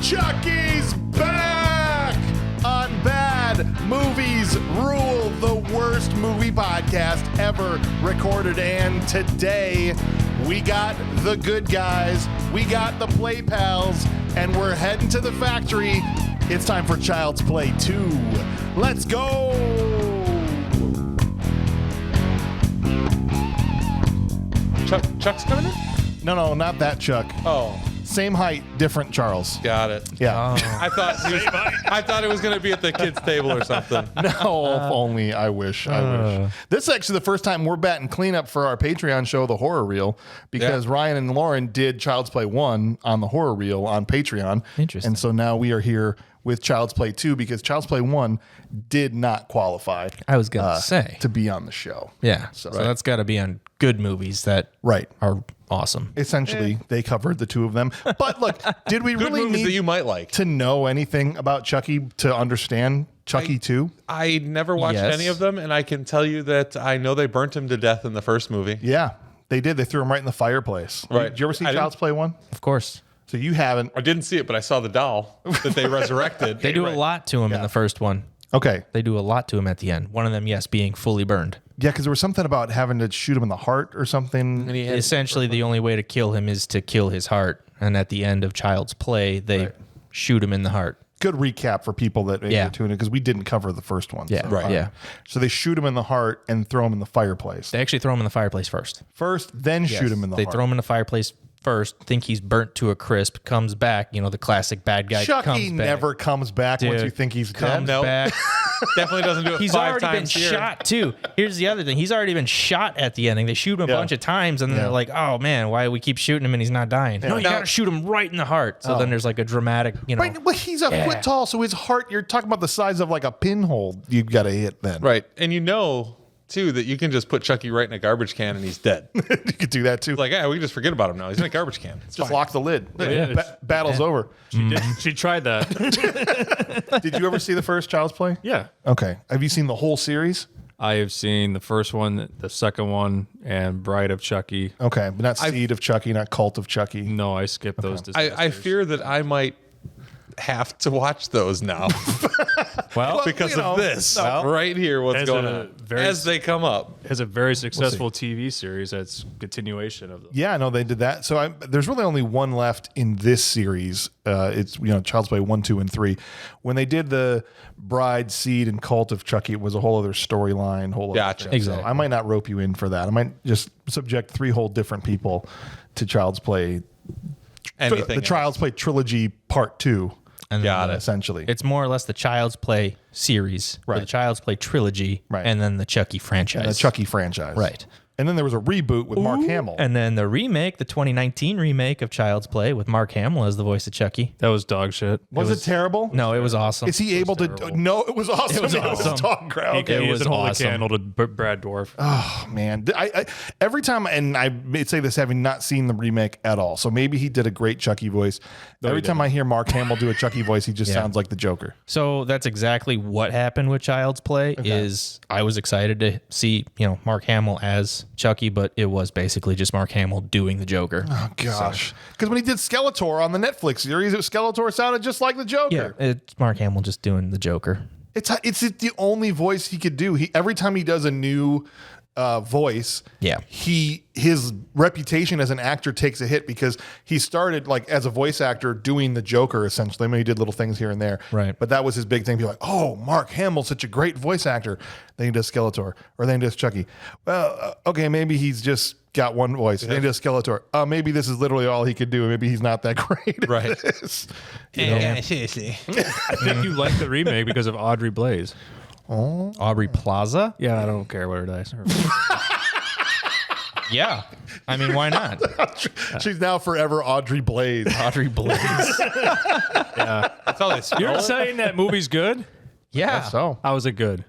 Chucky's back on Bad Movies Rule, the worst movie podcast ever recorded. And today we got the good guys, we got the play pals, and we're heading to the factory. It's time for Child's Play 2. Let's go! Chuck's coming in? No, not that Chuck. Oh. Same height, different Charles. Got it. Yeah. I thought it was going to be at the kids' table or something. No, if only. I wish. This is actually the first time we're batting cleanup for our Patreon show, The Horror Reel, because Ryan and Lauren did Child's Play 1 on The Horror Reel on Patreon. Interesting. And so now we are here with Child's Play 2 because Child's Play 1 did not qualify. I was going to say. To be on the show. Yeah. So that's got to be on good movies that are awesome. Essentially, they covered the two of them. But look, did we really movies need that you might like to know anything about Chucky to understand Chucky 2? I never watched any of them, and I can tell you that I know they burnt him to death in the first movie. Yeah, they did. They threw him right in the fireplace. Right. Did you ever see Child's Play 1? Of course. So you haven't. I didn't see it, but I saw the doll that they resurrected. They do a lot to him in the first one. Okay. They do a lot to him at the end. One of them, yes, being fully burned. Yeah, because there was something about having to shoot him in the heart or something. And Essentially, the only way to kill him is to kill his heart. And at the end of Child's Play, they shoot him in the heart. Good recap for people that maybe are tuning in because we didn't cover the first one. Yeah, so, So they shoot him in the heart and throw him in the fireplace. They actually throw him in the fireplace first. Then shoot him in the heart. They throw him in the fireplace first, think he's burnt to a crisp, comes back. You know, the classic bad guy Chucky comes back. never comes back once you think he's dead. Comes back. Definitely doesn't do it He's 5 already been times here. shot, too. Here's the other thing. He's already been shot at the ending. They shoot him a bunch of times, and they're like, oh, man, why do we keep shooting him and he's not dying? No, you got to shoot him right in the heart. So then there's like a dramatic, Right, well, he's a foot tall, so his heart, you're talking about the size of like a pinhole you've got to hit then. Right. And you know, too, that you can just put Chucky right in a garbage can and he's dead. You could do that too. Like, we can just forget about him now. He's in a garbage can. It's just fine. lock the lid. Battle's over. She tried that. Did you ever see the first Child's Play? Yeah. Okay. Have you seen the whole series? I have seen the first one, the second one, and Bride of Chucky. Okay, but not Seed of Chucky, not Cult of Chucky. No, I skipped those. I fear that I might have to watch those now. Well, because of this right here, what's going on as they come up. Has a very successful TV series that's continuation of them. Yeah, no, they did that. So there's really only one left in this series. It's Child's Play 1, 2, and 3. When they did the Bride, Seed, and Cult of Chucky, it was a whole other storyline. Gotcha. Exactly. So I might not rope you in for that. I might just subject 3 whole different people to Child's Play. Anything the Child's Play trilogy part 2. And Got it. Essentially. It's more or less the Child's Play series, or the Child's Play trilogy, and then the Chucky franchise. And the Chucky franchise. Right. And then there was a reboot with Mark Hamill. And then the remake, the 2019 remake of Child's Play with Mark Hamill as the voice of Chucky. That was dog shit. Was it terrible? No, it was awesome. Is he able to? No, it was awesome. It was awesome. dog crowd. He was was hold a awesome. candle to Brad Dourif. Oh man, I every time, and I may say this having not seen the remake at all, so maybe he did a great Chucky voice. Every time I hear Mark Hamill do a Chucky voice, he just sounds like the Joker. So that's exactly what happened with Child's Play. Is I was excited to see Mark Hamill as Chucky, but it was basically just Mark Hamill doing the Joker. Oh gosh, because when he did Skeletor on the Netflix series, Skeletor sounded just like the Joker. Yeah, it's Mark Hamill just doing the Joker. It's the only voice he could do. Every time he does a new voice, his reputation as an actor takes a hit because he started like as a voice actor doing the Joker essentially. I mean, he did little things here and there, right? But that was his big thing. People were like, oh, Mark Hamill's such a great voice actor. Then he does Skeletor, or then he does Chucky. Well, okay, maybe he's just got one voice. Then he does Skeletor. Maybe this is literally all he could do. Maybe he's not that great, right? Seriously. I think you like the remake because of Audrey Blaze. Oh, Aubrey Plaza? Yeah, I don't care what her dice. Yeah. I mean, why not? She's now forever Audrey Blaze. Audrey Blaze. Yeah. That's how they spell You're it. saying that movie's good? Yeah. So How was it good?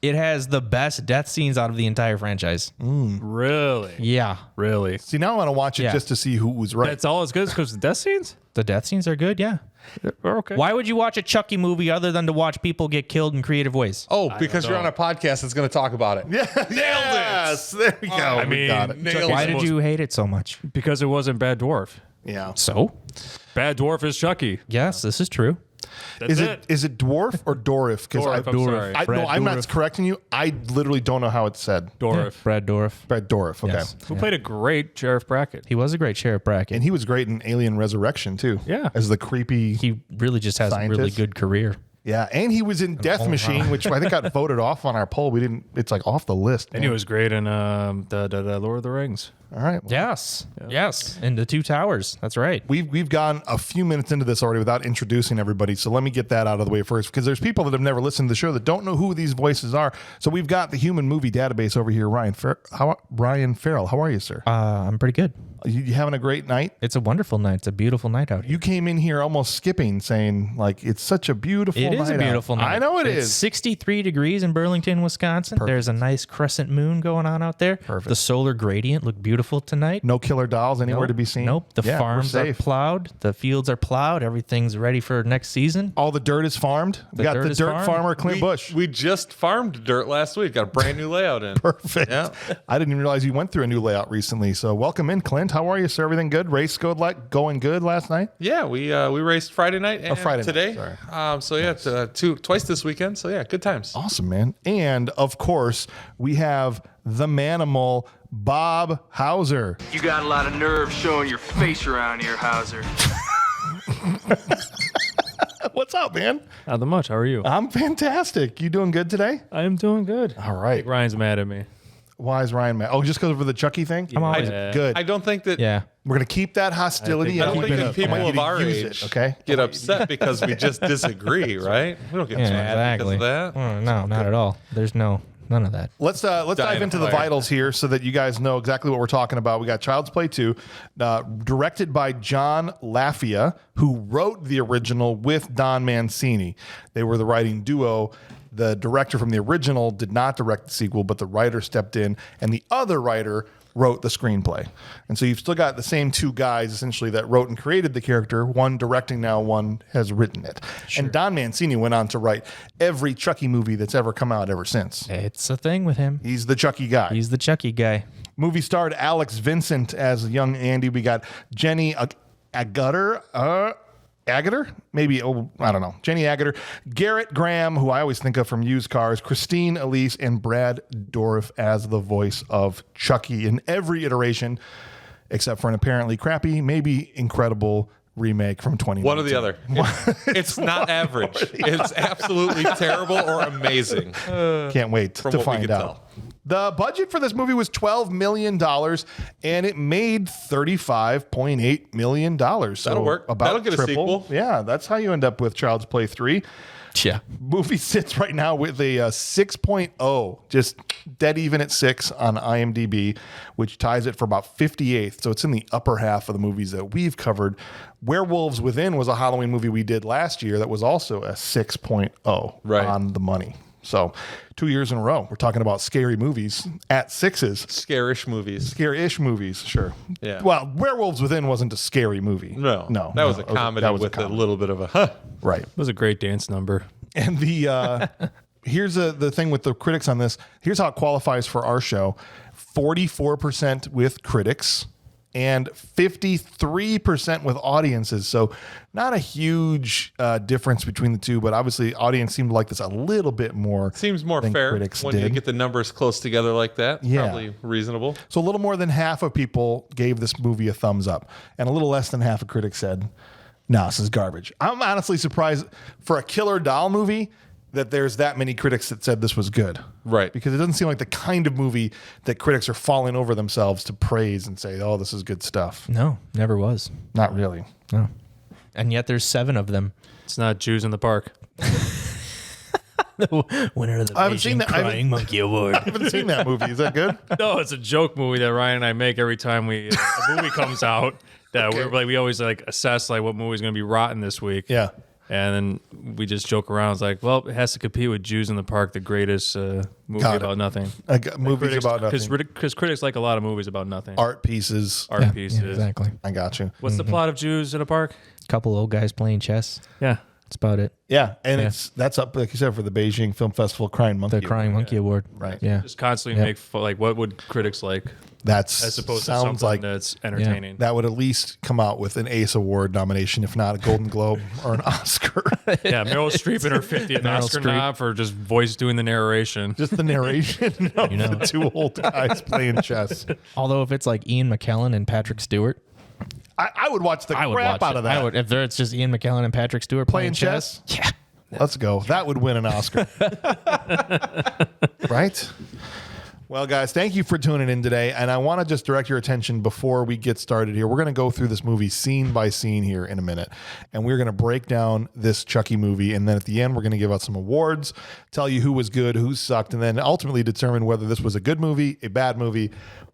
It has the best death scenes out of the entire franchise. Really? Yeah. Really? see, now I want to watch it just to see who was right. That's all as good as because the death scenes? The death scenes are good, yeah. We're okay. Why would you watch a Chucky movie other than to watch people get killed in creative ways? Oh, because you're on a podcast that's going to talk about it. Yeah, yes, there we go. I We mean, got it. nailed Why it. did you hate it so much? Because it wasn't Bad Dwarf. Yeah. So, Bad Dwarf is Chucky. yes, this is true. That's Is it Dwarf or Dourif? Because Dourif, I'm sorry. I'm not correcting you. I literally don't know how it's said. Dourif. Brad Dourif. Brad Dourif. Okay. Yes. Who played a great Sheriff Brackett. He was a great Sheriff Brackett. And he was great in Alien Resurrection too. Yeah. As the creepy. He really just has a really Scientist. good career. Yeah, and he was in Death Machine, which I think got voted off on our poll. We didn't. It's like off the list. And he was great in the Lord of the Rings. All right. Well, Yes. And the Two Towers. That's right. We've gone a few minutes into this already without introducing everybody. So let me get that out of the way first, because there's people that have never listened to the show that don't know who these voices are. So we've got the Human Movie Database over here. Ryan Farrell, how are you, sir? I'm pretty good. You having a great night? It's a wonderful night. It's a beautiful night out here. You came in here almost skipping, saying like it's such a beautiful night. It is a beautiful out. night. I know it It's is. 63 degrees in Burlington, Wisconsin. There's a nice crescent moon going on out there. Perfect. The solar gradient looked beautiful tonight. No killer dolls anywhere Nope. to be seen. Nope. The Yeah, we're farms are safe. plowed. The fields are plowed. Everything's ready for next season. All the dirt is farmed. We got dirt the is dirt farmed. farmer Clint Bush. We just farmed dirt last week. Got a brand new layout in. Perfect. Yeah. I didn't even realize you went through a new layout recently. So welcome in, Clint. How are you, sir? Everything good? Race going good last night? Yeah, we raced Friday night and Friday night, today. sorry. So yeah, twice this weekend. So yeah, good times. Awesome, man. And of course, we have the manimal, Bob Hauser. You got a lot of nerve showing your face around here, Hauser. What's up, man? Not that much. How are you? I'm fantastic. You doing good today? I am doing good. All right. Ryan's mad at me. Why is Ryan mad? Oh, just because of the Chucky thing? I'm always Good. I don't think that. Yeah. We're going to keep that hostility. I don't and think keep that it- people I want of you to our use age it, okay? get upset because we just disagree, right? We don't get Yeah, mad because exactly. of that. No, not at all. There's none of that. Let's dive into the fire. vitals here so that you guys know exactly what we're talking about. We got Child's Play 2, directed by John Lafia, who wrote the original with Don Mancini. They were the writing duo. The director from the original did not direct the sequel, but the writer stepped in, and the other writer wrote the screenplay. And so you've still got the same two guys essentially that wrote and created the character, one directing now, one has written it. And Don Mancini went on to write every Chucky movie that's ever come out ever since. It's a thing with him. He's the Chucky guy. He's the Chucky guy. Movie starred Alex Vincent as young Andy. We got Jenny Agutter? Maybe, I don't know. Jenny Agutter, Garrett Graham, who I always think of from Used Cars, Christine Elise, and Brad Dourif as the voice of Chucky in every iteration, except for an apparently crappy, maybe incredible remake from 2019. One or the other. It's not average. It's absolutely terrible or amazing. Can't wait to what we find could out. tell. The budget for this movie was $12 million, and it made $35.8 million. So That'll work. About That'll get a triple. sequel. Yeah, that's how you end up with Child's Play 3. Yeah. Movie sits right now with a 6.0, just dead even at 6 on IMDb, which ties it for about 58th. So it's in the upper half of the movies that we've covered. Werewolves Within was a Halloween movie we did last year that was also a 6.0 Right. on the money. So 2 years in a row, we're talking about scary movies at 6s. Scarish movies. Scary-ish movies, sure. Yeah. Well, Werewolves Within wasn't a scary movie. No. No. That was a comedy that was a with a comedy. little bit of a huh. Right. It was a great dance number. And the here's the thing with the critics on this. Here's how it qualifies for our show: 44% with critics and 53% with audiences. So not a huge difference between the two, but obviously audience seemed to like this a little bit more. Seems more than fair critics when you did. get the numbers close together like that. Yeah. Probably reasonable. So a little more than half of people gave this movie a thumbs up, and a little less than half of critics said, "No, this is garbage." I'm honestly surprised for a killer doll movie that there's that many critics that said this was good. Right. Because it doesn't seem like the kind of movie that critics are falling over themselves to praise and say, "Oh, this is good stuff." No, never was. Not really. No. And yet there's 7 of them. It's not Jews in the Park. Winner of the I haven't seen that. Crying Monkey Award. I haven't seen that movie. Is that good? No, it's a joke movie that Ryan and I make every time a movie comes out. That we always assess what movie's going to be rotten this week. Yeah. And then we just joke around. It's like, well, it has to compete with Jews in the Park, the greatest movie Got it. about nothing. Movies about nothing. Because critics like a lot of movies about nothing. Art pieces. Art Yeah, pieces. exactly. I got you. What's the plot of Jews in a Park? Couple old guys playing chess. Yeah. That's about it. Yeah, and that's up, like you said, for the Beijing Film Festival Crying Monkey. The Crying Monkey Award. Right. Yeah. Just constantly make like what would critics like That's as opposed to sounds something like that's entertaining. that would at least come out with an ACE Award nomination, if not a Golden Globe or an Oscar. Yeah, Meryl Streep in her 50th Meryl Oscar Streep. nod for just voice doing the narration. Just the narration of the two old guys playing chess. Although if it's like Ian McKellen and Patrick Stewart, I would watch the I would crap watch out it. of that. I would, if it's just Ian McKellen and Patrick Stewart playing chess. Yeah. Let's go. That would win an Oscar. Right? Well, guys, thank you for tuning in today. And I want to just direct your attention before we get started here. We're going to go through this movie scene by scene here in a minute. And we're going to break down this Chucky movie. And then at the end, we're going to give out some awards, tell you who was good, who sucked, and then ultimately determine whether this was a good movie, a bad movie,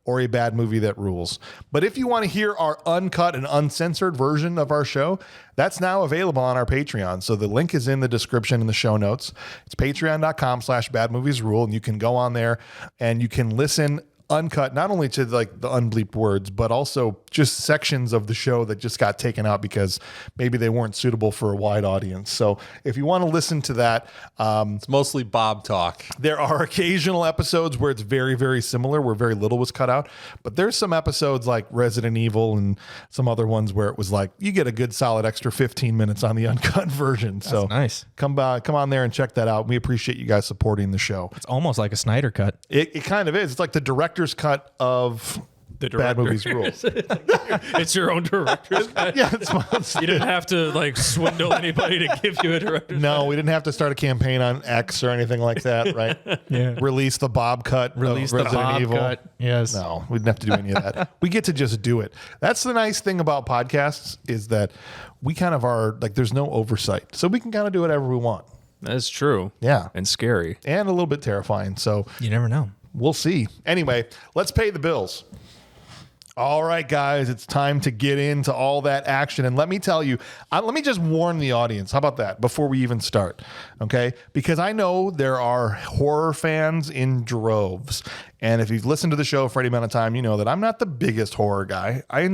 or a bad movie that rules. But if you want to hear our uncut and uncensored version of our show, that's now available on our Patreon. So the link is in the description in the show notes. It's patreon.com/badmoviesrule. And you can go on there and you can listen uncut, not only to like the unbleeped words, but also just sections of the show that just got taken out because maybe they weren't suitable for a wide audience. So if you want to listen to that, It's mostly Bob talk. there are occasional episodes where it's very, very similar, where very little was cut out. But there's some episodes like Resident Evil and some other ones where it was like, you get a good solid extra 15 minutes on the uncut version. So nice. Come on there and check that out. We appreciate you guys supporting the show. It's almost like a Snyder cut. It kind of is. It's like the director's cut of The Bad director. Movies Rules. It's your own director's cut. Yeah, it's You didn't have to like swindle anybody to give you a director's no, we didn't have to start a campaign on X or anything like that, right? Yeah. Release the Bob cut. Release of the Resident Bob Evil. cut. Yes. No, we didn't have to do any of that. We get to just do it. That's the nice thing about podcasts is that we kind of are like, there's no oversight. So we can kind of do whatever we want. That's true. Yeah. And scary. And a little bit terrifying. So You never know. we'll see. Anyway, let's pay the bills. All right, guys, it's time to get into all that action. And let me tell you, let me just warn the audience. How about that before we even start? Okay? Because I know there are horror fans in droves. And if you've listened to the show for any amount of time, you know that I'm not the biggest horror guy. I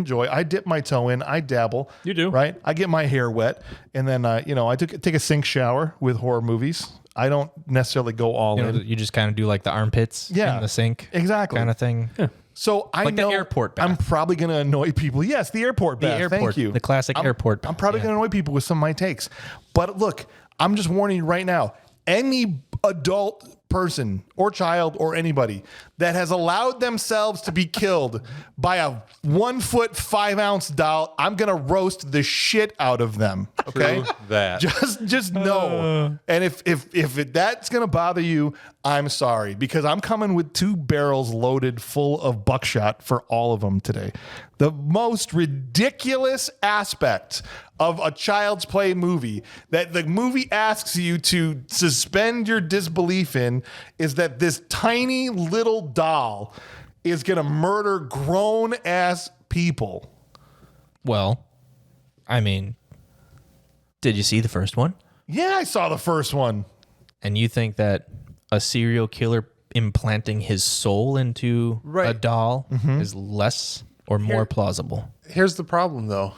dip my toe in, I dabble. You do. Right? I get my hair wet. And then, I take a sink shower with horror movies. I don't necessarily go all in. You just kind of do like the armpits in the sink. Exactly. Kind of thing. Yeah. So I Like the know airport bath. I'm probably going to annoy people. Yes, the airport bath. airport, Thank you. the classic airport bath. I'm probably going to annoy people with some of my takes. But look, I'm just warning you right now. Any adult person or child or anybody that has allowed themselves to be killed by a 1 foot 5 ounce doll, I'm gonna roast the shit out of them. Okay, True that. just know. And if that's gonna bother you, I'm sorry, because I'm coming with 2 barrels loaded full of buckshot for all of them today. The most ridiculous aspect of a Child's Play movie that the movie asks you to suspend your disbelief in is that this tiny little doll is going to murder grown ass people. Well, I mean, did you see the first one? Yeah, I saw the first one. And you think that a serial killer implanting his soul into a doll is less or more plausible? Here's the problem, though.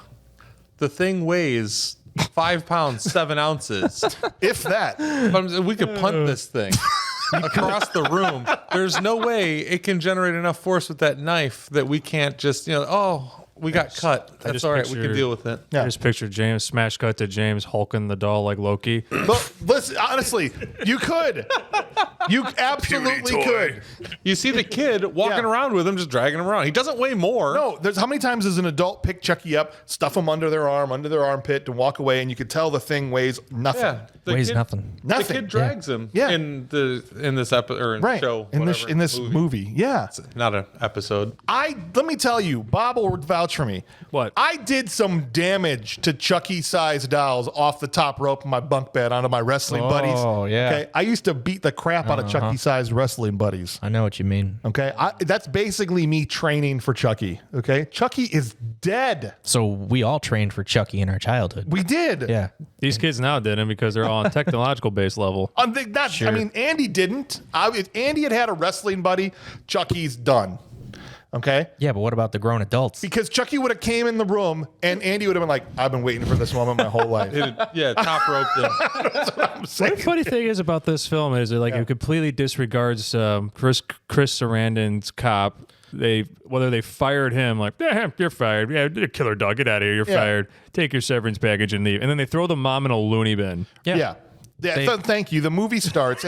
The thing weighs 5 pounds, 7 ounces. If that. We could punt this thing across the room. There's no way it can generate enough force with that knife that we can't just, we got cut. That's just all right. We can picture- deal with it. Yeah. I just picture James, smash cut to James hulking the doll like Loki. But listen, honestly, you could. You absolutely could. You see the kid walking Yeah. around with him, just dragging him around. He doesn't weigh more. No, there's how many times does an adult pick Chucky up, stuff him under their arm, under their armpit, and walk away, and you could tell the thing weighs nothing. Yeah, the Weighs kid- nothing. The Nothing. kid drags him. Yeah. In this episode or in Right. show. in this whatever, movie. Yeah. Not an episode. Let me tell you, Bob will vouch for me. What? I did some damage to Chucky-sized dolls off the top rope of my bunk bed onto my wrestling buddies. Oh, yeah. Okay. I used to beat the crap out of Chucky-sized wrestling buddies. I know what you mean. Okay. That's basically me training for Chucky. Okay. Chucky is dead. So we all trained for Chucky in our childhood. We did. Yeah. These kids now didn't because they're all on technological base level. I mean, Andy didn't. If Andy had a wrestling buddy, Chucky's done. Okay? Yeah, but what about the grown adults? Because Chucky would have came in the room and Andy would have been like, I've been waiting for this moment my whole life. Yeah, top roped him. What the funny thing is about this film is it it completely disregards Chris Sarandon's cop. Whether they fired him, like, you're fired. Yeah, you're a killer dog. Get out of here. You're fired. Take your severance package and leave. And then they throw the mom in a loony bin. Yeah. Thank you. The movie starts.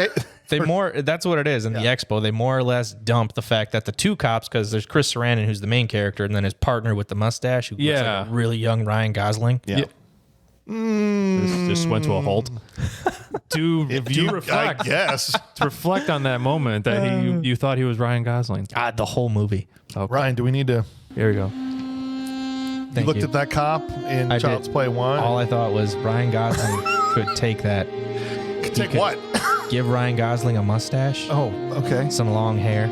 That's what it is in the expo. They more or less dump the fact that the two cops, because there's Chris Sarandon, who's the main character, and then his partner with the mustache, who looks like a really young Ryan Gosling. Yeah. This went to a halt. To reflect, I guess. to reflect on that moment that you thought he was Ryan Gosling. God, the whole movie. Okay. Ryan, do we need to... Here we go. Thank looked you. at that cop in Child's Play 1? All I thought was Ryan Gosling could take that. Take what? Give Ryan Gosling a mustache. Oh, okay. Some long hair.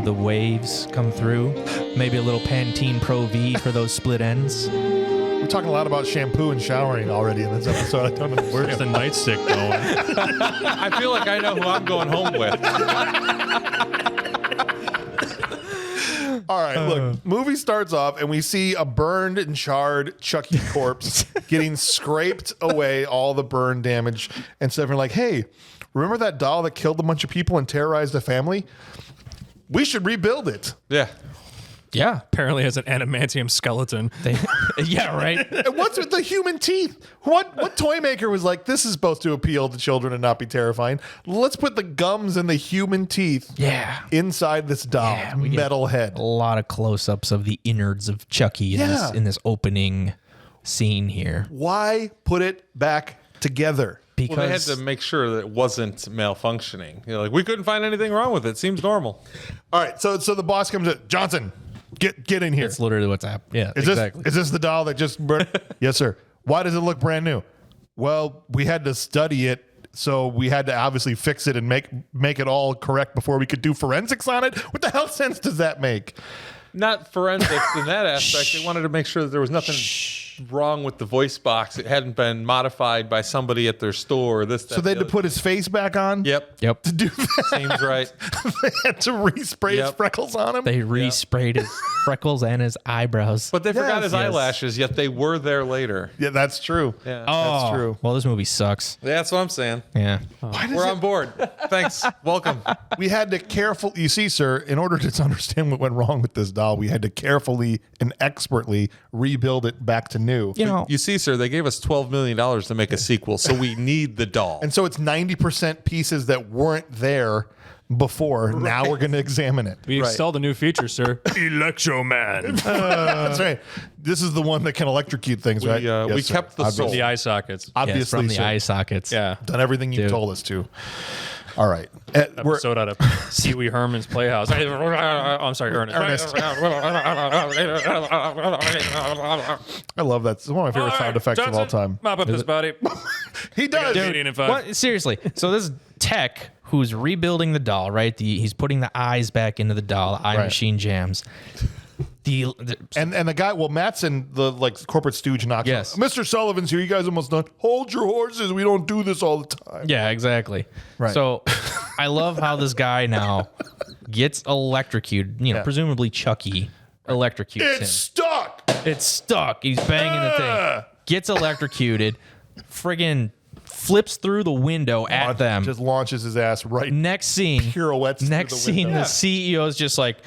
The waves come through. Maybe a little Pantene Pro V for those split ends. We're talking a lot about shampoo and showering already in this episode. I don't know Where's the nightstick going? I feel like I know who I'm going home with. All right, look, movie starts off and we see a burned and charred Chucky corpse getting scraped away, all the burn damage. And so we're like, hey, remember that doll that killed a bunch of people and terrorized a family? We should rebuild it. Yeah. Yeah. Apparently has an adamantium skeleton. Yeah, right. And what's with the human teeth? What toy maker was like, this is supposed to appeal to children and not be terrifying? Let's put the gums and the human teeth inside this doll. Metal head. A lot of close-ups of the innards of Chucky in this opening scene here. Why put it back together? Because Well, they had to make sure that it wasn't malfunctioning. Like, we couldn't find anything wrong with it. Seems normal. All right, so the boss comes in. Johnson, get in here. it's literally what's happening. Yeah, Is this the doll that just burned? Yes, sir. Why does it look brand new? Well, we had to study it, so we had to obviously fix it and make it all correct before we could do forensics on it. What the hell sense does that make? Not forensics in that aspect. They wanted to make sure that there was nothing wrong with the voice box. It hadn't been modified by somebody at their store. So they had to put his face back on? Yep. To do that? Seems right. They had to respray his freckles on him? They resprayed his freckles and his eyebrows. But they forgot his Yes. eyelashes, yet they were there later. Yeah, that's true. Yeah. That's true. Well, this movie sucks. That's what I'm saying. Yeah. We're on board. Thanks. Welcome. We had to you see, sir, in order to understand what went wrong with this doll, we had to carefully and expertly rebuild it back to new. You know, You see, sir, they gave us $12 million to make a sequel, so we need the doll. And so it's 90% pieces that weren't there before. Right. Now we're going to examine it. We installed a new feature, sir. Electro Man. That's right. This is the one that can electrocute things, right? We sir. kept the soul. The eye sockets. Obviously, from the sir. eye sockets. Yeah. Done everything you told us to. All right. Episode out of Pee Wee Herman's Playhouse. I'm sorry, Ernest. I love that. It's one of my favorite sound effects of all time. Mop up this body. He does. What? Seriously. So this tech who's rebuilding the doll, right? He's putting the eyes back into the doll. The eye machine jams. And the guy, Mattson, the corporate stooge, knocks Yes. on. Mr. Sullivan's here. You guys almost done. Hold your horses. We don't do this all the time. Yeah, exactly. Right. So I love how this guy now gets electrocuted. You know, presumably Chucky electrocutes him. It's stuck. It's stuck. He's banging the thing. Gets electrocuted. Friggin' flips through the window at them. Just launches his ass right. Next scene. Pirouettes. Next through the scene, window. the CEO's just like,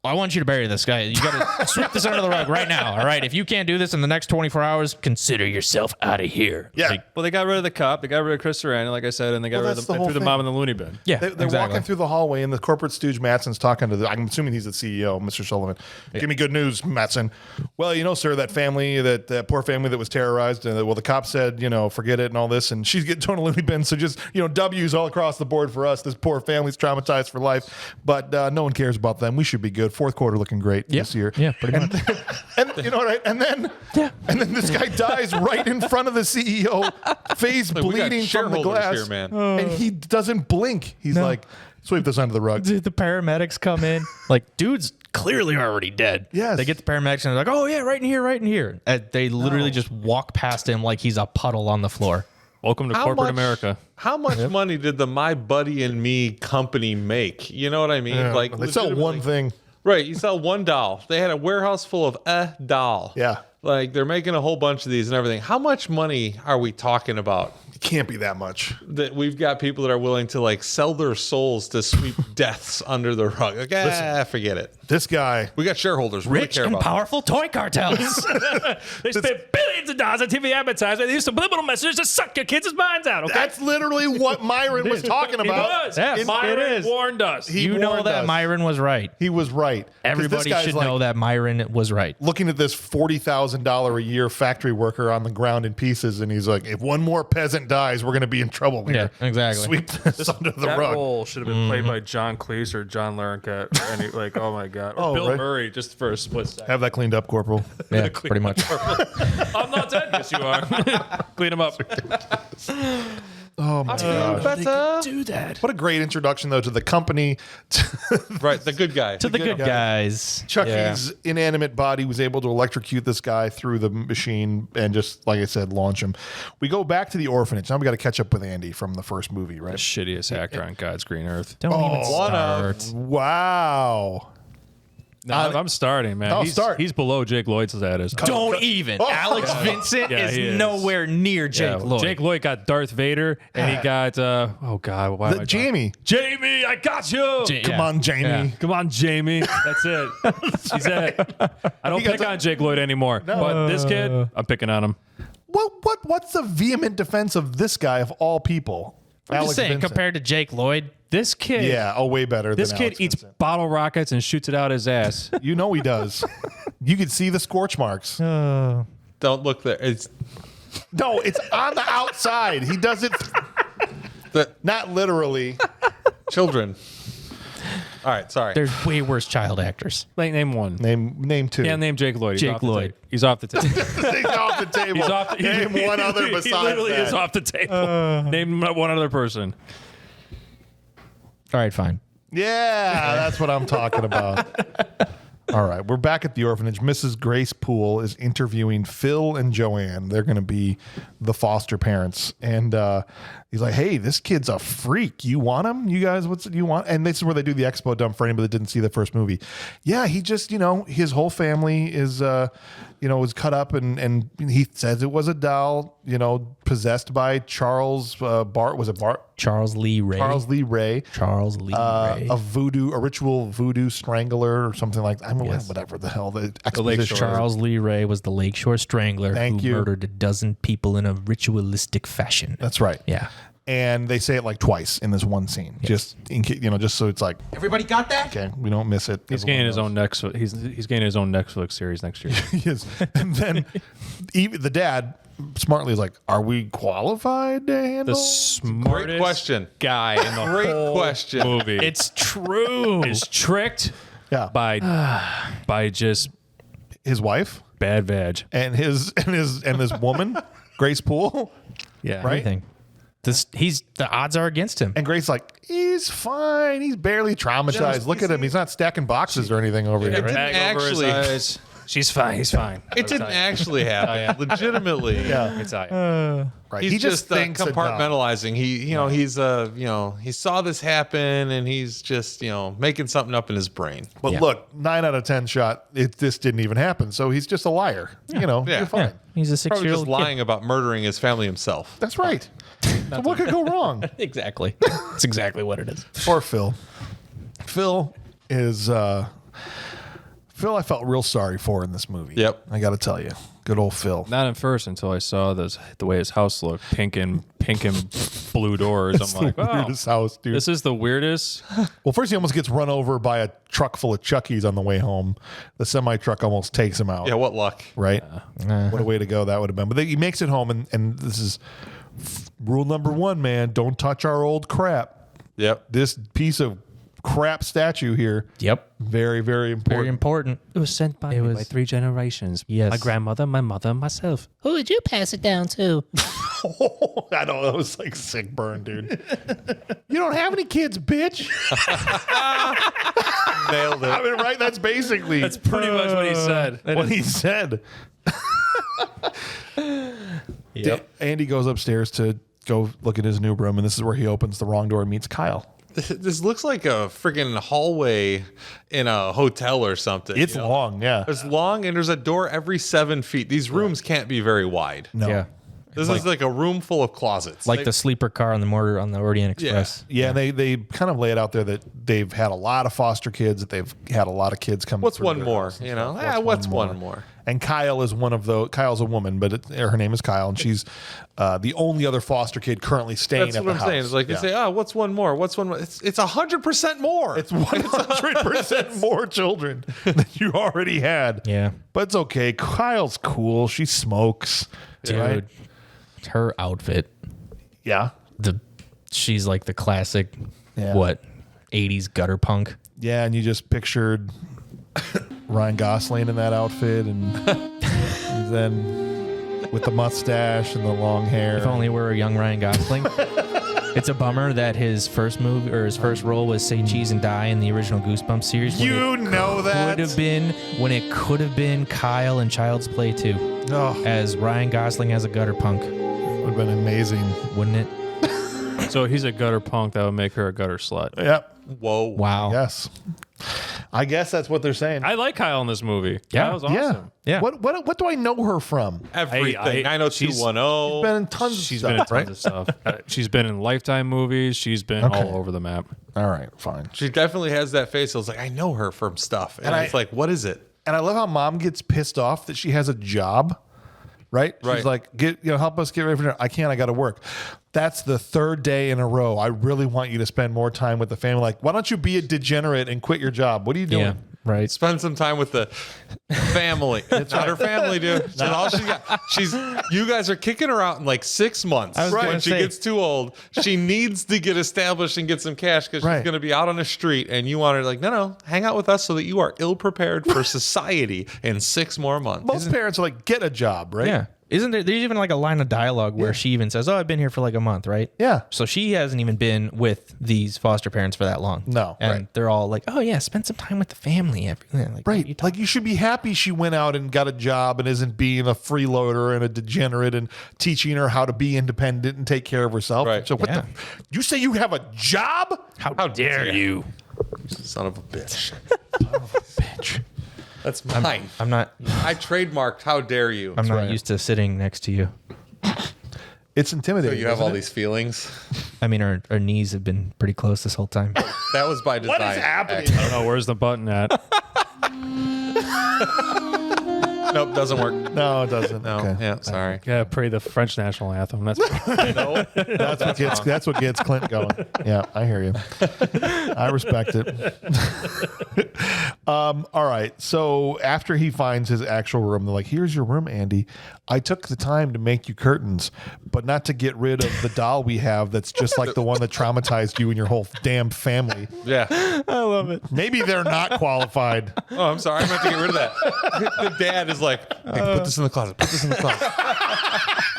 I want you to bury this guy. You got to sweep this under the rug right now. All right. If you can't do this in the next 24 hours, consider yourself out of here. Yeah. Well, they got rid of the cop. They got rid of Chris Sarandon, like I said, and they got rid of that's the, the whole threw the thing. mom in the loony bin. Yeah. They're exactly. walking through the hallway, and the corporate stooge Mattson's talking to I'm assuming he's the CEO, Mr. Sullivan. Give me good news, Mattson. Well, sir, that family, that poor family that was terrorized, and the cop said, forget it and all this, and she's getting thrown in a loony bin. So just, W's all across the board for us. This poor family's traumatized for life, but no one cares about them. We should be good. Fourth quarter looking great this year. Yeah, pretty much. And right, and then this guy dies right in front of the CEO, face We got bleeding from the shareholders glass, here, man. and he doesn't blink. He's like, sweep this under the rug. Dude, the paramedics come in. Like, dude's clearly already dead. Yes. They get the paramedics and they're like, oh, yeah, right in here, right in here. They literally just walk past him like he's a puddle on the floor. Welcome to corporate America. How much money did the My Buddy and Me company make? You know what I mean? Yeah. Like They sell one thing. Right, you sell one doll. They had a warehouse full of a doll. Yeah. Like they're making a whole bunch of these and everything. How much money are we talking about? It can't be that much. That we've got people that are willing to like sell their souls to sweep deaths under the rug. Like, forget it. This guy. We got shareholders. Really Rich care and about powerful toy cartels. They spent billions of dollars on TV advertising. They used subliminal messages to suck your kids' minds out, okay? That's literally what Myron was talking He about. was. Yes, Myron it is. warned us. He You know warned that us. Myron was right. He was right. 'Cause this Everybody guy's should like know that Myron was right. looking at this $40,000 a year factory worker on the ground in pieces, and he's like, if one more peasant dies, we're going to be in trouble here. Yeah, exactly. Sweep this under the That rug. role should have been played by John Cleese or John Larroquette. Like, oh my God. Or Oh, Bill right. Murray, just for a split second. Have that cleaned up, Corporal. Yeah, pretty much. I'm not dead. Yes, you are. Clean him up. Oh my God. Better. Do that. What a great introduction, though, to the company. Right, the good guy. To the good guys. Chucky's inanimate body was able to electrocute this guy through the machine and just, like I said, launch him. We go back to the orphanage. Now we got to catch up with Andy from the first movie, right? The shittiest actor on God's green earth. Don't even one of- start. Wow. No, I'm starting, man. Oh, he's, start. he's below Jake Lloyd's status. Don't even. Alex Vincent Yeah, he is is. nowhere near Jake Lloyd. Jake Lloyd got Darth Vader, and he got oh God, why am I talking- Jamie. Jamie, I got you. Come on, Jamie. Yeah. Come on, Jamie. That's it. He's it. I don't He got pick the- on Jake Lloyd anymore. But this kid, I'm picking on him. What's the vehement defense of this guy of all people? I'm just saying, compared to Jake Lloyd, This kid, Yeah, way better this than kid Alex eats Vincent. bottle rockets and shoots it out his ass. You know he does. You can see the scorch marks. Don't look there. It's No, it's on the outside. He does it the not literally. children. All right, sorry. there's way worse child actors. Like, name one. Name two. Yeah, name Jake Lloyd. He's Jake off the Lloyd. tape. He's off the table. He's off the table. He's off the Name one other He besides literally that. is off the table. Name one other person. All right, fine. Yeah, that's what I'm talking about. All right, we're back at the orphanage. Mrs. Grace Poole is interviewing Phil and Joanne. They're going to be the foster parents. And he's like, hey, this kid's a freak. You want him? You guys, what's you want? And this is where they do the expo dump for anybody that didn't see the first movie. Yeah, he just, his whole family is, was cut up and he says it was a doll, possessed by Charles Bart. Was it Bart? Charles Lee Ray. Charles Lee Ray. Charles Lee Ray. A ritual voodoo strangler or something like that. I mean, Yes. whatever the hell. The Lakeshore. exposition. Charles Lee Ray was the Lakeshore Strangler Thank who you. murdered a dozen people in a ritualistic fashion. That's right. Yeah. And they say it like twice in this one scene, just in case, just so it's like Everybody got that? okay, we don't miss it. He's getting his own Netflix. He's getting his own Netflix series next year. Yes. And then even the dad smartly is like, "Are we qualified to handle?" The smartest Great question. guy in the Great whole question. movie. It's true. is tricked Yeah, by just his wife bad vag. and his woman, Grace Poole, Yeah. Right? Everything. The odds are against him. and Grace like, he's fine. He's barely traumatized. Look at him. He's not stacking boxes or anything over here. It didn't actually. She's fine. He's fine. It didn't actually happen. Legitimately. Yeah, It's all right. right. He's he just thinks a doll. compartmentalizing. He saw this happen and he's just, making something up in his brain. But Yeah. look, 9 out of 10 shot. This didn't even happen. So he's just a liar. Yeah. You're fine. Yeah. He's a Probably 6-year-old just lying about murdering his family himself. That's right. So what could go wrong? kid. Exactly. That's exactly what it is. Or Phil. Phil is Phil. I felt real sorry for in this movie. Yep. I got to tell you, good old Phil. Not at first until I saw the way his house looked, pink and blue doors. It's I'm like, the wow, weirdest house, dude. this is the weirdest. Well, first he almost gets run over by a truck full of Chuckies on the way home. The semi truck almost takes him out. Yeah, what luck. Right? What a way to go that would have been. But he makes it home, and this is rule number 1, man. Don't touch our old crap. Yep. This piece of crap statue here, Yep. very, very important. Very important. It was sent by me by 3 generations. Yes. My grandmother, my mother, and myself. Who would you pass it down to? I know, that was like sick burn, dude. You don't have any kids, bitch. Nailed it. I mean, right? That's basically That's pretty much what he said. what he said. Yep. Andy goes upstairs to go look at his new room, and this is where he opens the wrong door and meets Kyle. This looks like a freaking hallway in a hotel or something. It's long, yeah. There's long, and there's a door every 7 feet. These rooms can't be very wide. No. Yeah. This is like a room full of closets. Like the sleeper car on the Orient Express. Yeah, and they kind of lay it out there that they've had a lot of foster kids, that they've had a lot of kids come. What's through one their more? house and You know, stuff. what's one more? And Kyle is one of those. Kyle's a woman, but her name is Kyle, and she's the only other foster kid currently staying That's at what the I'm house. saying. It's like they say, oh, what's one more? What's one more? It's 100% more. It's 100% more children than you already had. Yeah. But it's okay. Kyle's cool. She smokes. Dude, Right? her outfit, Yeah. she's like the classic, Yeah. 80s gutter punk. Yeah, and you just pictured Ryan Gosling in that outfit, and then with the mustache and the long hair. If only we were a young Ryan Gosling. It's a bummer that his first movie or his first role was Say Cheese and Die in the original Goosebumps series. You know that. When it could have been Kyle in Child's Play 2 Oh, as Ryan Gosling as a gutter punk, would have been amazing. wouldn't it? So he's a gutter punk. That would make her a gutter slut. Yep. Whoa. Wow. Yes. I guess that's what they're saying. I like Kyle in this movie. Yeah. Kyle's awesome. Yeah. What do I know her from? Everything. I- 90210. Been in tons of She's stuff, been in tons right? of stuff. She's been in Lifetime movies. She's been all over the map. All right, fine. She definitely has that face. I was like, I know her from stuff. And it's like, what is it? And I love how mom gets pissed off that she has a job. Right? Right. She's like, help us get ready for dinner. I can't, I got to work. That's the third day in a row. I really want you to spend more time with the family. Like, why don't you be a degenerate and quit your job? What are you doing? Yeah. Right. Spend some time with the family. Not her family, dude. That's all she got. You guys are kicking her out in like 6 months. was gonna When she say. gets too old, she needs to get established and get some cash because Right. she's going to be out on the street. And you want her like, no, hang out with us so that you are ill prepared for society in 6 more months. Most parents are like, get a job, right? Yeah. Isn't there's even like a line of dialogue where she even says, "Oh, I've been here for like a month," right? Yeah. So she hasn't even been with these foster parents for that long. No, and right. they're all like, "Oh yeah, spend some time with the family." Everything. Like, Right. you Like, you should be happy she went out and got a job and isn't being a freeloader and a degenerate and teaching her how to be independent and take care of herself. Right. So what Yeah. you say you have a job? How dare you? Son of a bitch. Bitch. That's mine. I'm not. I trademarked how dare you. I'm not right. used to sitting next to you. It's So intimidating. you have isn't all it? these feelings. I mean, our knees have been pretty close this whole time. That was by design. What is happening? I don't know. Where's the button at? Nope, doesn't work. No, it doesn't. No. Okay. Yeah, sorry. Yeah, pray the French national anthem. That's No. That's what gets Clint going. Yeah, I hear you. I respect it. All right. So after he finds his actual room, they're like, "Here's your room, Andy. I took the time to make you curtains, but not to get rid of the doll we have that's just like the one that traumatized you and your whole damn family. Yeah. I love it. Maybe they're not qualified." Oh, I'm sorry. I'm going to have to get rid of that. The dad is like, hey, put this in the closet. Put this in the closet.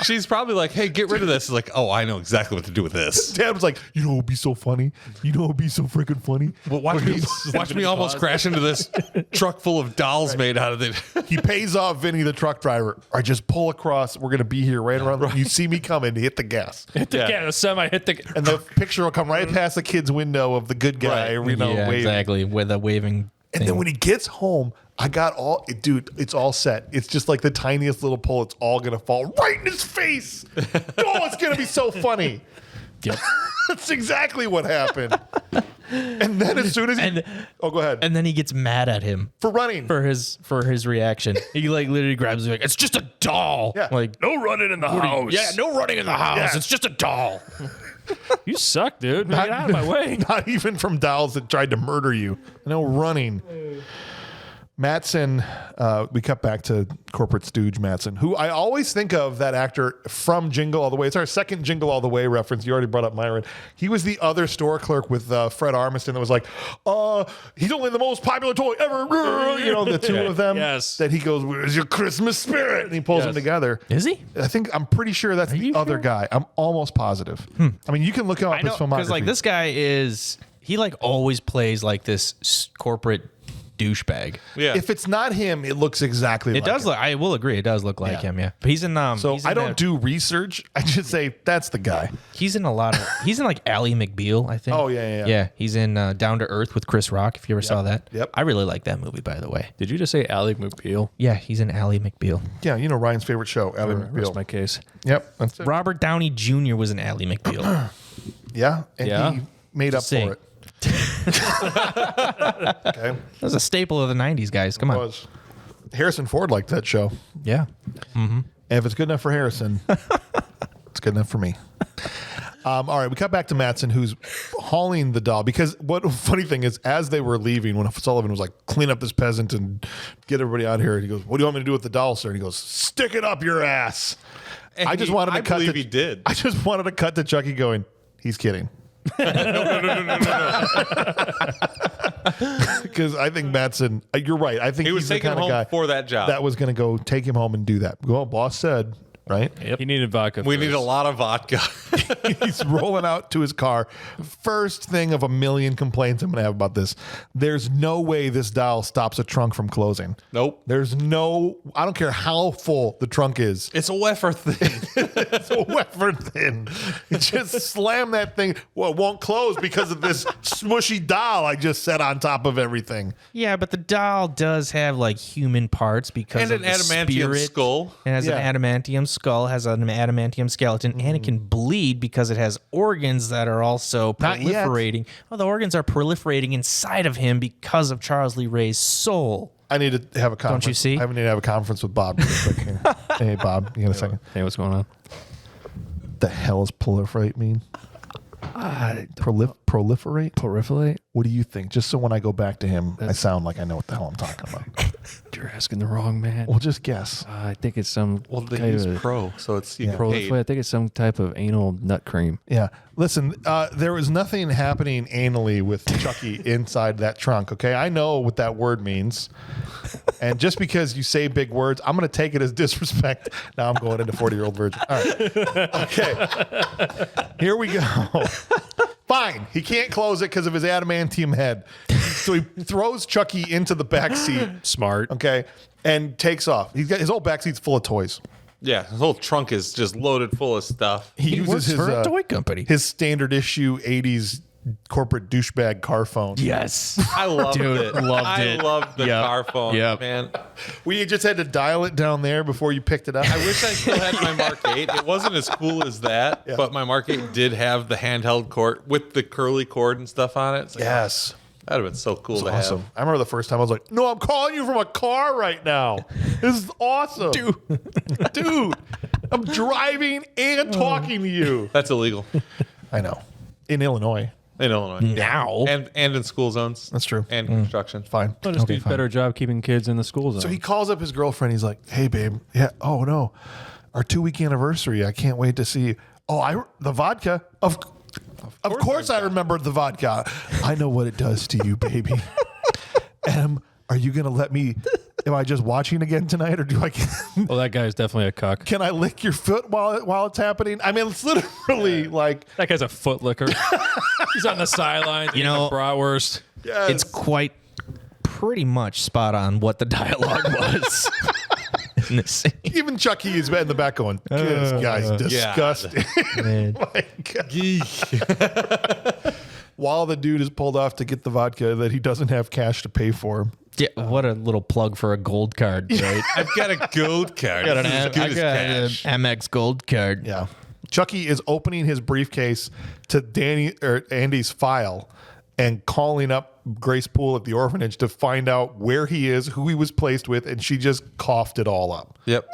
She's probably like, hey, get rid of this. He's like, oh, I know exactly what to do with this. Dad was like, "You know, it'd be so funny. You know, it'd be so freaking funny." Well, watch me almost crash into this truck full of dolls made out of it. He pays off Vinny, the truck driver. I just pull across. We're going to be here right around. You see me coming, hit the gas. yeah, the semi hit the. And the picture will come right past the kid's window of the good guy, Right. you know, yeah, waving. exactly. With a waving. And then when he gets home, I got dude, it's all set. It's just like the tiniest little pull. It's all going to fall right in his face. Oh, it's going to be so funny. Yep. That's exactly what happened. And then as soon as go ahead. And then he gets mad at him For running. for his reaction. He like literally grabs him like, "It's just a doll." Yeah. Like, No running in the house. yeah, no running in the house. Yeah. It's just a doll. You suck, dude. Get out of my way. Not even from dolls that tried to murder you. No running. Mattson, we cut back to corporate stooge Mattson, who I always think of that actor from Jingle All the Way. It's our second Jingle All the Way reference. You already brought up Myron. He was the other store clerk with Fred Armisen that was like, he's only the most popular toy ever. You know, the two of them. Yes. That he goes, "Where's your Christmas spirit?" And he pulls them together. Is he? I'm pretty sure that's the other guy. I'm almost positive. I mean, you can look up his filmography. because like this guy is he like always plays like this corporate douchebag. Yeah. If it's not him, it looks exactly like It does him. look. I will agree. It does look like him. Yeah, but he's in. So he's in I don't do research. I just say that's the guy. He's in a lot of. He's in like Ally McBeal, I think. Oh, yeah. Yeah, he's in Down to Earth with Chris Rock. If you ever saw that. Yep. I really like that movie, by the way. Did you just say Alec McBeal? Yeah, he's in Ally McBeal. Yeah, you know Ryan's favorite show, Ally Rest McBeal. my case. Yep, that's it. Robert Downey Jr. was in Ally McBeal. Yeah, and Yeah. he made up saying. for it. Okay, That was a staple of the '90s, guys. Come on. was Harrison Ford liked that show. Yeah. And if it's good enough for Harrison, it's good enough for me. All right, we cut back to Mattson, who's hauling the doll. Because what funny thing is, as they were leaving, when Sullivan was like, clean up this peasant and get everybody out of here, and he goes, what do you want me to do with the doll, sir? And he goes, stick it up your ass. And I just wanted to cut believe to, he did. I just wanted to cut to Chucky going, he's kidding. No. Because I think Mattson, you're right. I think He was he's the taking kind him of home guy for that job. that was going to go take him home and do that. Well, boss said, right? He needed vodka. We first. need a lot of vodka. He's rolling out to his car. First thing of a million complaints I'm going to have about this. There's no way this doll stops a trunk from closing. Nope. There's no, I don't care how full the trunk is. It's a wafer thing. It's a wafer thin. You just slam that thing. Well, it won't close because of this smushy doll I just set on top of everything. Yeah, but the doll does have like human parts because And of an the adamantium spirit. skull. It has Yeah. an adamantium skull, has an adamantium skeleton, and it can bleed because it has organs that are also Not yet. proliferating. Well, the organs are proliferating inside of him because of Charles Lee Ray's soul. I need to have a conference. you see? I need to have a conference with Bob real quick here. Hey, Bob, you got a second? Hey, what's going on? The hell does proliferate mean? Proliferate? Proliferate? What do you think? Just so when I go back to him, I sound like I know what the hell I'm talking about. You're asking the wrong man. Well, just guess. I think it's some Well, they kind use of pro, so it's you get proliferate. I paid. think it's some type of anal nut cream. Yeah. Listen, there was nothing happening anally with Chucky inside that trunk, okay? I know what that word means. And just because you say big words, I'm going to take it as disrespect. Now I'm going into 40-year-old virgin. All right. Okay. Here we go. Fine. He can't close it because of his adamantium head. So he throws Chucky into the back seat, Smart. okay, and takes off. He's got his whole back seat's full of toys. Yeah, his whole trunk is just loaded full of stuff. He uses works his for a toy company. his standard issue 80s corporate douchebag car phone. Yes. I loved Dude, it. loved I it. loved the Yep. car phone, Yep. man. We just had to dial it down there before you picked it up. I wish I still had my Mark 8. It wasn't as cool as that, but my Mark 8 did have the handheld cord with the curly cord and stuff on it. It's like, Yes. that'd have been so cool to Awesome. have. I remember the first time I was like, no, I'm calling you from a car right now. This is awesome. Dude, I'm driving and talking to you. That's illegal I know. In Illinois. in Illinois. Now. And in school zones. That's true. And construction. Fine. Well, just do a better job keeping kids in the school zone. So he calls up his girlfriend. He's like, hey, babe. Yeah. Oh, no. Our 2-week anniversary. I can't wait to see you. Oh, the vodka. Of course I remember the vodka. I know what it does to you, baby. Are you going to let me? Am I just watching again tonight, or do I? well, that guy's definitely a cuck. Can I lick your foot while it's happening? I mean, it's literally like That guy's a foot licker. He's on the sidelines. You know- bratwurst. yes. It's quite pretty much spot on what the dialogue was. In this scene. Even Chucky is in the back going, this guy's disgusting. My God. While the dude is pulled off to get the vodka that he doesn't have cash to pay for. Yeah, what a little plug for a gold card, right? I've got a gold card. got an, This is as good I as got an cash. Amex gold card. Yeah. Chucky is opening his briefcase to Andy's file and calling up Grace Poole at the orphanage to find out where he is, who he was placed with, and she just coughed it all up. Yep.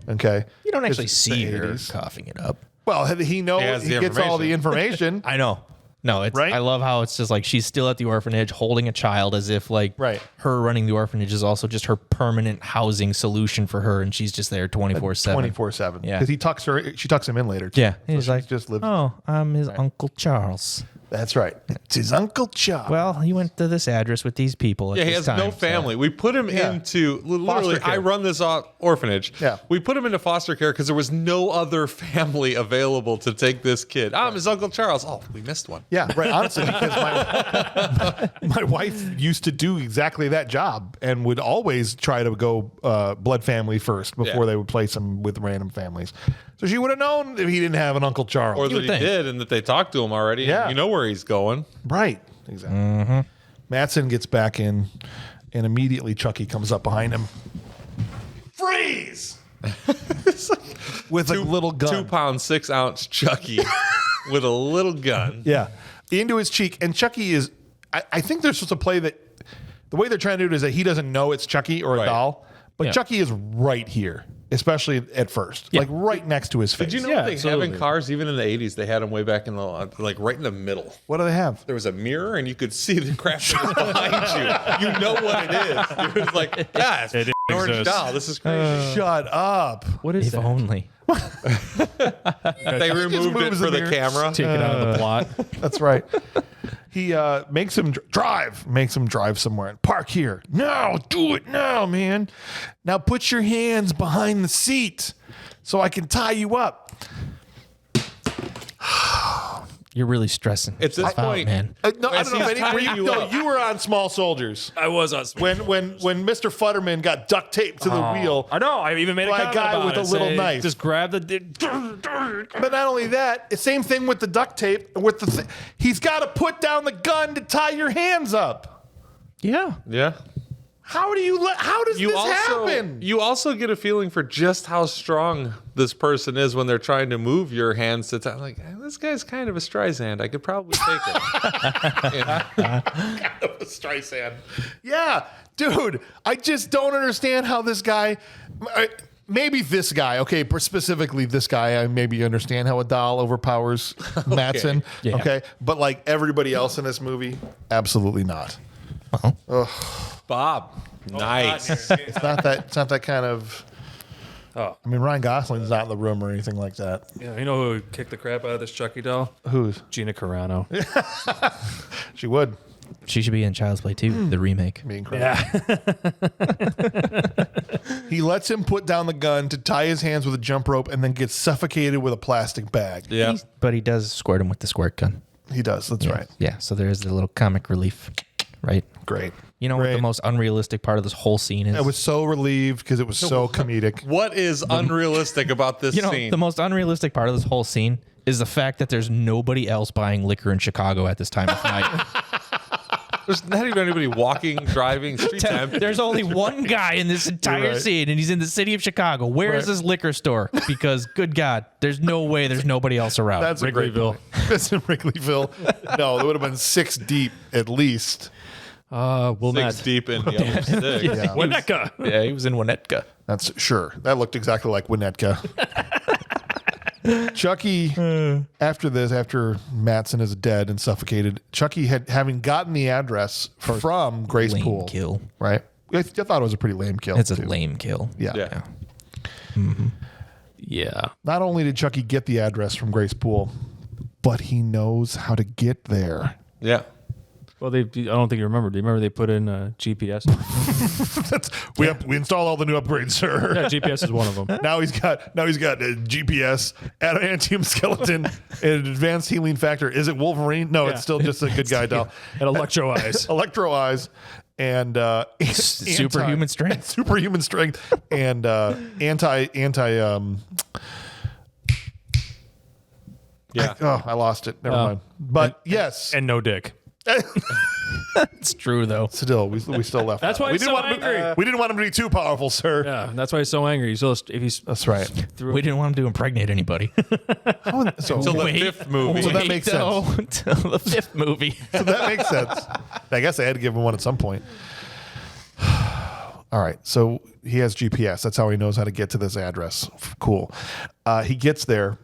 Okay. You don't actually It's see the her 80s. coughing it up. Well, he knows He has he the gets all the information. I know. No, it's Right? I love how it's just like she's still at the orphanage holding a child as if like Right. her running the orphanage is also just her permanent housing solution for her and she's just there 24/7. 24/7. Yeah. Because she tucks him in later. Too. Yeah. So He's she like, just lives. "Oh, I'm his Uncle Charles." That's right. It's his Uncle Chuck. Well, he went to this address with these people. At Yeah, he this has time, no family. We put him into literally. Foster care. I run this orphanage. Yeah. We put him into foster care because there was no other family available to take this kid. I'm his Uncle Charles. Oh, we missed one. Yeah, right. Honestly, because my wife used to do exactly that job and would always try to go blood family first before they would place him with random families. So she would have known if he didn't have an Uncle Charles. Or that he did, and that they talked to him already. Yeah. You know where he's going. Right. Exactly. Mattson gets back in, and immediately Chucky comes up behind him. Freeze! With a little gun. 2 pound, 6 ounce Chucky with a little gun. Yeah. Into his cheek. And Chucky is, I think they're supposed to play that, the way they're trying to do it is that he doesn't know it's Chucky or a doll, but Chucky is right here, especially at first, like right next to his face. Did you know they have in cars, even in the 80s, they had them way back in the, like right in the middle. What do they have? There was a mirror and you could see the crash that was behind you. You know what it is. It was like, yeah, it's an orange exists. doll. This is crazy. Shut up. What is If that? only. They removed it moves for the the mirror. camera. Take it out of the plot. That's right. He makes him drive somewhere and park here. No, do it now, man. Now put your hands behind the seat so I can tie you up. You're really stressing. At this yourself out, point, man. No, I As don't know if he's any, were tying you, you no, up. you were on Small Soldiers. I was on. When Mr. Futterman got duct taped to the wheel. I know. I even made a By a comment guy about with it. a little Say, knife. Just grab the. But not only that, the same thing with the duct tape. With the he's got to put down the gun to tie your hands up. Yeah. Yeah. How does this happen? You also get a feeling for just how strong this person is when they're trying to move your hands to like, this guy's kind of a Streisand. I could probably take it. Kind of a Streisand. Yeah, dude. I just don't understand how this guy. Maybe this guy, okay, specifically this guy, I maybe understand how a doll overpowers Mattson, Yeah. okay, but like everybody else in this movie, absolutely not. Bob. Nice. It's not that kind of. Oh. I mean, Ryan Gosling's not in the room or anything like that. Yeah, you know who would kick the crap out of this Chucky doll? Who's? Gina Carano. She would. She should be in Child's Play 2, the remake. Be incredible. He lets him put down the gun to tie his hands with a jump rope and then gets suffocated with a plastic bag. Yeah. But he does squirt him with the squirt gun. He does. That's right. Yeah, so there's the little comic relief, right? Great. You know what Great. the most unrealistic part of this whole scene is? I was so relieved because it was so comedic. What is unrealistic about this scene? the most unrealistic part of this whole scene is the fact that there's nobody else buying liquor in Chicago at this time of night. There's not even anybody walking, driving, street time. There's only one guy in this entire right. scene, and he's in the city of Chicago. Where is Right. this liquor store? Because, good God, there's no way there's nobody else around. That's a great Wrigleyville. point. That's in Wrigleyville. No, there would have been 6 deep at least. Wilmette. 6 deep in Yellow Stick. Yeah. Winnetka. Yeah, he was in Winnetka. That's sure. That looked exactly like Winnetka. Chucky, after Mattson is dead and suffocated, Chucky having gotten the address from Grace Lame Poole. kill. Right? I thought it was a pretty lame kill. It's a too. lame kill. Yeah. Yeah. Yeah. Not only did Chucky get the address from Grace Poole, but he knows how to get there. Yeah. Well, I don't think you remember. Do you remember they put in GPS? We installed all the new upgrades, sir. Yeah, GPS is one of them. Now he's got a GPS, adamantium skeleton, and an advanced healing factor. Is it Wolverine? No, Yeah. it's still just a good guy doll. And electro eyes. Electro eyes and Superhuman strength. superhuman strength, and anti. Yeah. I lost it. Never mind. But yes, And no dick. It's true, though. still we still left. That's that. why we he's didn't so want him to- angry. we didn't want him to be too powerful, sir. Yeah, that's why he's so angry. That's right. We didn't want him to impregnate anybody. So, Till the 5th movie. So that makes sense. Till the 5th movie. So that makes sense. I guess I had to give him one at some point. All right. So he has GPS. That's how he knows how to get to this address. Cool. He gets there.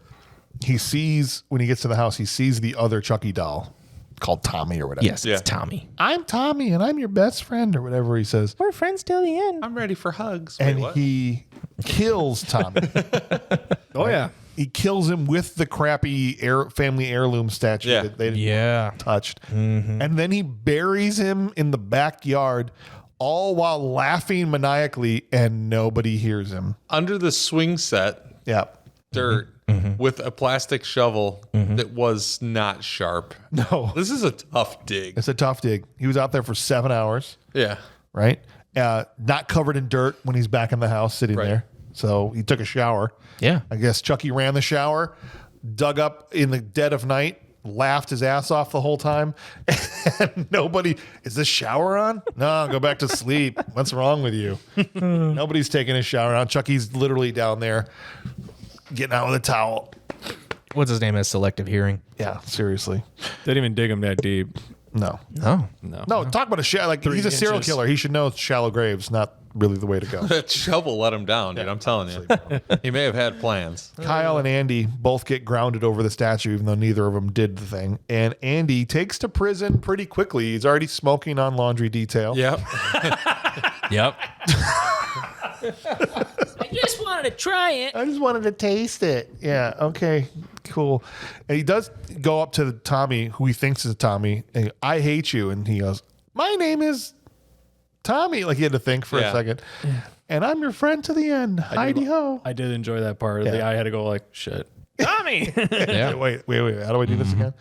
When he gets to the house, he sees the other Chucky doll called Tommy or whatever. Yes, Yeah. it's Tommy. I'm Tommy and I'm your best friend or whatever he says. We're friends till the end. I'm ready for hugs. And Wait, what? he kills Tommy. Oh, yeah. He kills him with the crappy family heirloom statue that they touched. Mm-hmm. And then he buries him in the backyard, all while laughing maniacally, and nobody hears him. Under the swing set, dirt with a plastic shovel that was not sharp. No. This is a tough dig. It's a tough dig. He was out there for 7 hours. Yeah. Right? Not covered in dirt when he's back in the house sitting there. So he took a shower. Yeah. I guess Chucky ran the shower, dug up in the dead of night, laughed his ass off the whole time. And nobody, is this shower on? No, go back to sleep. What's wrong with you? Nobody's taking a shower on. Chucky's literally down there getting out with a towel. What's his name? Has selective hearing. Yeah, seriously. Didn't even dig him that deep. No. No. Talk about he's a serial killer. He should know shallow graves, not really the way to go. That shovel let him down, dude. I'm telling you. He may have had plans. Kyle and Andy both get grounded over the statue, even though neither of them did the thing. And Andy takes to prison pretty quickly. He's already smoking on laundry detail. Yep. Yep. I just wanted to try it. I just wanted to taste it. Yeah, okay, cool. And he does go up to Tommy, who he thinks is Tommy, and I hate you. And he goes, my name is Tommy. Like he had to think for a second. And I'm your friend to the end. Heidi ho. I did enjoy that part. I had to go like, shit. Tommy! Yeah. Wait. How do I do this again?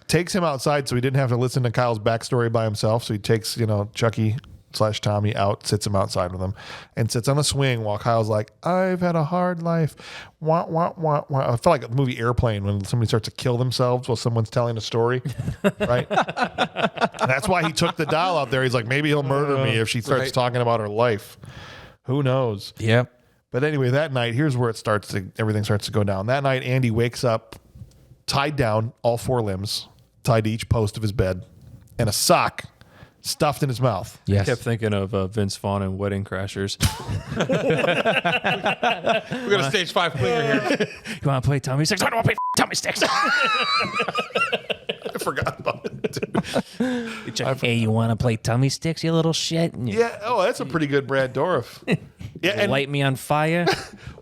Takes him outside so he didn't have to listen to Kyle's backstory by himself. So he takes, Chucky/Tommy out, sits him outside with him, and sits on a swing while Kyle's like, I've had a hard life. Wah, wah, wah, wah. I felt like the movie Airplane when somebody starts to kill themselves while someone's telling a story, right? That's why he took the doll out there. He's like, maybe he'll murder me if she starts talking about her life. Who knows? Yep. But anyway, that night, here's where everything starts to go down. That night, Andy wakes up tied down, all 4 limbs, tied to each post of his bed, and a sock stuffed in his mouth. I kept thinking of Vince Vaughn in Wedding Crashers. We got a stage 5 cleaner here. You want to play Tommy Sticks? I don't want to play Tommy Sticks. I forgot about it, dude. Hey, you want to play tummy sticks, you little shit? Yeah. Oh, that's a pretty good Brad Dourif. Yeah. And Light me on fire.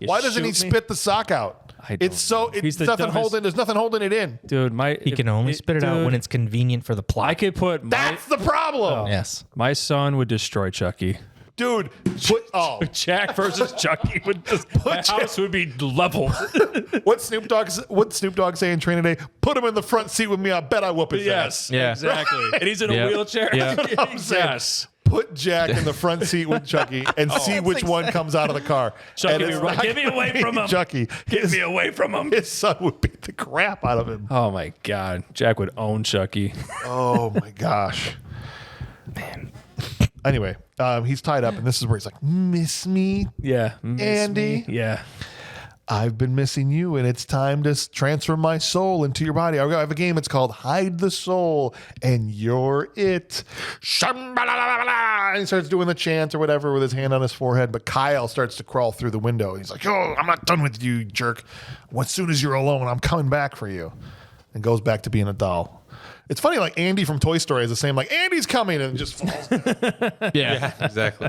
why doesn't he spit the sock out? There's nothing holding it in. Dude, He can only spit it out when it's convenient for the plot. I could put That's the problem. Yes. my son would destroy Chucky. Dude, Jack versus Chucky house would be leveled. what Snoop Dogg say in Training Day? Put him in the front seat with me. I bet I whoop his ass. Yeah. Exactly. And he's in a wheelchair. Yeah. I'm saying, Yes. put Jack in the front seat with Chucky and see which one comes out of the car. Chucky, And it's not get me away gonna from be him. Chucky. Get me away from him. His son would beat the crap out of him. Oh my God. Jack would own Chucky. Oh my gosh. Man. Anyway, he's tied up, and this is where he's like, miss me, Yeah. Andy? Yeah. I've been missing you, and it's time to transfer my soul into your body. I have a game. It's called Hide the Soul, and you're it. And he starts doing the chant or whatever with his hand on his forehead, but Kyle starts to crawl through the window. He's like, oh, I'm not done with you, jerk. As soon as you're alone, I'm coming back for you. And goes back to being a doll. It's funny, like Andy from Toy Story is the same, like, Andy's coming, and just falls. Yeah, exactly.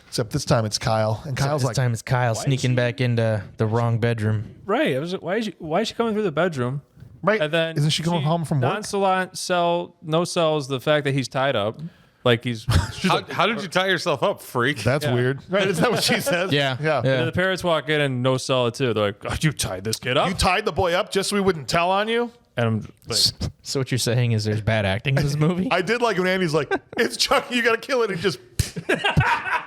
Except this time it's Kyle. And Kyle's This like, time it's Kyle sneaking back into the wrong bedroom. Right. Why is she coming through the bedroom? right? And then Isn't she going home from work? Nonchalant sells the fact that he's tied up. Like he's How did you tie yourself up, freak? That's weird. Right? Isn't that what she says? Yeah. Yeah. And the parents walk in and no sell it too. They're like, oh, you tied this kid up. You tied the boy up just so we wouldn't tell on you? And I'm like, So what you're saying is there's bad acting in this movie? I did like when Andy's like, it's Chucky, you got to kill it. And just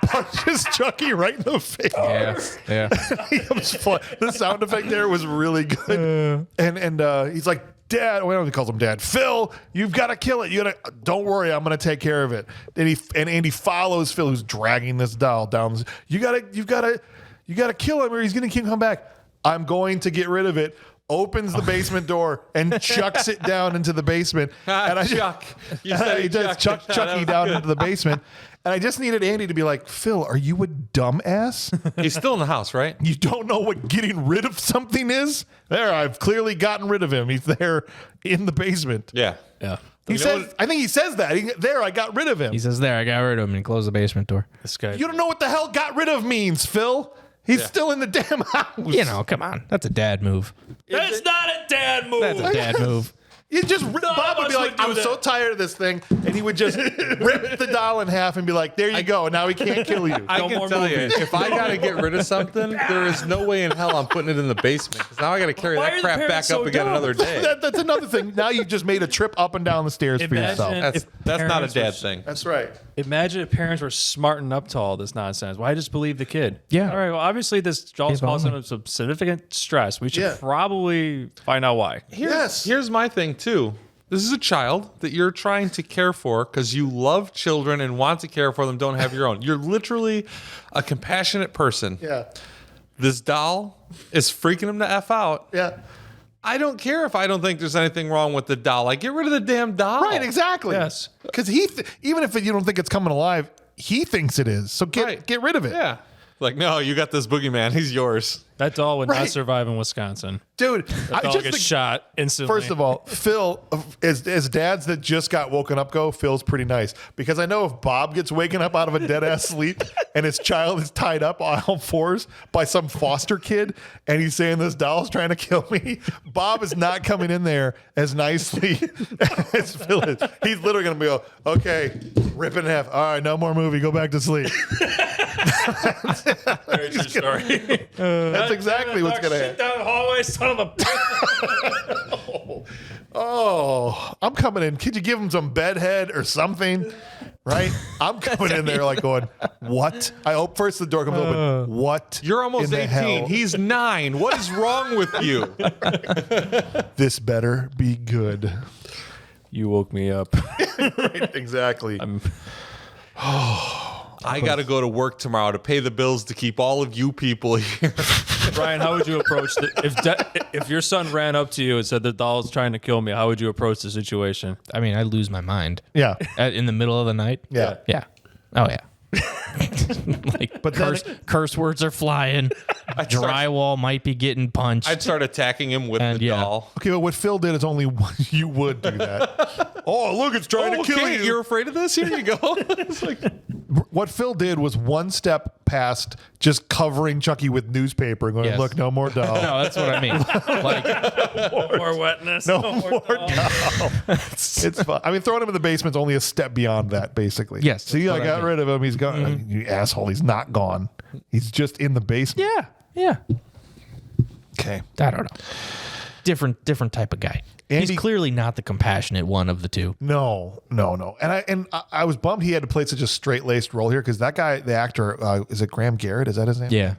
punches Chucky right in the face. Yeah. It was fun. The sound effect there was really good. And he's like, Dad, well, he calls him Dad. Phil, you've got to kill it. Don't worry, I'm going to take care of it. And Andy follows Phil, who's dragging this doll down. You got to kill him, or he's going to come back. I'm going to get rid of it. Opens the basement door and chucks it down into the basement. And Chuck. You and said he does Chuck. Chucky down into the basement. And I just needed Andy to be like, Phil, are you a dumbass? He's still in the house, right? You don't know what getting rid of something is? There, I've clearly gotten rid of him. He's there in the basement. Yeah. yeah, He says, I think he says that. There, I got rid of him. He says, there, I got rid of him, and closed the basement door. this guy. You don't know what the hell got rid of means, Phil. He's still in the damn house. You know, come on. That's a dad move. That's not a dad move. That's a dad move. You just Bob would be like, I'm so tired of this thing, and he would just rip the doll in half and be like, there you go. Now he can't kill you. I can tell you, if I got to get rid of something, there is no way in hell I'm putting it in the basement. Because now I got to carry Why that are the crap back parents up so again dumb? another day. That's another thing. Now you just made a trip up and down the stairs for yourself. That's not a parents were dad thing. That's right. Imagine if parents were smarting up to all this nonsense. Why just believe the kid? Yeah. All right. Well, obviously this doll's causing him some significant stress. We should probably find out why. Here's my thing, too. This is a child that you're trying to care for because you love children and want to care for them, don't have your own. You're literally a compassionate person. Yeah. This doll is freaking him to F out. Yeah. I don't care if I don't think there's anything wrong with the doll. Like, get rid of the damn doll. Right, exactly. Yes. Because even if you don't think it's coming alive, he thinks it is. So get rid of it. Yeah. Like, no, you got this boogeyman. He's yours. That doll would Right. not survive in Wisconsin. Dude, That I doll just gets think, shot instantly. first of all, Phil, as dads that just got woken up go, Phil's pretty nice. Because I know if Bob gets waken up out of a dead-ass sleep and his child is tied up on all fours by some foster kid and he's saying this doll's trying to kill me, Bob is not coming in there as nicely as Phil is. He's literally going to go, okay, rip it in half. All right, no more movie. Go back to sleep. Very true story. That's exactly what's going to happen. Down the hallway, son of a Oh, I'm coming in. Could you give him some bedhead or something? Right? I'm coming in there like going, what? I hope first the door comes open. What? You're almost in the 18. hell? He's 9. What is wrong with you? This better be good. You woke me up. Right? Exactly. I got to go to work tomorrow to pay the bills to keep all of you people here. Brian, how would you approach if your son ran up to you and said the doll's trying to kill me? How would you approach the situation? I mean, I lose my mind. Yeah. In the middle of the night? Yeah. Yeah. Oh, yeah. Like, But then curse words are flying. Drywall might be getting punched. I'd start attacking him with And the yeah. doll. Okay, but what Phil did is only you would do that. Oh, look, it's trying to kill you. You're afraid of this? Here you go. It's like, What Phil did was one step past just covering Chucky with newspaper and going, Yes. look, no more doll. No, that's what I mean. Like, More wetness. No more doll. It's fun. I mean, throwing him in the basement's only a step beyond that, basically. Yes, See, that's I what I got mean. rid of him. He's gone. You asshole. He's not gone. He's just in the basement. yeah. Okay. I don't know. Different type of guy. Andy- He's clearly not the compassionate one of the two. No. And I was bummed he had to play such a straight-laced role here because that guy, the actor, is it Graham Garrett? Is that his name? Yeah.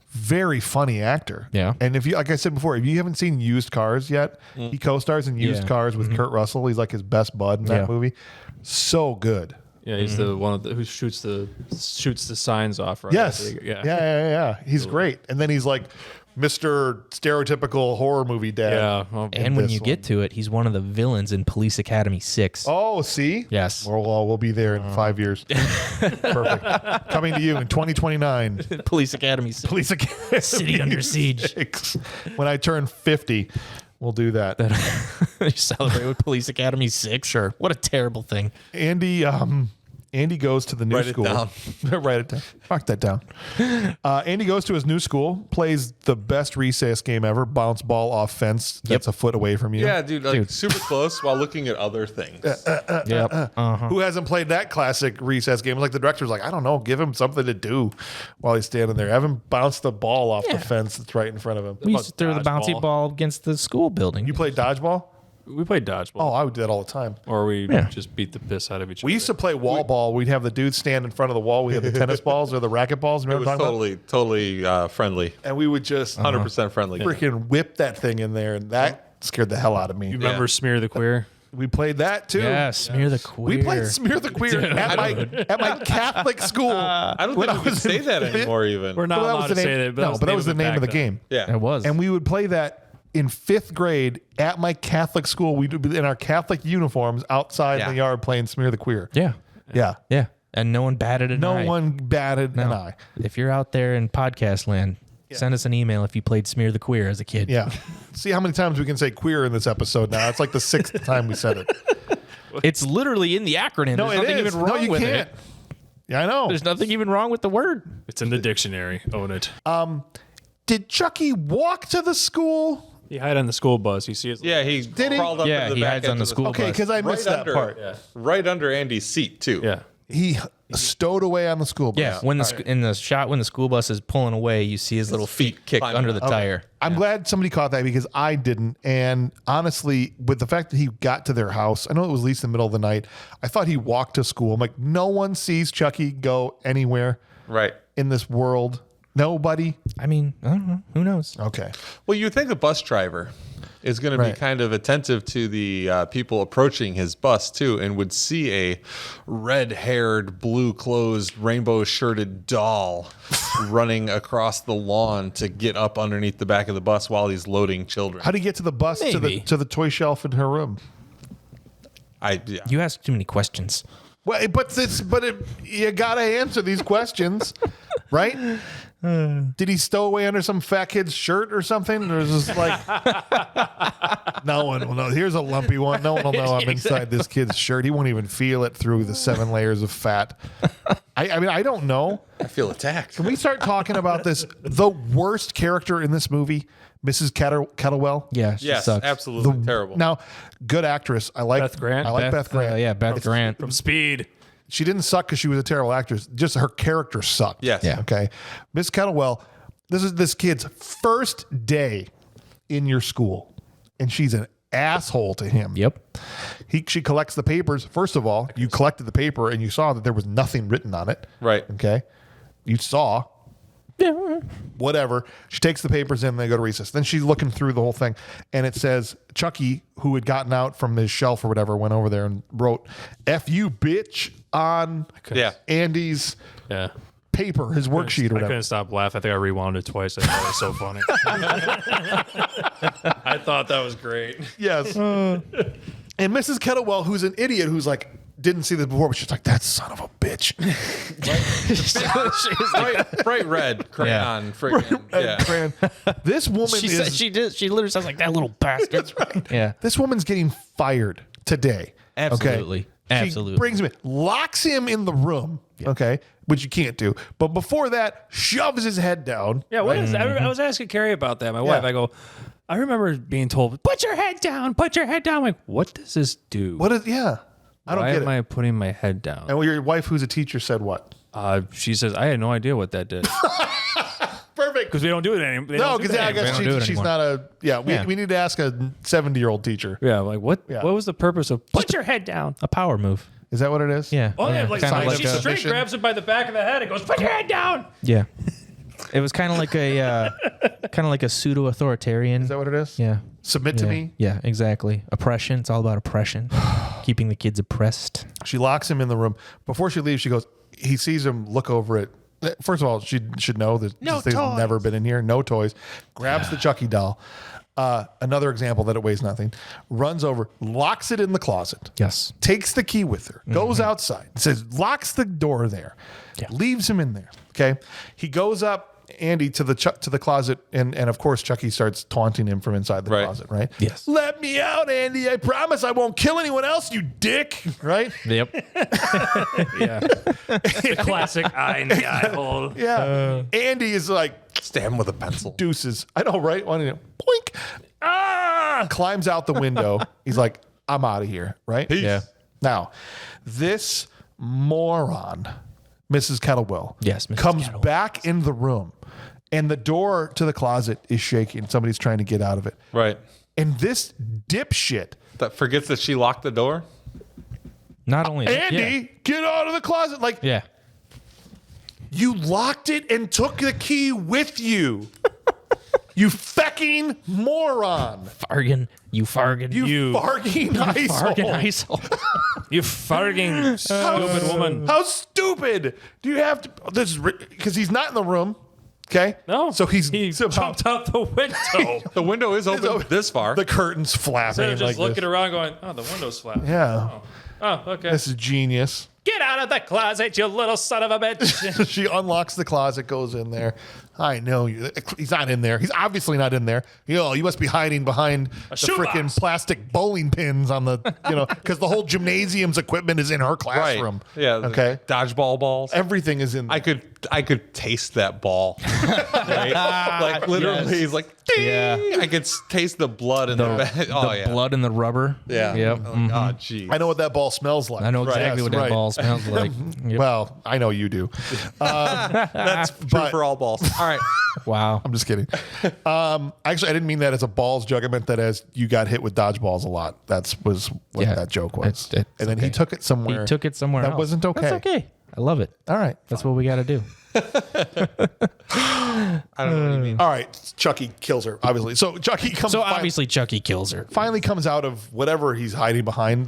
Very funny actor. Yeah. And if you, like I said before, if you haven't seen Used Cars yet, he co-stars in Used Yeah. Cars with Kurt Russell. He's like his best bud in that Yeah. movie. So good. Yeah, he's the one who shoots the signs off. Right? Yes. Yeah. Yeah. He's great. And then he's like Mr. Stereotypical horror movie dad. Yeah. Well, And when this you get to it, he's one of the villains in Police Academy 6. Oh, see? Yes. We'll be there in 5 years. Perfect. Coming to you in 2029. Police Academy 6. Police Academy City under siege. 6. When I turn 50, we'll do that. You celebrate with Police Academy 6? Sure. What a terrible thing. Andy goes to the new Write it school. down. Write it down. Mark that down. Andy goes to his new school, plays the best recess game ever, bounce ball off fence that's a foot away from you. yeah, dude, like super close while looking at other things. Yep. Who hasn't played that classic recess game? Like the director's like, I don't know, give him something to do while he's standing there. Have him bounce the ball off the fence that's right in front of him. We used to throw the bouncy dodgeball. ball against the school building. You played dodgeball? we played dodgeball, Oh, I would do that all the time. or we just beat the piss out of each other. We used to play wall ball. We'd have the dudes stand in front of the wall. We had the tennis balls or the racket balls. It Remember was what I'm talking about? totally friendly. And we would just 100% friendly. freaking whip that thing in there, and that scared the hell out of me. You remember Smear the Queer? We played that too. Yeah, smear the queer. We played Smear the Queer at my Catholic school. I don't think we can say that anymore even. We're not Well, that allowed was to the say name. that. No, but that was the name of the back then. game. Yeah. It was. And we would play that in 5th grade at my Catholic school. We'd be in our Catholic uniforms outside in the yard playing Smear the Queer. yeah. Yeah. Yeah. And no one batted an eye. No one batted an eye. If you're out there in podcast land, send us an email if you played Smear the Queer as a kid. Yeah. See how many times we can say queer in this episode now. It's like the 6th time we said it. It's literally in the acronym. No, There's it nothing is. even wrong No, you with can't. it. Yeah, I know. There's nothing even wrong with the word. It's in the dictionary. Own it. Did Chucky walk to the school? He hid on the school bus. You see his Yeah, he crawled up Yeah, to the he back hides edge on the of school Okay, bus. because I missed that part. Right under Andy's seat too. Yeah. He stowed away on the school bus. Yeah, when in the shot when the school bus is pulling away, you see his little feet kick climbing under the up. tire. I'm glad somebody caught that because I didn't. And honestly, with the fact that he got to their house, I know it was at least in the middle of the night. I thought he walked to school. I'm like, no one sees Chucky go anywhere Right. in this world. Nobody. I mean, I don't know. Who knows? Okay. Well, you think a bus driver is going to be Right. kind of attentive to the people approaching his bus too, and would see a red-haired, blue-clothed, rainbow-shirted doll running across the lawn to get up underneath the back of the bus while he's loading children. How do you get to the bus Maybe. to the toy shelf in her room? Yeah. You ask too many questions. Well, you gotta answer these questions, right? Did he stow away under some fat kid's shirt or something? Or is this like, no one will know. Here's a lumpy one. No one will know I'm inside this kid's shirt. He won't even feel it through the 7 layers of fat. I mean, I don't know. I feel attacked. Can we start talking about this? The worst character in this movie, Mrs. Kettlewell. Yeah, she Yes, sucks. absolutely terrible. Now, good actress. I like Beth Grant? I like Beth Grant. Yeah, Beth Grant. From Speed. She didn't suck because she was a terrible actress. Just her character sucked. Yes. Yeah. Okay. Miss Kettlewell, this is this kid's first day in your school, and she's an asshole to him. Yep. She collects the papers. First of all, you collected the paper and you saw that there was nothing written on it. Right. Okay. You saw. Whatever. She takes the papers in and they go to recess. Then she's looking through the whole thing and it says Chucky, who had gotten out from his shelf or whatever, went over there and wrote F you bitch on Yeah. Andy's Yeah. paper, his worksheet or I whatever. couldn't stop laughing. I think I rewound it twice. I thought it was so funny. I thought that was great. Yes. And Mrs. Kettlewell, who's an idiot, who's like, didn't see this before, but she's like, that son of a bitch. bright red crayon. Freaking, yeah. Fran, this woman She is. said she literally sounds like that little bastard. That's right. Yeah. This woman's getting fired today. Absolutely. Okay? Absolutely. She brings him in, locks him in the room. Okay. Which you can't do. But before that, shoves his head down. Yeah, what is that? I was asking Carrie about that. My wife. I go, I remember being told, put your head down, put your head down. I'm like, what does this do? What is, yeah. I don't Why get am it. I putting my head down? And your wife, who's a teacher, said what? She says, I had no idea what that did. Perfect. Because we don't do it anymore. No, because I They guess don't do it she's anymore. not a. Yeah, we need to ask a 70-year-old teacher. Yeah, like what? Yeah. What was the purpose of put your head down? A power move. Is that what it is? Yeah. Oh, yeah, like, Kinda she a- straight grabs it by the back of the head and goes, put your head down. Yeah. It was kind of like a pseudo authoritarian. Is that what it is? Yeah. Submit to me. Yeah, exactly. Oppression. It's all about oppression. Keeping the kids oppressed. She locks him in the room. Before she leaves, she goes, he sees him look over it. First of all, she should know that this thing's never been in here. No toys. Grabs the Chucky doll. Another example that it weighs nothing. Runs over, locks it in the closet. Yes. Takes the key with her. Goes outside. Says, locks the door there. Yeah. Leaves him in there. Okay. He goes up, Andy, to the closet, and of course Chucky starts taunting him from inside the Right. closet, right? Yes. Let me out, Andy. I promise I won't kill anyone else, you dick. Right? Yep. Yeah. The classic eye in the eye hole. Yeah. Andy is like, Stab him with a pencil. deuces. I know, right? One of them, boink. Ah! Climbs out the window. He's like, I'm out of here, right? Peace. Yeah. Now, this moron, Mrs. Kettlewell, Yes, Mrs. comes Kettlewell. back in the room, and the door to the closet is shaking. Somebody's trying to get out of it. Right. And this dipshit, That forgets that she locked the door. Not only Andy, get out of the closet. Like, Yeah. you locked it and took the key with you. You fecking moron. Fargan. You fargan. You farging fargan asshole. ISO. You farting stupid woman. How stupid do you have to? This is because he's not in the room. Okay. No. So he jumped out the window. The window is open this far. The curtains flapping Instead of just like looking this. around going, oh, the window's flat. Yeah. Oh, okay. This is genius. Get out of the closet, you little son of a bitch. She unlocks the closet, goes in there. I know you. He's not in there. He's obviously not in there. You must be hiding behind the freaking plastic bowling pins on the, because the whole gymnasium's equipment is in her classroom. Right. Yeah. Okay. Dodgeball balls. Everything is in there. I could taste that ball. Right? Like literally, he's like, ding! Yeah. I could taste the blood in the bag. Oh, the yeah. blood in the rubber. Yeah. Yep. Oh, gee. I know what that ball smells like. I know exactly what that Right. ball smells like. Yep. Well, I know you do. That's true but- for all balls. All right. Wow. I'm just kidding. Actually, I didn't mean that as a balls joke. I meant that as you got hit with dodgeballs a lot. Was what Yeah. that joke was. It's and then he okay. took it somewhere. He took it somewhere That else. wasn't okay. That's okay. I love it. All right. That's what we got to do. I don't know what you mean. All right. Chucky kills her, obviously. So Chucky comes. So obviously Chucky kills her. finally comes out of whatever he's hiding behind.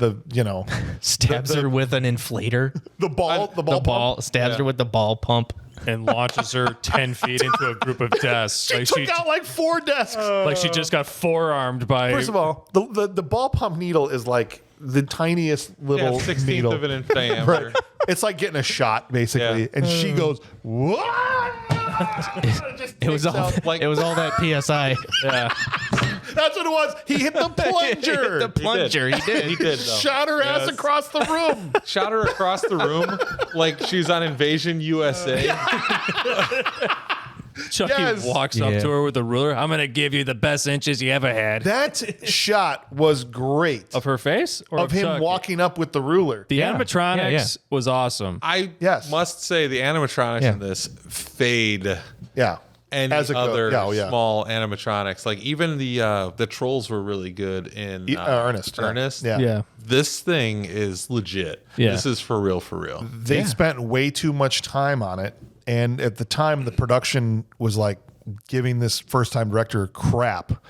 Stabs her with an inflator. The ball. The ball stabs her with the ball pump. And launches her 10 feet into a group of desks. She took out like 4 desks. like she just got forearmed by. First of all, the ball pump needle is like the tiniest little Yeah, 16th needle. of an inch diameter. Right. It's like getting a shot, basically. Yeah. And she goes, what? It was all that PSI. yeah. That's what it was. He hit the plunger. The plunger. He did. He did, though. Shot her ass across the room. Shot her across the room like she's on Invasion USA. Chucky Yes. walks up Yeah. to her with a ruler. I'm going to give you the best inches you ever had. That shot was great. Of her face? Or Of him Chucky? walking up with the ruler. The Yeah. animatronics Yeah. was awesome. I Yes. must say the animatronics Yeah. in this fade Yeah. any As it goes. other Yeah, oh, yeah. small animatronics. Like even the trolls were really good in Ernest. Ernest. Yeah. Yeah. This thing is legit. Yeah. This is for real, for real. They spent way too much time on it. And at the time, the production was like giving this first time director crap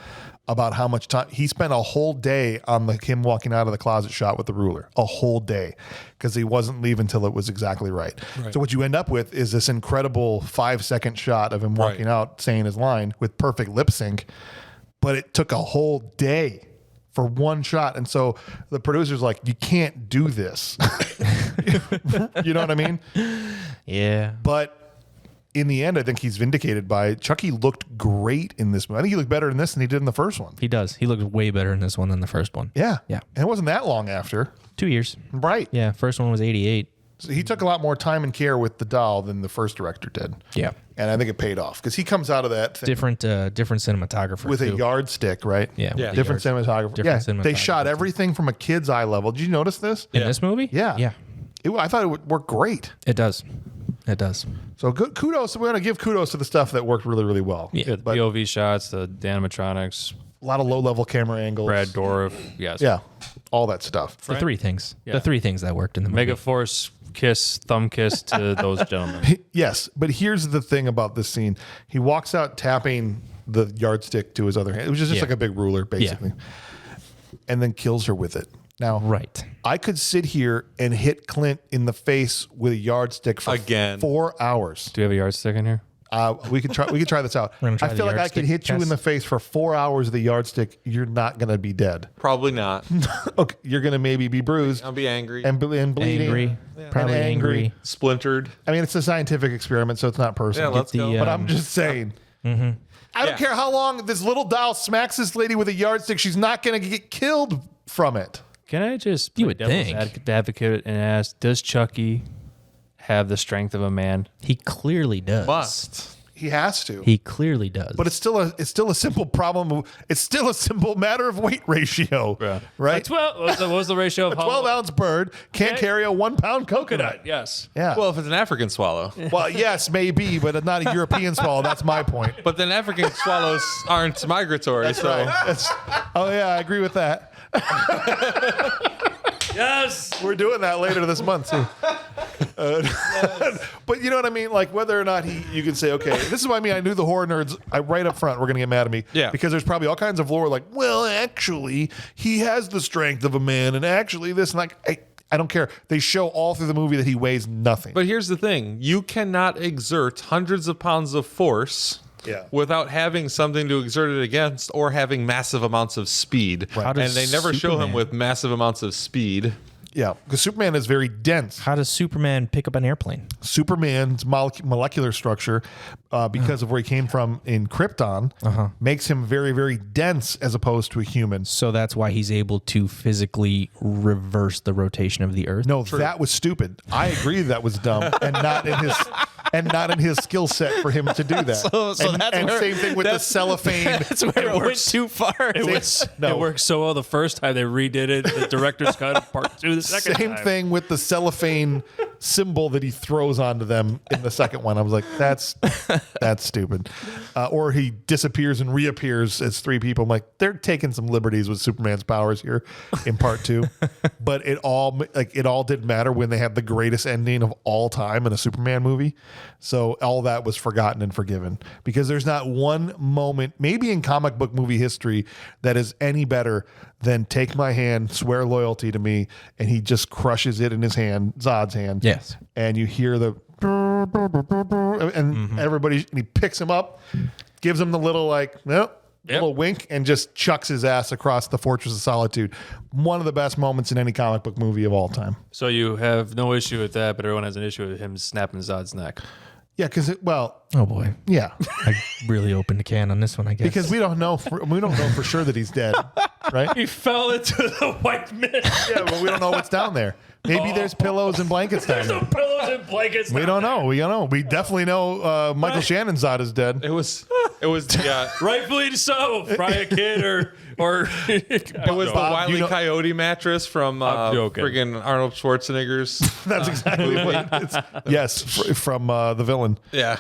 about how much time he spent a whole day on him walking out of the closet shot with the ruler, a whole day, because he wasn't leaving until it was exactly right. So what you end up with is this incredible 5-second shot of him walking Right. out saying his line with perfect lip sync, but it took a whole day for one shot. And so the producer's like, you can't do this. You know what I mean? Yeah. But in the end, I think he's vindicated by Chucky looked great in this movie. I think he looked better in this than he did in the first one. He does. He looks way better in this one than the first one. Yeah. Yeah. And it wasn't that long after. 2 years. Right. Yeah. First one was 88. So he took a lot more time and care with the doll than the first director did. Yeah. And I think it paid off because he comes out of that thing Different cinematographer with too. a yardstick, right? Yeah. with the Different yards. cinematographer. Different They cinematographer. shot everything from a kid's eye level. Did you notice this? In this movie? Yeah. Yeah. I thought it would work great. It does. It does. So good kudos. We're going to give kudos to the stuff that worked really, really well. Yeah. Yeah, the But POV shots, the animatronics, a lot of low-level camera angles. Brad Dourif. Yes. Yeah. All that stuff. The three things. Yeah. The three things that worked in the movie. Mega Force kiss, thumb kiss to those gentlemen. Yes, but here's the thing about this scene. He walks out tapping the yardstick to his other hand. It was just Yeah. like a big ruler, basically. And then kills her with it. Now, Right. I could sit here and hit Clint in the face with a yardstick for Again. 4 hours. Do you have a yardstick in here? We could try this out. We're gonna try I the feel like I yardstick could hit you in test. the face for 4 hours with a yardstick. You're not going to be dead. Probably not. Okay, you're going to maybe be bruised I'll be angry. and bleeding. Angry. Probably And angry. Splintered. I mean, it's a scientific experiment, so it's not personal. Yeah, let's the, go. But I'm just saying. I don't care how long this little doll smacks this lady with a yardstick. She's not going to get killed from it. Can I just You play would devil's think. advocate and ask, does Chucky have the strength of a man? He clearly does. Must. He has to. He clearly does. But it's still a simple problem. It's still a simple matter of weight ratio, right? 12. What was the ratio of A 12-ounce bird can't Okay. carry a 1-pound coconut. Yes. Yeah. Well, if it's an African swallow. Well, yes, maybe, but not a European swallow. That's my point. But then African swallows aren't migratory, so Oh yeah, I agree with that. Yes. We're doing that later this month too. But you know what I mean? Like whether or not you can say, okay, this is what I mean. I knew the horror nerds. Right up front, we're gonna get mad at me. Yeah. Because there's probably all kinds of lore. Like, well, actually, he has the strength of a man, and actually, this and like. I don't care. They show all through the movie that he weighs nothing. But here's the thing. You cannot exert hundreds of pounds of force without having something to exert it against or having massive amounts of speed. How And does they never show him Superman- with massive amounts of speed. Yeah, because Superman is very dense. How does Superman pick up an airplane? Superman's molecular structure, because of where he came from in Krypton, makes him very, very dense as opposed to a human. So that's why he's able to physically reverse the rotation of the Earth. No, that was stupid. I agree that was dumb and not in his skill set for him to do that. So that's where, same thing with the cellophane. That's where it went too far. It worked so well the first time they redid it. The director's cut of part 2 the second Same time. thing with the cellophane symbol that he throws onto them in the second one. I was like, that's stupid. Or he disappears and reappears as 3 people. I'm like, they're taking some liberties with Superman's powers here in part 2. But it all didn't matter when they had the greatest ending of all time in a Superman movie. So all that was forgotten and forgiven, because there's not one moment, maybe in comic book movie history, that is any better than take my hand, swear loyalty to me, and he just crushes it in his hand, Zod's hand. Yes. And you hear the and everybody, and he picks him up, gives him the little little wink, and just chucks his ass across the Fortress of Solitude. One of the best moments in any comic book movie of all time. So you have no issue with that, but everyone has an issue with him snapping Zod's neck. Yeah, because Oh boy. yeah, I really opened a can on this one, I guess. because we don't know for sure that he's dead, right? He fell into the white mist. Yeah, but we don't know what's down there. Maybe there's pillows and blankets down there. Pillows and blankets. We don't know. We don't know. We definitely know Michael Shannon's Zod is dead. It was Rightfully so. Probably a kid or it was the Wile E. Coyote mattress from joking. friggin' Arnold Schwarzenegger's. That's exactly what it is. Yes, from the villain. Yeah.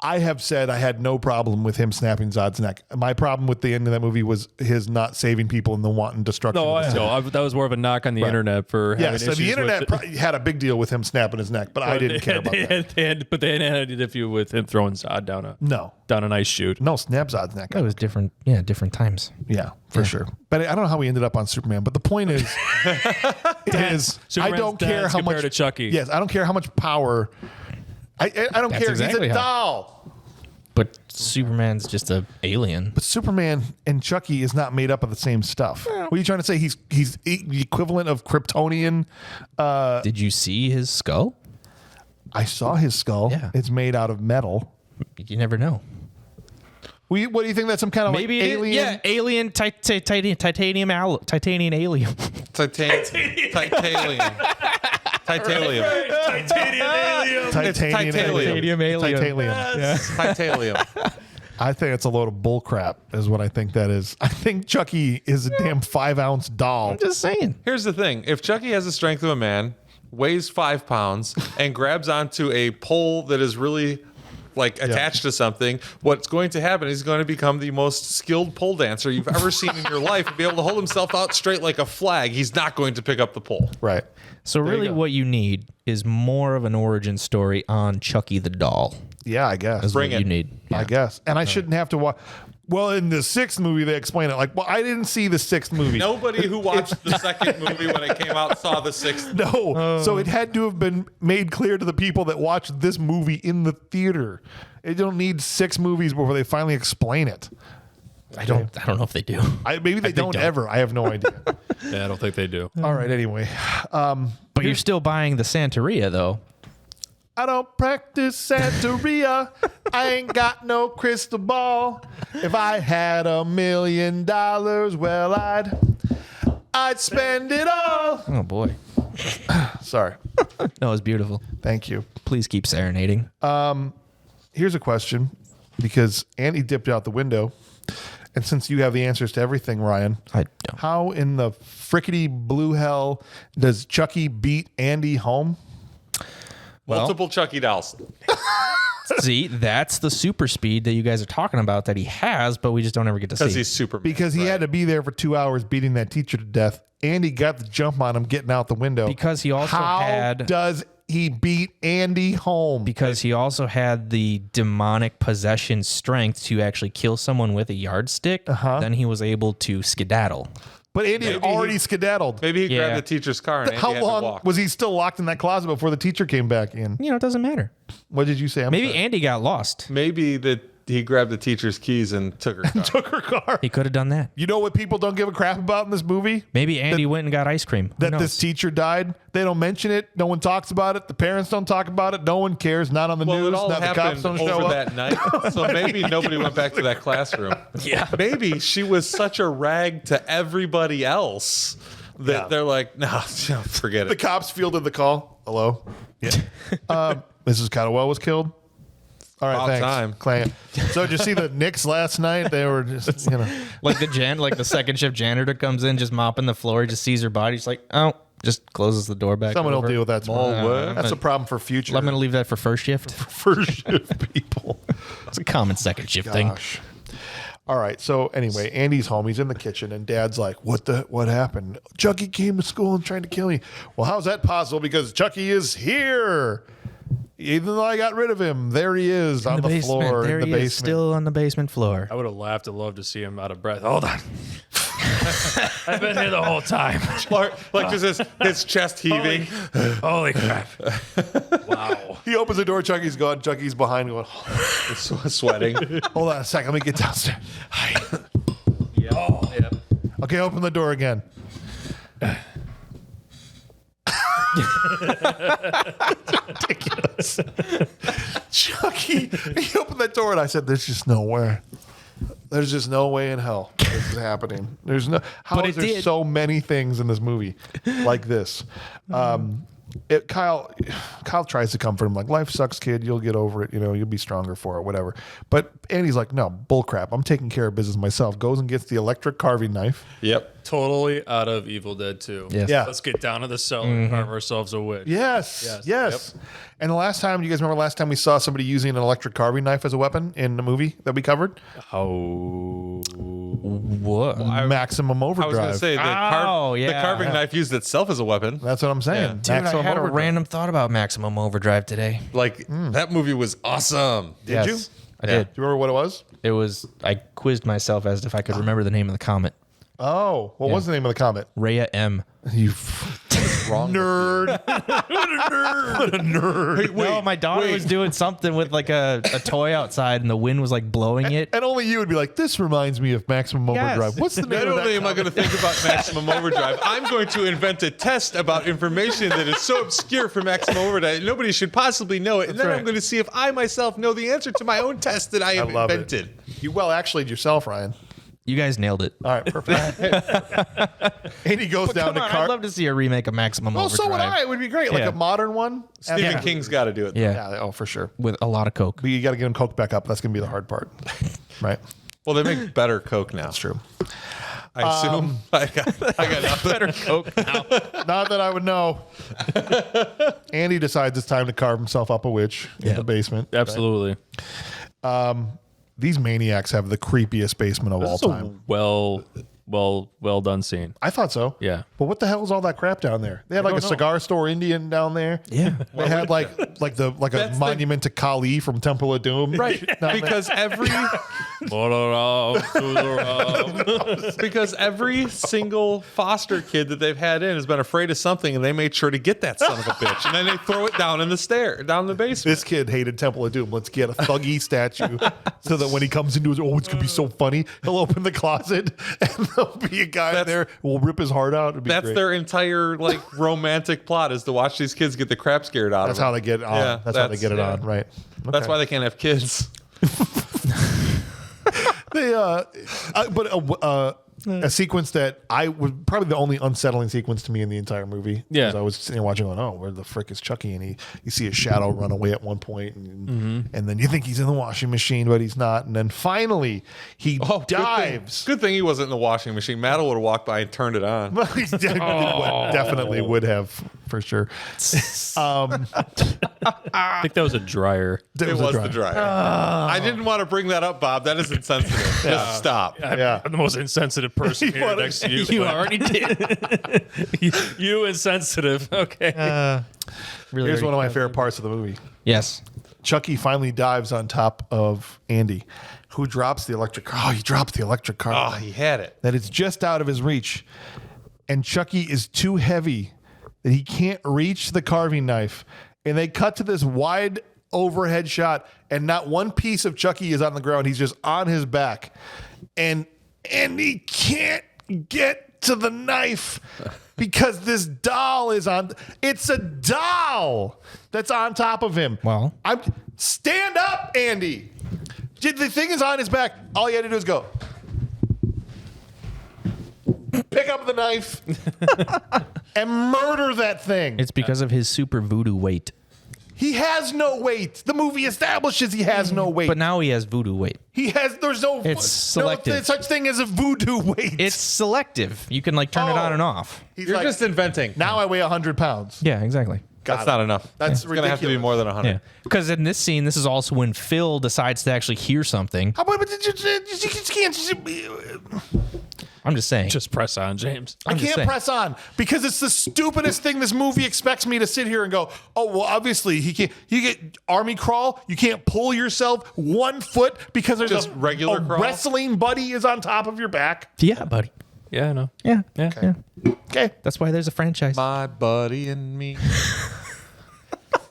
I have said I had no problem with him snapping Zod's neck. My problem with the end of that movie was his not saving people and the wanton destruction. No, of the city. that was more of a knock on the internet for having Yeah, so the issues internet with probably had a big deal with him snapping his neck, but I didn't care about that. But they had an issue with him throwing Zod down an ice chute. No, snap Zod's neck. it was different. Yeah, different times. Yeah, for sure. But I don't know how we ended up on Superman. But the point is, I Superman's don't care dad's how compared much to Chucky. Yes, I don't care how much power. I don't care. exactly He's a how- doll. But Superman's just a alien. But Superman and Chucky is not made up of the same stuff. What are you trying to say? He's the equivalent of Kryptonian. Did you see his skull? I saw his skull. Yeah. It's made out of metal. You never know. What do you think? That's some kind of Maybe like it is. alien? Yeah, alien titanium alien. Titanium. Titanium alien. Titanium alien. alien. Titanium. I think it's a load of bull crap is what I think that is. I think Chucky is a damn 5-ounce doll. I'm just saying. Here's the thing. If Chucky has the strength of a man, weighs 5 pounds, and grabs onto a pole that is really attached to something, what's going to happen is he's going to become the most skilled pole dancer you've ever seen in your life and be able to hold himself out straight like a flag. He's not going to pick up the pole. Right. So really what you need is more of an origin story on Chucky the doll. Yeah, I guess. That's Bring what it. you need. I guess. And I shouldn't have to watch. Well, in the 6th movie, they explain it. I didn't see the 6th movie. Nobody who watched the second movie when it came out saw the 6th. No. So it had to have been made clear to the people that watched this movie in the theater. It don't need 6 movies before they finally explain it. I don't know if they do. Maybe they don't ever. I have no idea. Yeah, I don't think they do. All right. Anyway, But you're still buying the Santeria though. I don't practice Santeria. I ain't got no crystal ball. If I had $1 million, well, I'd spend it all. Oh boy. Sorry. No, it's beautiful. Thank you. Please keep serenading. Here's a question, because Andy dipped out the window, and since you have the answers to everything, Ryan, I don't. how in the frickety blue hell does Chucky beat Andy home? Multiple Chucky dolls. See, that's the super speed that you guys are talking about that he has, but we just don't ever get to see. Because he's Superman. Because he had to be there for 2 hours beating that teacher to death. Andy got the jump on him getting out the window. Because he also how had does he beat Andy home? because he also had the demonic possession strength to actually kill someone with a yardstick. Then he was able to skedaddle. But Andy had already skedaddled. Maybe he Yeah. grabbed the teacher's car and Andy How had to long walk. was he still locked in that closet before the teacher came back in? You know, it doesn't matter. What did you say? I'm Maybe sorry. Andy got lost. Maybe the he grabbed the teacher's keys and took her car. Took her car. He could have done that. You know what people don't give a crap about in this movie? Maybe Andy went and got ice cream. Who That knows? this teacher died. They don't mention it. No one talks about it. The parents don't talk about it. No one cares. Not on the Well, news. it all Not the cops happened don't show over up. that night, so maybe nobody went back to that classroom. Yeah. Maybe she was such a rag to everybody else that they're like, no, forget The it. cops fielded the call. Hello? Yeah. Mrs. Caldwell was killed. All right, About thanks. time. Client. So did you see the Knicks last night? They were just, Like the second shift janitor comes in, just mopping the floor. He just sees her body. She's like, oh, just closes the door back. someone will over. deal with that tomorrow. what? That's a problem for future I'm going to leave that for first shift. first shift people. It's a common second shift thing. Gosh. All right. So anyway, Andy's home. He's in the kitchen, and Dad's like, "What happened? Chucky came to school and tried to kill me." Well, how's that possible? Because Chucky is here. Even though I got rid of him, there he is on the floor There in the he basement. is, still on the basement floor. I would have laughed and loved to see him out of breath. Hold on. I've been here the whole time. Like just his chest heaving. Holy crap. Wow. He opens the door. Chucky's gone. Chucky's behind, going, Sweating. "Hold on a second. Let me get downstairs." Okay, open the door again. Ridiculous. Chucky, he opened that door and I said, "There's just no way. There's just no way in hell this is happening. There's no. How But is it there did. so many things in this movie like this?" Kyle tries to comfort him, like, "Life sucks, kid. You'll get over it. You'll be stronger for it, whatever." But Andy's like, "No, bullcrap. I'm taking care of business myself." Goes and gets the electric carving knife. Yep. Totally out of Evil Dead 2. Yes. Yeah. Let's get down to the cellar and carve ourselves a witch. Yes. Yes. And the last time, you guys remember last time we saw somebody using an electric carving knife as a weapon in the movie that we covered? Oh. What? Maximum I was Overdrive. going to say the yeah. carving knife used itself as a weapon. That's what I'm saying. Dude, I Maximum had a Overdrive. random thought about Maximum Overdrive today. Like that movie was awesome. Did you? Yes, I Yeah. did. Do you remember what it was? It was, I quizzed myself as if I could remember the name of the comet. Oh, what was the name of the comet? Rhea M. You nerd. What a nerd. No, my daughter was doing something with like a toy outside and the wind was like blowing it. And only you would be like, "This reminds me of Maximum Yes. Overdrive." What's the name Not of only that am I going to think about Maximum Overdrive, I'm going to invent a test about information that is so obscure for Maximum Overdrive nobody should possibly know it. And then right. I'm going to see if I myself know the answer to my own test that I have love invented. it. You well actually yourself, Ryan. You guys nailed it. All right, perfect. And he goes down Come to on, car. I'd love to see a remake of Maximum Well, Overdrive. so would I. It would be great, like Yeah. a modern one. Stephen Yeah. King's got to do it. Yeah. Yeah, oh, for sure. With a lot of Coke. But you got to get him coked back up. That's going to be the hard part, right? Well, they make better Coke now. That's true. I assume. I got nothing. Better Coke now. Not that I would know. Andy decides it's time to carve himself up a witch in the basement. Absolutely. These maniacs have the creepiest basement of all This is time. a well done scene. I thought so. Yeah. But what the hell is all that crap down there? They had like a don't know. cigar store Indian down there. Yeah. They had like a monument to Kali from Temple of Doom. Right, because every single foster kid that they've had in has been afraid of something, and they made sure to get that son of a bitch, and then they throw it down in the down the basement. This kid hated Temple of Doom. Let's get a thuggy statue so that when he comes into his, it's gonna be so funny. He'll open the closet and there'll be a guy there who will rip his heart out. It'd be That's great. their entire romantic plot is to watch these kids get the crap scared out That's of them. how they get on. Yeah, that's how they get it on. Right. That's Okay. why they can't have kids. They, a sequence that I was probably the only unsettling sequence to me in the entire movie. Yeah. 'Cause I was sitting there watching, going, "Oh, where the frick is Chucky?" And you see his shadow run away at one point, and then you think he's in the washing machine, but he's not. And then finally he dives. Good thing he wasn't in the washing machine. Matt would have walked by and turned it on. Well, he definitely would have for sure. I think that was a dryer. It was the dryer. I didn't want to bring that up, Bob. That is insensitive. Just stop. Yeah. I'm the most insensitive person here next to you. You already did. You insensitive. Okay. Really Here's one of my favorite parts of the movie. Yes. Chucky finally dives on top of Andy, who drops the electric car. Oh, he drops the electric car. Oh, he had it. That it's just out of his reach. And Chucky is too heavy that he can't reach the carving knife. And they cut to this wide overhead shot, and not one piece of Chucky is on the ground. He's just on his back, and he can't get to the knife because this doll is on. It's a doll that's on top of him. Well, Stand up, Andy. The thing is on his back. All you had to do is go. Pick up the knife and murder that thing. it's because of his super voodoo weight. He has no weight. The movie establishes he has no weight. But now he has voodoo weight. There's no It's selective. no such thing as a voodoo weight. It's selective. You can like turn it on and off. He's You're like, just inventing. now I weigh 100 pounds. Yeah, exactly. That's not enough. That's it's gonna have to be ridiculous. more than 100. Yeah. Because in this scene, this is also when Phil decides to actually hear something. How about you can't? I'm just saying. Just press on, James. I just can't saying. press on because it's the stupidest thing. This movie expects me to sit here and go, oh, well, obviously he can't. You get army crawl. You can't pull yourself 1 foot because there's Just regular a crawl? wrestling buddy is on top of your back. Yeah, buddy. Yeah, I know. Yeah. Yeah. Yeah. Okay. That's why there's a franchise. My buddy and me.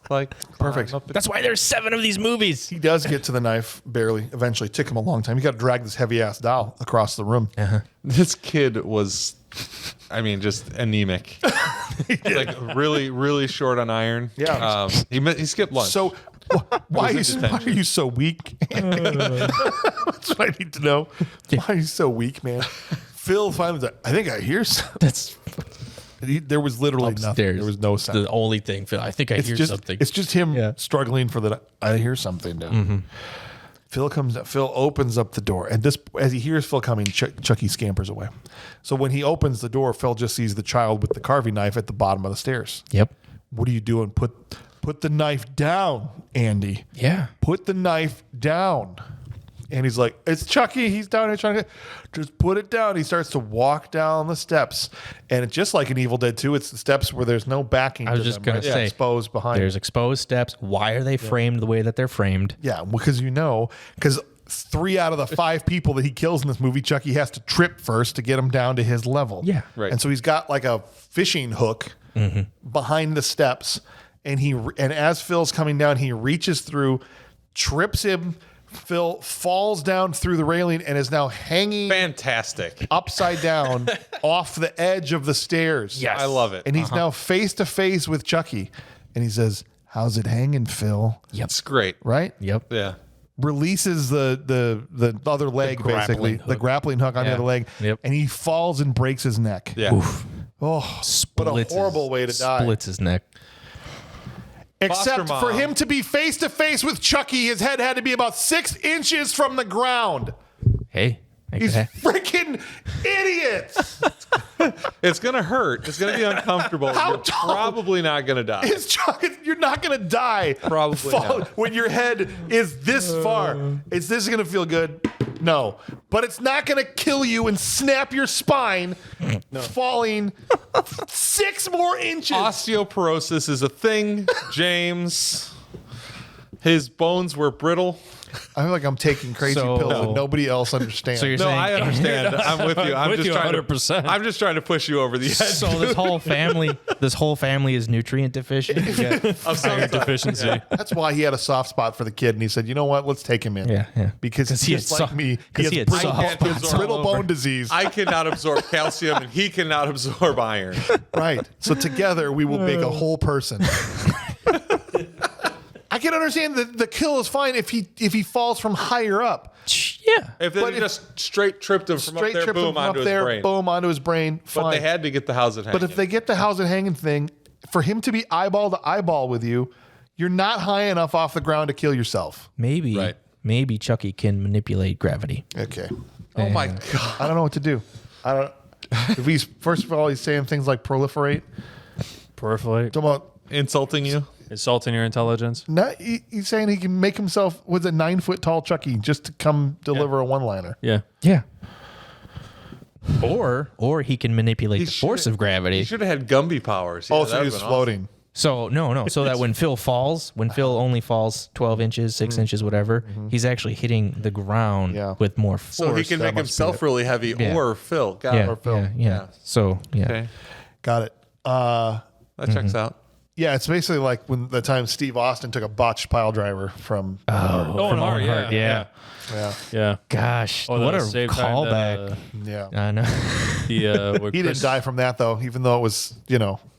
Like Perfect. That's why there's 7 of these movies. He does get to the knife barely. Eventually, took him a long time. You got to drag this heavy ass doll across the room. This kid was, I mean, just anemic. Like really, really short on iron. Yeah. He skipped lunch. So why are was in you so weak? That's what I need to know. Why are you so weak, man? Phil finally was like, I think I hear something. That's There was literally nothing. upstairs. There was no sound. the only thing. Phil, I think I hear something. It's just him Yeah. struggling for the. I hear something. Now. Phil opens up the door, and as he hears Phil coming, Chucky scampers away. So when he opens the door, Phil just sees the child with the carving knife at the bottom of the stairs. Yep. What are you doing? Put the knife down, Andy. Yeah. Put the knife down. And he's like, it's Chucky. He's down here trying to just put it down. He starts to walk down the steps. And it's just like in Evil Dead 2, it's the steps where there's no backing. I was to just them, gonna right? say, exposed behind. There's exposed steps. Why are they framed the way that they're framed? Yeah, because 3 out of the 5 people that he kills in this movie, Chucky has to trip first to get him down to his level. Yeah. Right. And so he's got like a fishing hook behind the steps. And as Phil's coming down, he reaches through, trips him. Phil falls down through the railing and is now hanging fantastic. upside down off the edge of the stairs. Yes. I love it. And he's now face to face with Chucky. And he says, how's it hanging, Phil? It's great. Right? Yep. Yeah. Releases the other leg, basically. The grappling hook on the other leg. Yep. And he falls and breaks his neck. Yeah. Oh, what a Splits horrible way to die. Splits his neck. Except Foster for mom. him to be face to face with Chucky, his head had to be about 6 inches from the ground. Hey. These freaking idiots. It's gonna hurt. It's gonna be uncomfortable. How You're tall- probably not gonna die. You're not going to die. Probably not. When your head is this far. Is this going to feel good? No. But it's not going to kill you and snap your spine falling 6 more inches. Osteoporosis is a thing, James. His bones were brittle. I feel like I'm taking crazy pills and nobody else understands. So you're No, saying I understand. I'm with you. I'm With just you trying 100%. I'm just trying to push you over the edge. so this whole family is nutrient deficient. Iron deficiency. That's why he had a soft spot for the kid, and he said, "You know what? Let's take him in." Yeah. Because he just had like so- me, 'cause he had brittle, soft spots all brittle over. bone disease. I cannot absorb calcium, and he cannot absorb iron. Right. So together we will make a whole person. I can understand that the kill is fine if he falls from higher up. Yeah. If they just straight tripped him from up there, tripped him boom, from onto up his there, brain. boom onto his brain. Fine. But they had to get the house at hanging. But if they get the how's it hanging thing, for him to be eyeball to eyeball with you, you're not high enough off the ground to kill yourself. Maybe Chucky can manipulate gravity. Okay. Oh my god! I don't know what to do. I don't. If he's first of all, he's saying things like proliferate. Peripherate. Talking about Insulting you? Insulting your intelligence. he's saying he can make himself with a 9 foot tall Chucky just to come deliver a one liner. Yeah. Yeah. Or he can manipulate the force of He gravity. should have had Gumby powers. Oh, Yeah, so that he's would've been floating. So no. So that when Phil only falls 12 inches, 6 inches, whatever, he's actually hitting the ground Yeah. with more force. awesome. So he can that make must be himself it. really heavy, Yeah. or Phil. Got yeah, it. Phil. yeah. So yeah. Okay, Got it. that checks out. Yeah, it's basically like when the time Steve Austin took a botched pile driver from. Owen Hart, yeah. Yeah. Yeah, Yeah. Gosh, Oh, what the a same time callback. yeah. I know. He didn't die from that though, even though it was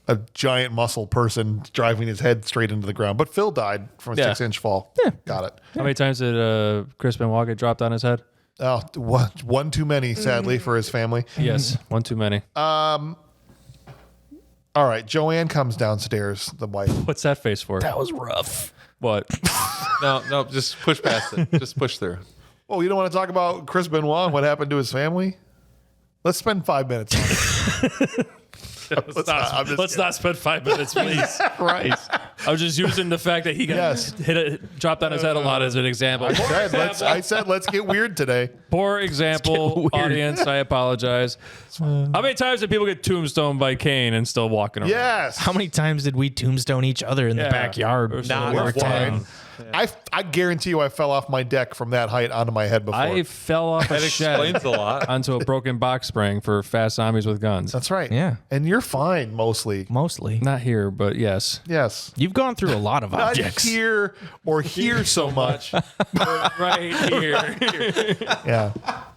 a giant muscle person driving his head straight into the ground. But Phil died from a 6-inch fall. Yeah, got it. How many times did Chris Benoit get dropped on his head? Oh, one too many, sadly, for his family. Yes, one too many. All right, Joanne comes downstairs, the wife. What's that face for? That was rough. What? No, just push past it. Just push through. Oh, you don't want to talk about Chris Benoit and what happened to his family? Let's spend 5 minutes on it. Let's not spend 5 minutes, please. Christ. I was just using the fact that he got dropped on his head a lot as an example. I said let's get weird today. Poor example, audience. I apologize. How many times did people get tombstoned by Kane and still walking around? Yes. How many times did we tombstone each other in the backyard? Not We're time. fine. I guarantee you I fell off my deck from that height onto my head before. I fell off a That shed explains a lot. onto a broken box spring for fast zombies with guns. That's right. Yeah. And you're fine mostly. Mostly. Not here, but yes. Yes. You've gone through a lot of Not objects. here or here so much. Right here. Yeah.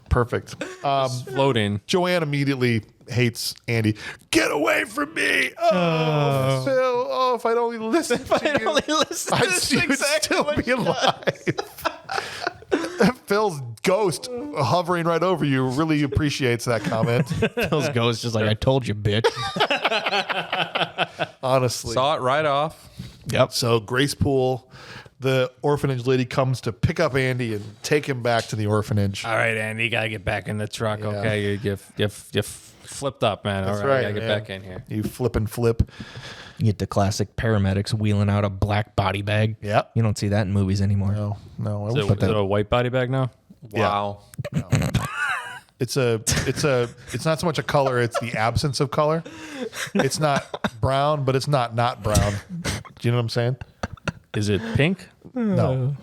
Perfect. Floating. Joanne immediately hates Andy. Get away from me! Oh, Phil! Oh, if I'd only listened to you, you'd still be alive. Phil's ghost hovering right over you really appreciates that comment. Phil's ghost just like, I told you, bitch. Honestly. Saw it right off. Yep. So Grace Poole, the orphanage lady, comes to pick up Andy and take him back to the orphanage. All right, Andy, you got to get back in the truck, Yeah. okay? You flipped up, man. That's All right, right, got to get man. back in here. You flip and flip. You get the classic paramedics wheeling out a black body bag. Yep. You don't see that in movies anymore. No. I Is would it, put is it that. a white body bag now? Wow. It's not so much a color, it's the absence of color. It's not brown, but it's not brown. Do you know what I'm saying? Is it pink? No.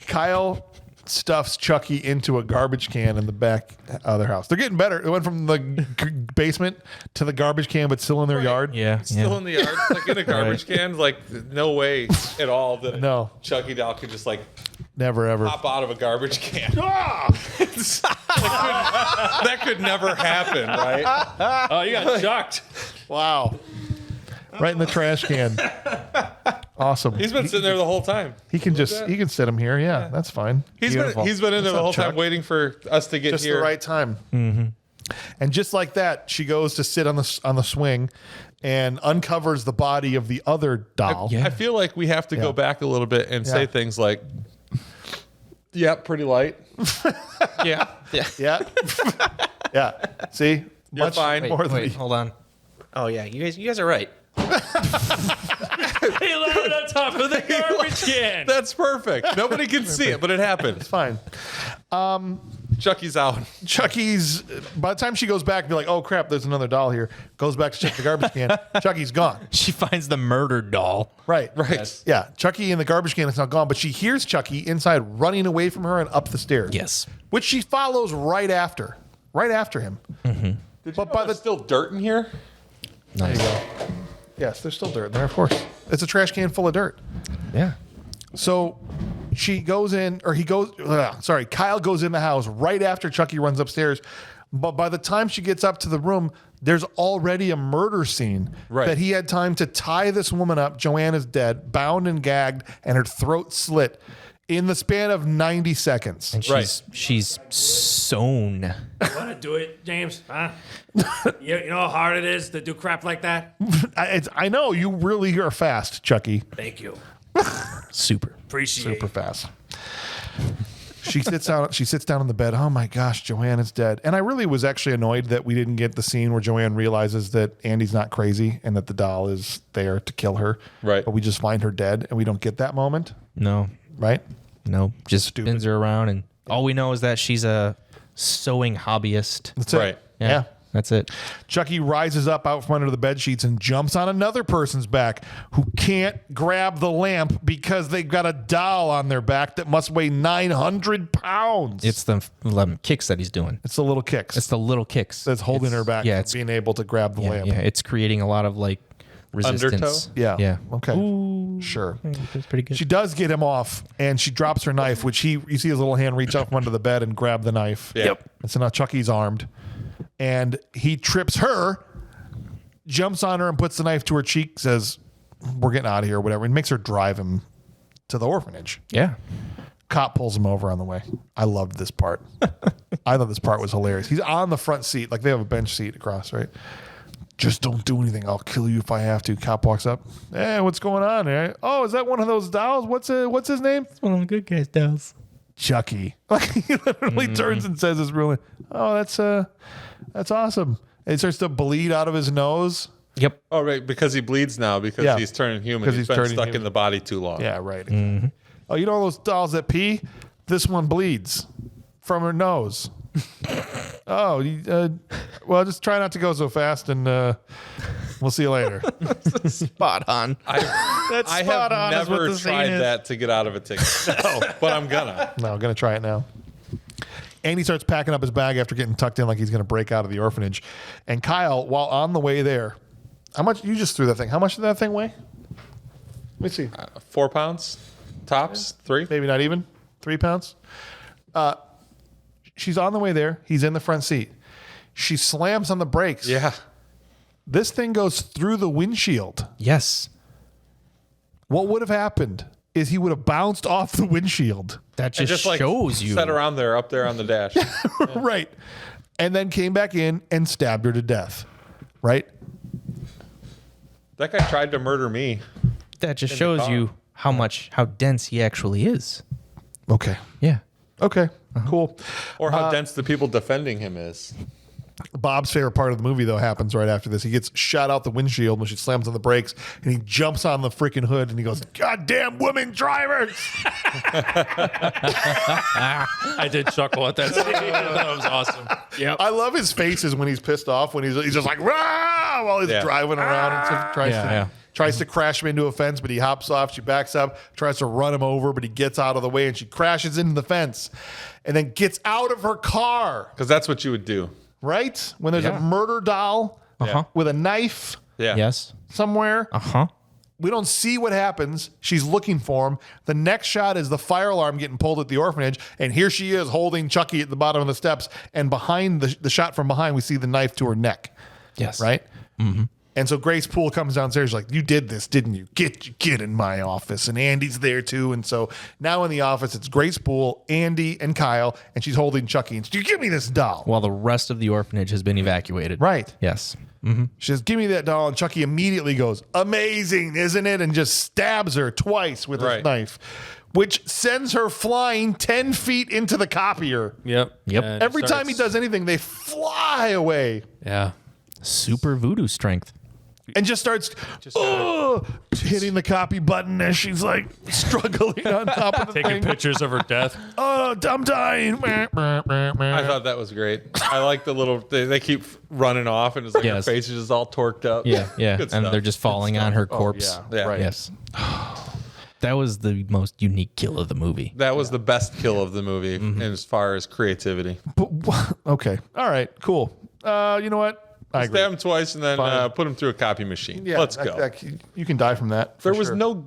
Kyle stuffs Chucky into a garbage can in the back of their house. They're getting better. It went from the basement to the garbage can, but still in their yard. Yeah. Still in the yard, like in a garbage can. Like no way at all that No. Chucky doll could just like Never, ever. pop out of a garbage can. that could never happen, right? Oh, you got chucked. Wow. Right in the trash can. Awesome. He's been sitting there the whole time. He can sit him here. Yeah, that's fine. He's Beautiful. been in there What's the up, whole Chuck? time waiting for us to get Just here. the right time. Mm-hmm. And just like that, she goes to sit on the swing and uncovers the body of the other doll. Yeah. I feel like we have to go back a little bit and say things like, "Yeah, pretty light." Yeah. Yeah. Yeah. See? You're Much fine. more than Wait, me. hold on. Oh yeah, you guys are right. He landed on top of the garbage can. That's perfect. Nobody can see it, but it happened. Fine. Chucky's out. Chucky's, by the time she goes back, be like, oh crap, there's another doll here. Goes back to check the garbage can. Chucky's gone. She finds the murdered doll. Right. Right. Yeah. Chucky in the garbage can is not gone, but she hears Chucky inside running away from her and up the stairs. Yes. Which she follows right after him. But by the There's still dirt in here. Nice. yes, there's still dirt in there, of course. It's a trash can full of dirt. Yeah. So she goes in, or he goes, Kyle goes in the house right after Chucky runs upstairs. But by the time she gets up to the room, there's already a murder scene that he had time to tie this woman up. Joanne is dead, bound and gagged, and her throat slit in the span of 90 seconds. And she's sewn. You want to do it, James? Huh? You know how hard it is to do crap like that? I know you really are fast, Chucky. Thank you. Super. Appreciate Super fast. She sits down. She sits down on the bed. Oh my gosh, Joanne is dead. And I really was actually annoyed that we didn't get the scene where Joanne realizes that Andy's not crazy and that the doll is there to kill her. Right. But we just find her dead, and we don't get that moment. No. Right. No. Just Stupid. spins her around, and all we know is that she's a sewing hobbyist. That's it. Right. Yeah. That's it. Chucky rises up out from under the bed sheets and jumps on another person's back who can't grab the lamp because they've got a doll on their back that must weigh 900 pounds. It's the kicks that he's doing. It's the little kicks It's the little kicks that's holding It's- her back Yeah, from it's being able to grab the lamp. Yeah, it's creating a lot of like resistance. Yeah. Yeah. Okay. Sure. That's pretty good. She does get him off, and she drops her knife, which you see his little hand reach out from under the bed and grab the knife. Yeah. Yep. And so now Chucky's armed, and he trips her, jumps on her and puts the knife to her cheek, says, "We're getting out of here," whatever, and makes her drive him to the orphanage. Yeah. Cop pulls him over on the way. I loved this part. I thought this part was hilarious. He's on the front seat, like they have a bench seat across, right? Just don't do anything. I'll kill you if I have to. Cop walks up. Hey, what's going on? Eh? Oh, is that one of those dolls? What's his name? It's one of the good guys' dolls. Chucky. Like he literally turns and says this really. Oh, that's awesome. And he starts to bleed out of his nose. Yep. Oh, right, because he bleeds now because Yeah. he's turning human. Because He's he's been turning stuck human. in the body too long. Yeah, right. Oh, you know those dolls that pee? This one bleeds from her nose. Oh, well, just try not to go so fast, and we'll see you later. Spot on. That's I spot have on. is what never the scene tried is. that to get out of a ticket. No, but I'm gonna. No, I'm going to try it now. Andy starts packing up his bag after getting tucked in like he's going to break out of the orphanage. And Kyle, while on the way there, how much? You just threw that thing. How much did that thing weigh? Let me see. 4 pounds? Tops? 3? Maybe not even 3 pounds. She's on the way there. He's in the front seat. She slams on the brakes. Yeah. This thing goes through the windshield. Yes. What would have happened is he would have bounced off the windshield. That And just, like shows you. Set around there, up there on the dash. Right. And then came back in and stabbed her to death. Right? That guy tried to murder me. That just in the shows car. you how dense he actually is. Okay. Yeah. Okay. Cool. Or how dense the people defending him is. Bob's favorite part of the movie, though, happens right after this. He gets shot out the windshield when she slams on the brakes, and he jumps on the freaking hood, and he goes, "Goddamn women drivers!" I did chuckle at that scene. That was awesome. Yep. I love his faces when he's pissed off, when he's just like, "Rah!" while he's Yeah. driving around and stuff, Yeah. tries to crash him into a fence, but he hops off. She backs up, tries to run him over, but he gets out of the way, and she crashes into the fence and then gets out of her car, Because that's what you would do. right? When there's Yeah. a murder doll Uh-huh. with a knife Yeah. Yes. somewhere. Uh-huh. We don't see what happens. She's looking for him. The next shot is the fire alarm getting pulled at the orphanage, and here she is holding Chucky at the bottom of the steps, and behind the shot from behind, we see the knife to her neck, Yes. right? Mm-hmm. And so Grace Poole comes downstairs like, "You did this, didn't you? Get in my office." And Andy's there too. And so now in the office, it's Grace Poole, Andy, and Kyle, and she's holding Chucky. And she, "Give me this doll." While the rest of the orphanage has been evacuated. Right. Yes. She says, "Give me that doll." And Chucky immediately goes, "Amazing, isn't it?" And just stabs her twice with his Right. knife, which sends her flying 10 feet into the copier. Yep. Yep. And Every it time he starts- does anything, they fly away Yeah. Super voodoo strength. and just starts hitting the copy button as she's like struggling on top of the Taking thing. pictures of her death. Oh, I'm dying. I thought that was great. I like the little, they keep running off and it's like Yes. her face is just all torqued up. Yeah. Yeah. Good And stuff. they're just falling on her corpse. yeah, right. Yes. That was the most unique kill of the movie. That was the best kill of the movie as far as creativity. Okay. All right. Cool. You know what? I agree. Stab him twice and then Fine. put him through a copy machine. Yeah, Let's go. You can die from that. There for was sure. no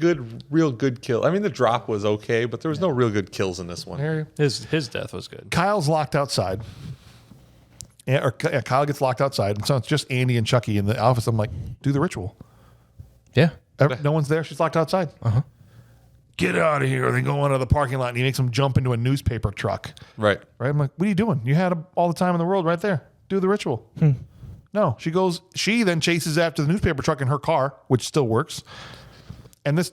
real good kill. I mean, the drop was okay, but there was no real good kills in this one. There- His death was good. Kyle's locked outside. Kyle gets locked outside, and so it's just Andy and Chucky in the office. I'm like, do the ritual. Yeah. No one's there. She's locked outside. Get out of here. They go into the parking lot, and he makes them jump into a newspaper truck. Right. Right? I'm like, what are you doing? You had all the time in the world right there. Do the ritual. No, she then chases after the newspaper truck in her car, which still works. And this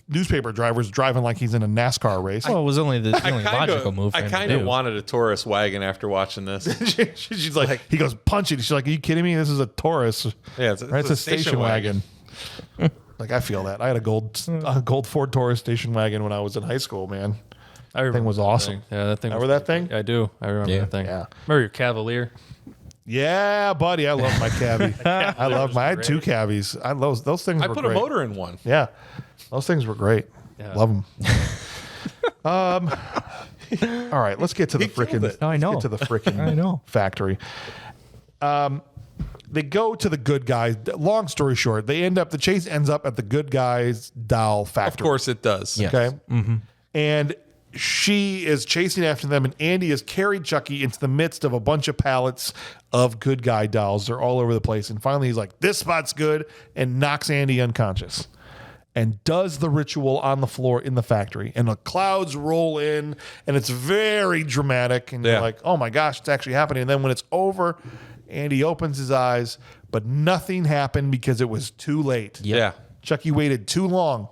newspaper driver's driving like he's in a NASCAR race. Well, it was only the only logical move. For I him to kind of do. wanted a Taurus wagon after watching this. She's like, he goes, punch it. She's like, are you kidding me? This is a Taurus. Yeah, it's Right? It's a station wagon. Like, I feel that. I had a gold Ford Taurus station wagon when I was in high school, man. I remember Thing was that awesome. thing. Yeah, that thing. Remember was that thing? I do. I remember Yeah. that thing. Yeah. Remember your Cavalier? Yeah, buddy. I love my cabbie. I had two cabbies. Those things I were put great. a motor in one. Yeah. Those things were great. Yeah. Love them. All right, let's get to the He killed freaking. it. I know. Let's get to the freaking I know. factory. They go to the good guys. Long story short, the chase ends up at the good guys doll factory. Of course it does. Yes. Okay. And she is chasing after them, and Andy has carried Chucky into the midst of a bunch of pallets of good guy dolls. They're all over the place. And finally, he's like, this spot's good, and knocks Andy unconscious and does the ritual on the floor in the factory. And the clouds roll in, and it's very dramatic. And you're like, oh my gosh, it's actually happening. And then when it's over, Andy opens his eyes, but nothing happened because it was too late. Yeah. Chucky waited too long.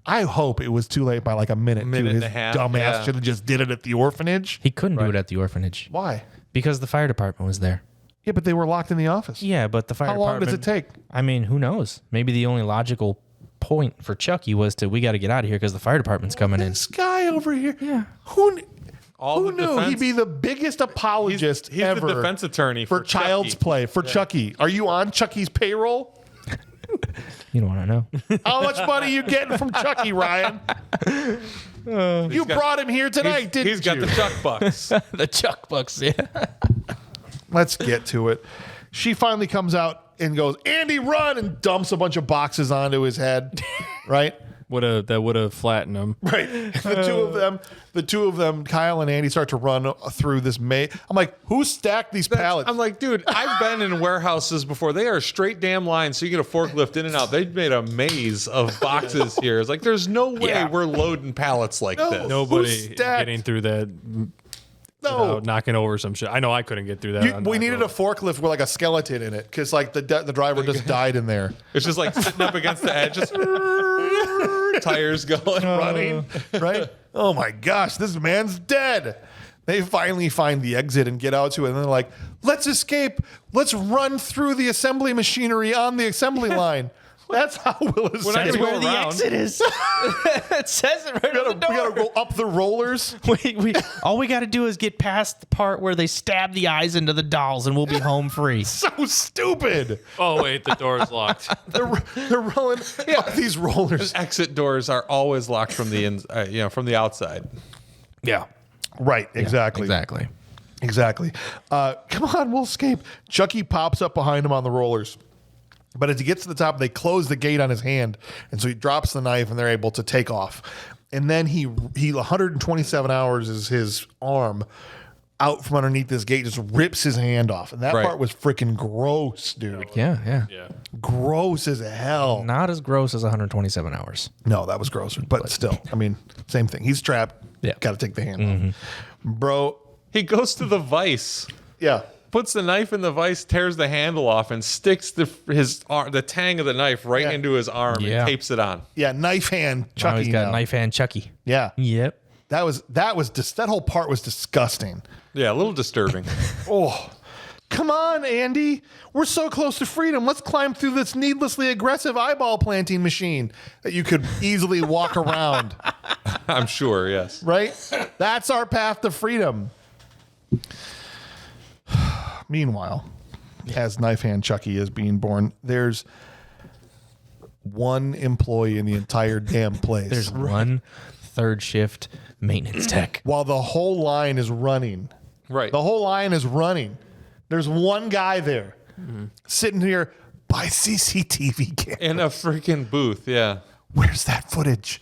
I hope it was too late by like a minute. Minute His and a half, dumbass yeah. should have just did it at the orphanage. He couldn't do it at the orphanage Why? because the fire department was there. Yeah, but they were locked in the office. Yeah, but the fire How long department. does it take? I mean, who knows? Maybe the only logical point for Chucky was we got to get out of here because the fire department's coming in. This guy over here. Yeah. Who All who the knew defense- he'd be the biggest apologist He's ever the defense attorney for Child's Chucky. Play for Chucky? Are you on Chucky's payroll? You don't want to know. How much money are you getting from Chucky, Ryan? You brought him here tonight, didn't He's got you? the Chuck bucks. The Chuck Bucks, yeah. Let's get to it. She finally comes out and goes, Andy, run, and dumps a bunch of boxes onto his head. Right? That would have flattened him. Right. The two of them, Kyle and Andy, start to run through this maze. I'm like, who stacked these pallets? I'm like, dude, I've been in warehouses before. They are straight damn lines, so you get a forklift in and out. They've made a maze of boxes here. It's like, there's no way we're loading pallets like No. this. Nobody Who stacked- getting through that no. without knocking over some shit. I know I couldn't get through that. We needed a forklift with like a skeleton in it because like the driver just died in there. It's just like sitting up against the edge, just tires going, Running, right? Oh my gosh, this man's dead. They finally find the exit and get out to it, and they're like, let's escape. Let's run through the assembly machinery on the assembly line. That's how we'll escape. That's where the exit is. It says it right on the We gotta door. go up the rollers. All we got to do is get past the part where they stab the eyes into the dolls, and we'll be home free. So stupid. Oh wait, the door is locked. They're rolling up these rollers. exit doors are always locked from the from the outside. Yeah, Right, exactly. exactly. Come on, we'll escape. Chucky pops up behind him on the rollers. But as he gets to the top, they close the gate on his hand. And so he drops the knife and they're able to take off. And then he 127 hours is his arm out from underneath this gate, just rips his hand off. And that Right. part was freaking gross, dude. Yeah. Gross as hell. Not as gross as 127 hours. No, that was grosser. But still, I mean, same thing. He's trapped. Yeah. Got to take the hand off. Bro, He goes to the vise, yeah. puts the knife in the vise, tears the handle off, and sticks the tang of the knife right Yeah. into his arm Yeah. and tapes it on. Yeah, knife hand Now Chucky. he's got now. knife hand Chucky. Yeah. Yep. That whole part was disgusting. Yeah, a little disturbing. Oh, come on, Andy. We're so close to freedom. Let's climb through this needlessly aggressive eyeball planting machine that you could easily walk around, I'm sure, yes. right? That's our path to freedom. Meanwhile, as Knife Hand Chucky is being born, there's one employee in the entire damn place. There's one third shift maintenance tech. While the whole line is running. Right. The whole line is running. There's one guy there sitting here by CCTV camera. In a freaking booth, yeah. Where's that footage?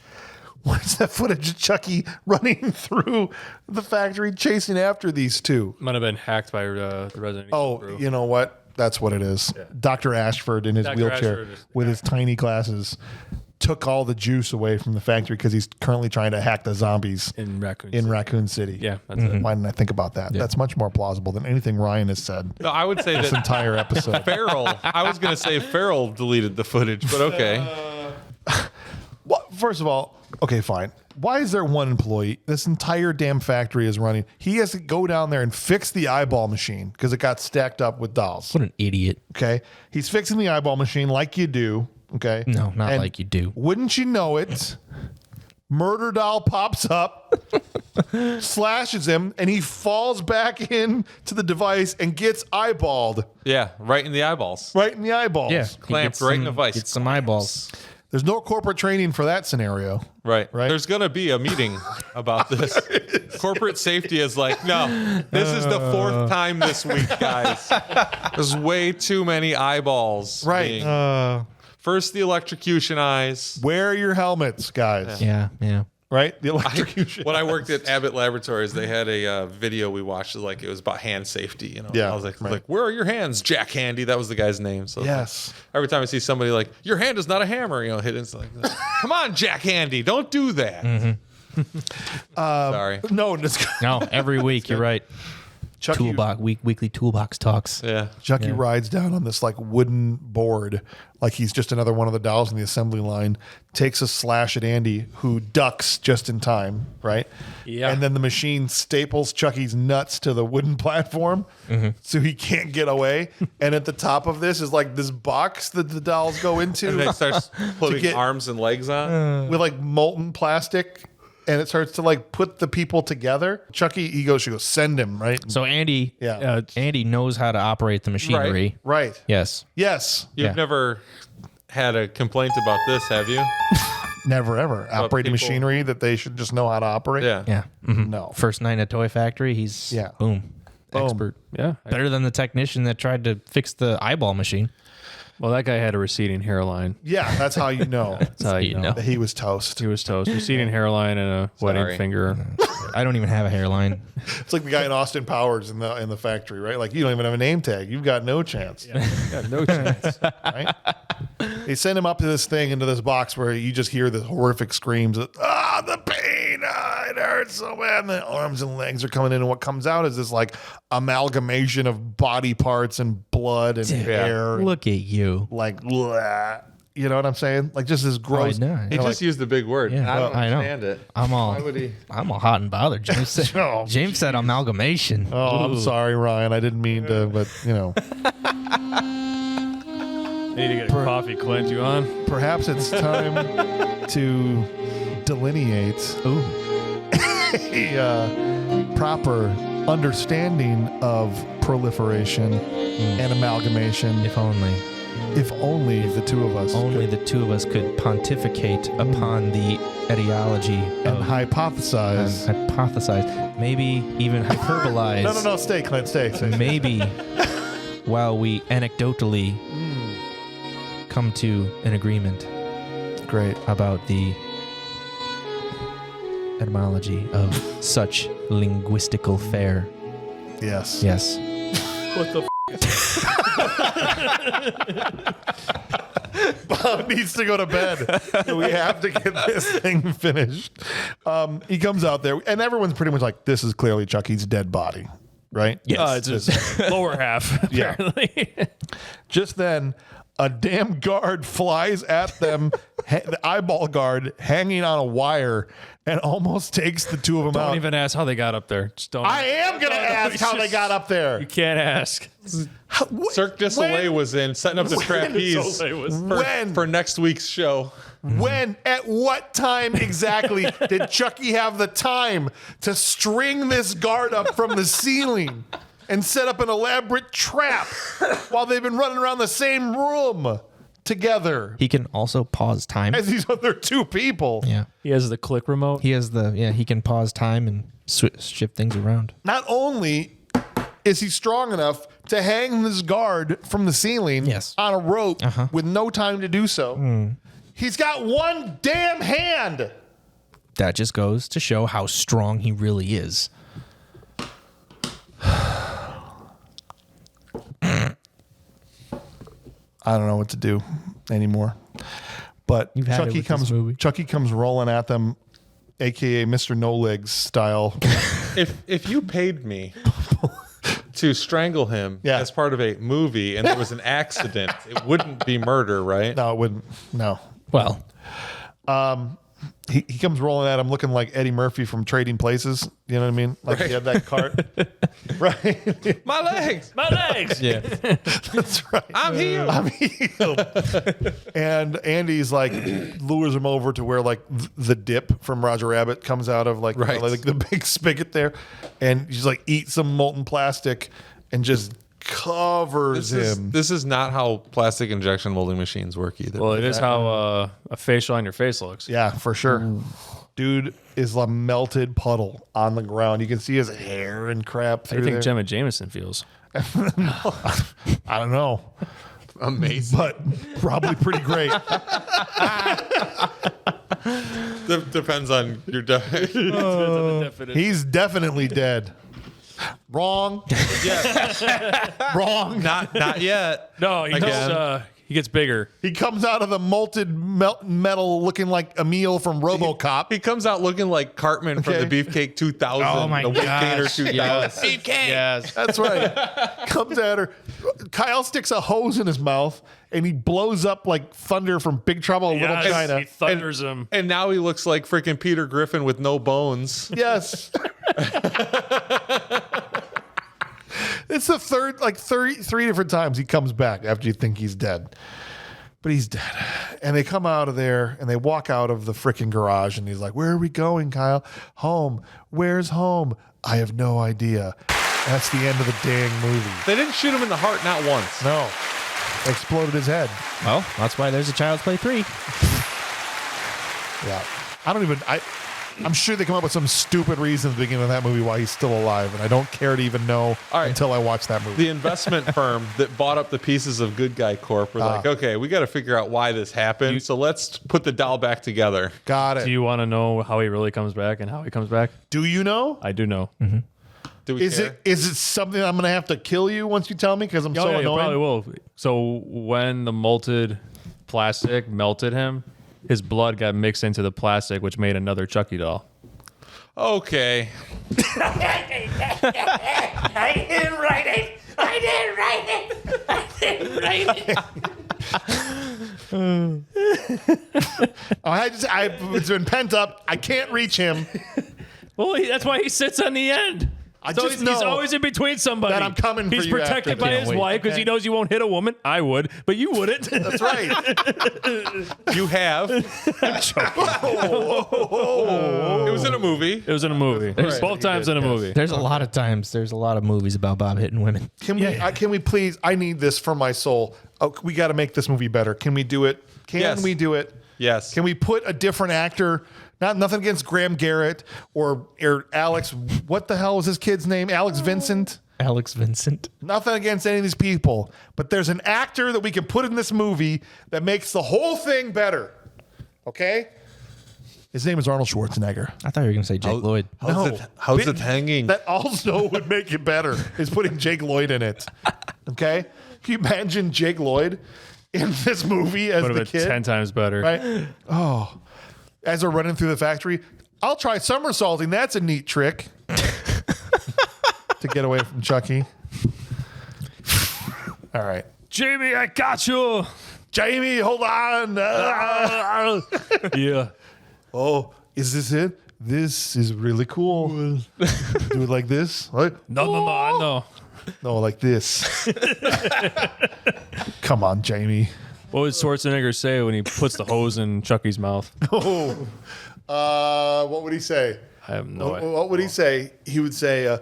Where's that footage of Chucky running through the factory chasing after these two? Might have been hacked by the Resident Evil Oh, crew. you know what? That's what it is. Dr. Ashford in his Dr. wheelchair Ashford is- with his tiny glasses took all the juice away from the factory because he's currently trying to hack the zombies in Raccoon in City. Raccoon City. Yeah, that's it. Why didn't I think about that? That's much more plausible than anything Ryan has said No, I would say this that entire episode. Farrell, I was going to say Farrell deleted the footage, but okay. Well, first of all, okay, fine. Why is there one employee? This entire damn factory is running. He has to go down there and fix the eyeball machine because it got stacked up with dolls. What an idiot. Okay. He's fixing the eyeball machine like you do. Okay. No, not And like you do. Wouldn't you know it? Murder doll pops up, slashes him, and he falls back into the device and gets eyeballed Yeah, right in the eyeballs. right in the eyeballs. Yeah. Clamped right in the vice. Get some eyeballs. There's no corporate training for that scenario. Right. Right. There's going to be a meeting about this. Corporate safety is like, no, this is the 4th time this week, guys. There's way too many eyeballs. Right. First, the electrocution eyes. Wear your helmets, guys. Yeah. Right? The electrocution. When I worked at Abbott Laboratories, they had a video we watched. Like it was about hand safety. Yeah, I was like, right. where are your hands, Jack Handy? That was the guy's name. So Yes. every time I see somebody like, your hand is not a hammer, hit it. It's like, come on, Jack Handy, don't do that. Sorry. No, it's No, every week you're right. Chucky, Toolbox weekly toolbox talks. Yeah. Chucky rides down on this like wooden board, like he's just another one of the dolls in the assembly line, takes a slash at Andy, who ducks just in time, right? Yeah. And then the machine staples Chucky's nuts to the wooden platform so he can't get away. And at the top of this is like this box that the dolls go into And then it starts putting get- arms and legs on. with like molten plastic. And it starts to like put the people together. Chucky, she goes, send him, right? So Andy, Yeah. Andy knows how to operate the machinery. Right. Yes. Yes. You've Yeah. never had a complaint about this, have you? Never, ever. Operating people- machinery that they should just know how to operate. Yeah. Yeah. Mhm. No. First night in a toy factory, he's boom. Expert. Yeah. Better than the technician that tried to fix the eyeball machine. Well, that guy had a receding hairline. Yeah, that's how you know That's how you know. that he was toast. He was toast. Receding hairline and a wedding Sorry. finger. I don't even have a hairline. It's like the guy in Austin Powers in the factory, right? Like you don't even have a name tag. You've got no chance. Got no chance. Right? They send him up to this thing into this box where you just hear the horrific screams of, the pain, it hurts so bad. And the arms and legs are coming in, and what comes out is this like amalgamation of body parts and blood and hair. And, Look at you. like, bleh. You know what I'm saying? Like just this gross. know. He you know, just used the big word. Yeah, I don't I know. understand it. I'm all Why would he? I'm all hot and bothered. James said, Oh, James said amalgamation. Oh, I'm sorry, Ryan. I didn't mean to, but you know, Need to get a coffee, Clint. You on? perhaps it's time to delineate a proper understanding of proliferation and amalgamation. If only. If only the two of us Only the two of us could pontificate upon the etiology and of hypothesize. and hypothesize, maybe even hyperbolize. No, stay, Clint, stay. Maybe while we anecdotally come to an agreement Great. about the etymology of such linguistical fare. Yes. Yes. What the Bob needs to go to bed. We have to get this thing finished. He comes out there, and everyone's pretty much like, this is clearly Chucky's dead body, right? It's his lower half, Yeah. apparently. Just then, a damn guard flies at them, the eyeball guard hanging on a wire, and almost takes the two of them Don't out. even ask how they got up there. Just don't. I am going to ask how they got up there. You can't ask. Cirque du Soleil was in setting up the trapeze When? for next week's show. When? At what time exactly did Chucky have the time to string this guard up from the ceiling and set up an elaborate trap while they've been running around the same room together He can also pause time. as these other two people? Yeah. He has the click remote. He has he can pause time and shift things around. Not only is he strong enough to hang this guard from the ceiling Yes. on a rope with no time to do so, he's got one damn hand. That just goes to show how strong he really is. I don't know what to do anymore. But You've had it with this movie. Chucky comes rolling at them, aka Mr. No Legs style. If you paid me to strangle him Yeah. as part of a movie and there was an accident, it wouldn't be murder, right? No, it wouldn't. No. Well, He comes rolling at him looking like Eddie Murphy from Trading Places. You know what I mean? Like he had that cart. Right. My legs. My legs. yeah. That's right. I'm healed. I'm healed. And Andy's like lures him over to where like the dip from Roger Rabbit comes out of like, Right. like the big spigot there. And she's like, eat some molten plastic and just covers him. This is not how plastic injection molding machines work either. Well, it is how a facial on your face looks. Yeah, for sure. Dude is a melted puddle on the ground. You can see his hair and crap How through do you think there. Gemma Jameson feels? I don't know, Amazing. but probably pretty great. Depends on your diet. He's definitely dead. Wrong. Wrong. Not yet. No, he gets bigger. He comes out of the molten metal looking like Emil from RoboCop. He comes out looking like Cartman Okay. from the Beefcake 2000. Oh my the Weight Gainer gosh. 2000. Yes. Yes. That's right. Comes at her. Kyle sticks a hose in his mouth and he blows up like Thunder from Big Trouble in Little China. He thunders him. And now he looks like freaking Peter Griffin with no bones. Yes. It's the third, like 33 different times he comes back after you think he's dead. But he's dead. And they come out of there and they walk out of the freaking garage and he's like, where are we going, Kyle? Home. Where's home? I have no idea. That's the end of the dang movie. They didn't shoot him in the heart, not once. No. They exploded his head. Well, that's why there's a Child's Play 3. Yeah. I'm sure they come up with some stupid reason at the beginning of that movie why he's still alive, and I don't care to even know All right. until I watch that movie. The investment firm that bought up the pieces of Good Guy Corp were like, okay, we got to figure out why this happened. So let's put the doll back together. Got it. Do you want to know how he really comes back and how he comes back? Do you know? I do know. Do we Is care? it something I'm going to have to kill you once you tell me because I'm so You annoying? probably will. So when the molted plastic melted him, his blood got mixed into the plastic, which made another Chucky doll. Okay. I didn't write it. It's been pent up. I can't reach him. Well, that's why he sits on the end. I So just he's know always in between somebody. that I'm coming for He's you protected after. by Can't his wait. wife because Okay. he knows you won't hit a woman. I would, but you wouldn't. That's right. You have. It was in a movie. It was in a movie. Both times in a movie. There's a lot of movies about Bob hitting women. Can we please? I need this for my soul. Oh, we got to make this movie better. Can we do it? Can Yes. we do it? Yes. Can we put a different actor? Nothing against Graham Garrett or Alex. What the hell was his kid's name? Alex Vincent. Alex Vincent. Nothing against any of these people, but there's an actor that we can put in this movie that makes the whole thing better. Okay? His name is Arnold Schwarzenegger. I thought you were going to say Jake Lloyd. How's it hanging? That also would make it better, is putting Jake Lloyd in it. Okay? Can you imagine Jake Lloyd in this movie as Would the have kid? been 10 times better. Right? Oh. As they're running through the factory, I'll try somersaulting. That's a neat trick. To get away from Chucky. All right. Jamie, I got you. Jamie, hold on. Yeah. Oh, is this it? This is really cool. Do it like this? Like, No. no, like this. Come on, Jamie. What would Schwarzenegger say when he puts the hose in Chucky's mouth? What would he say? I have no idea. What would he say? He would say,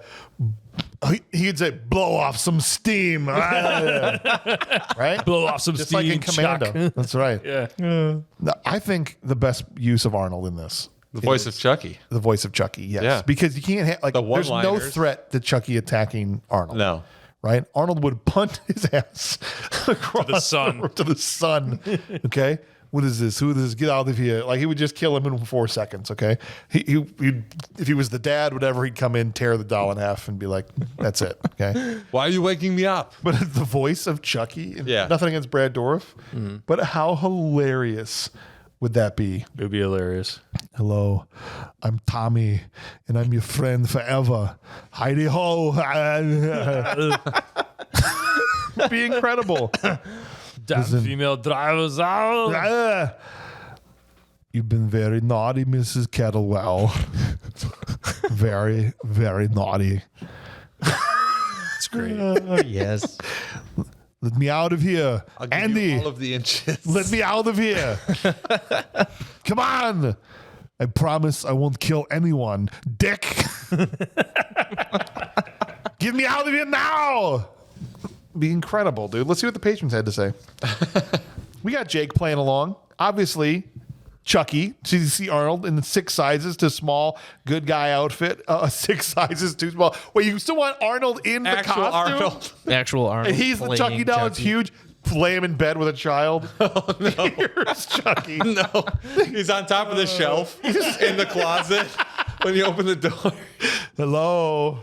he'd say, blow off some steam. Right? Blow off some Just steam, like in Commando. Chuck. That's right. Yeah. No, I think the best use of Arnold in this. The voice of Chucky. The voice of Chucky, yes. Yeah. Because you can't have, like, The there's no one-liners. threat to Chucky attacking Arnold. No. Right? Arnold would punt his ass across the sun. to the sun. Okay? What is this? Who is this? Get out of here. Like, he would just kill him in 4 seconds, okay? He'd, if he was the dad, whatever, he'd come in, tear the doll in half, and be like, that's it, okay? Why are you waking me up? But the voice of Chucky, and Yeah. nothing against Brad Dourif, but how hilarious would that be? It would be hilarious. Hello, I'm Tommy, and I'm your friend forever. Heidi ho! Be incredible. Damn Listen. female drivers out. You've been very naughty, Mrs. Kettlewell. Very, very naughty. It's great. Yes. Let me out of here, I'll give Andy. you all of the inches. Let me out of here. Come on. I promise I won't kill anyone. Dick. Get me out of here now. Be incredible, dude. Let's see what the patrons had to say. We got Jake playing along. Obviously, Chucky. So you see Arnold in the 6 sizes too small, good guy outfit. 6 sizes too small. Wait, you still want Arnold in the Actual costume? Arnold. Actual Arnold. And he's the playing Chucky doll. It's huge. Play him in bed with a child. Oh, no. Here's Chucky. No, he's on top of the shelf in the closet when you open the door. Hello.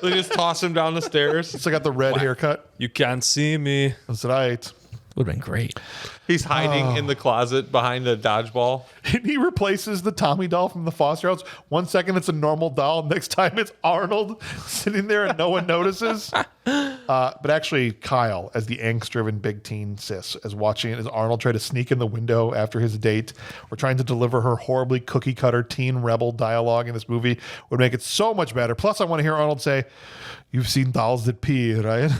They just toss him down the stairs. Still got the red haircut. You can't see me. That's right. Would have been great. He's hiding in the closet behind a dodgeball. And he replaces the Tommy doll from the Foster House. 1 second it's a normal doll. Next time it's Arnold sitting there and no one notices. But actually Kyle, as the angst-driven big teen sis, is watching as Arnold try to sneak in the window after his date or trying to deliver her horribly cookie-cutter teen rebel dialogue in this movie would make it so much better. Plus, I want to hear Arnold say, "You've seen dolls that pee, right?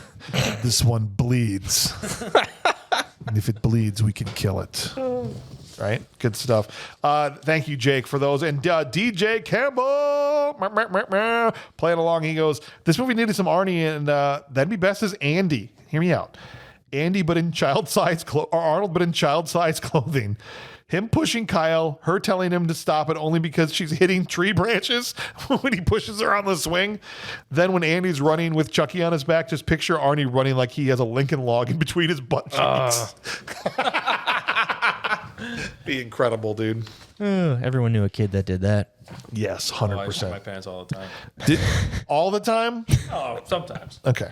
This one bleeds. And if it bleeds, we can kill it." Right? Good stuff. Thank you, Jake, for those. And DJ Campbell playing along. He goes, "This movie needed some Arnie, and that'd be best as Andy." Hear me out. Andy, but in child-sized or Arnold, but in child-sized clothing. Him pushing Kyle, her telling him to stop it only because she's hitting tree branches when he pushes her on the swing. Then when Andy's running with Chucky on his back, just picture Arnie running like he has a Lincoln log in between his butt cheeks. Be incredible, dude. Everyone knew a kid that did that. Yes, I shit my 100%. pants all the time. All the time? Oh, sometimes. Okay.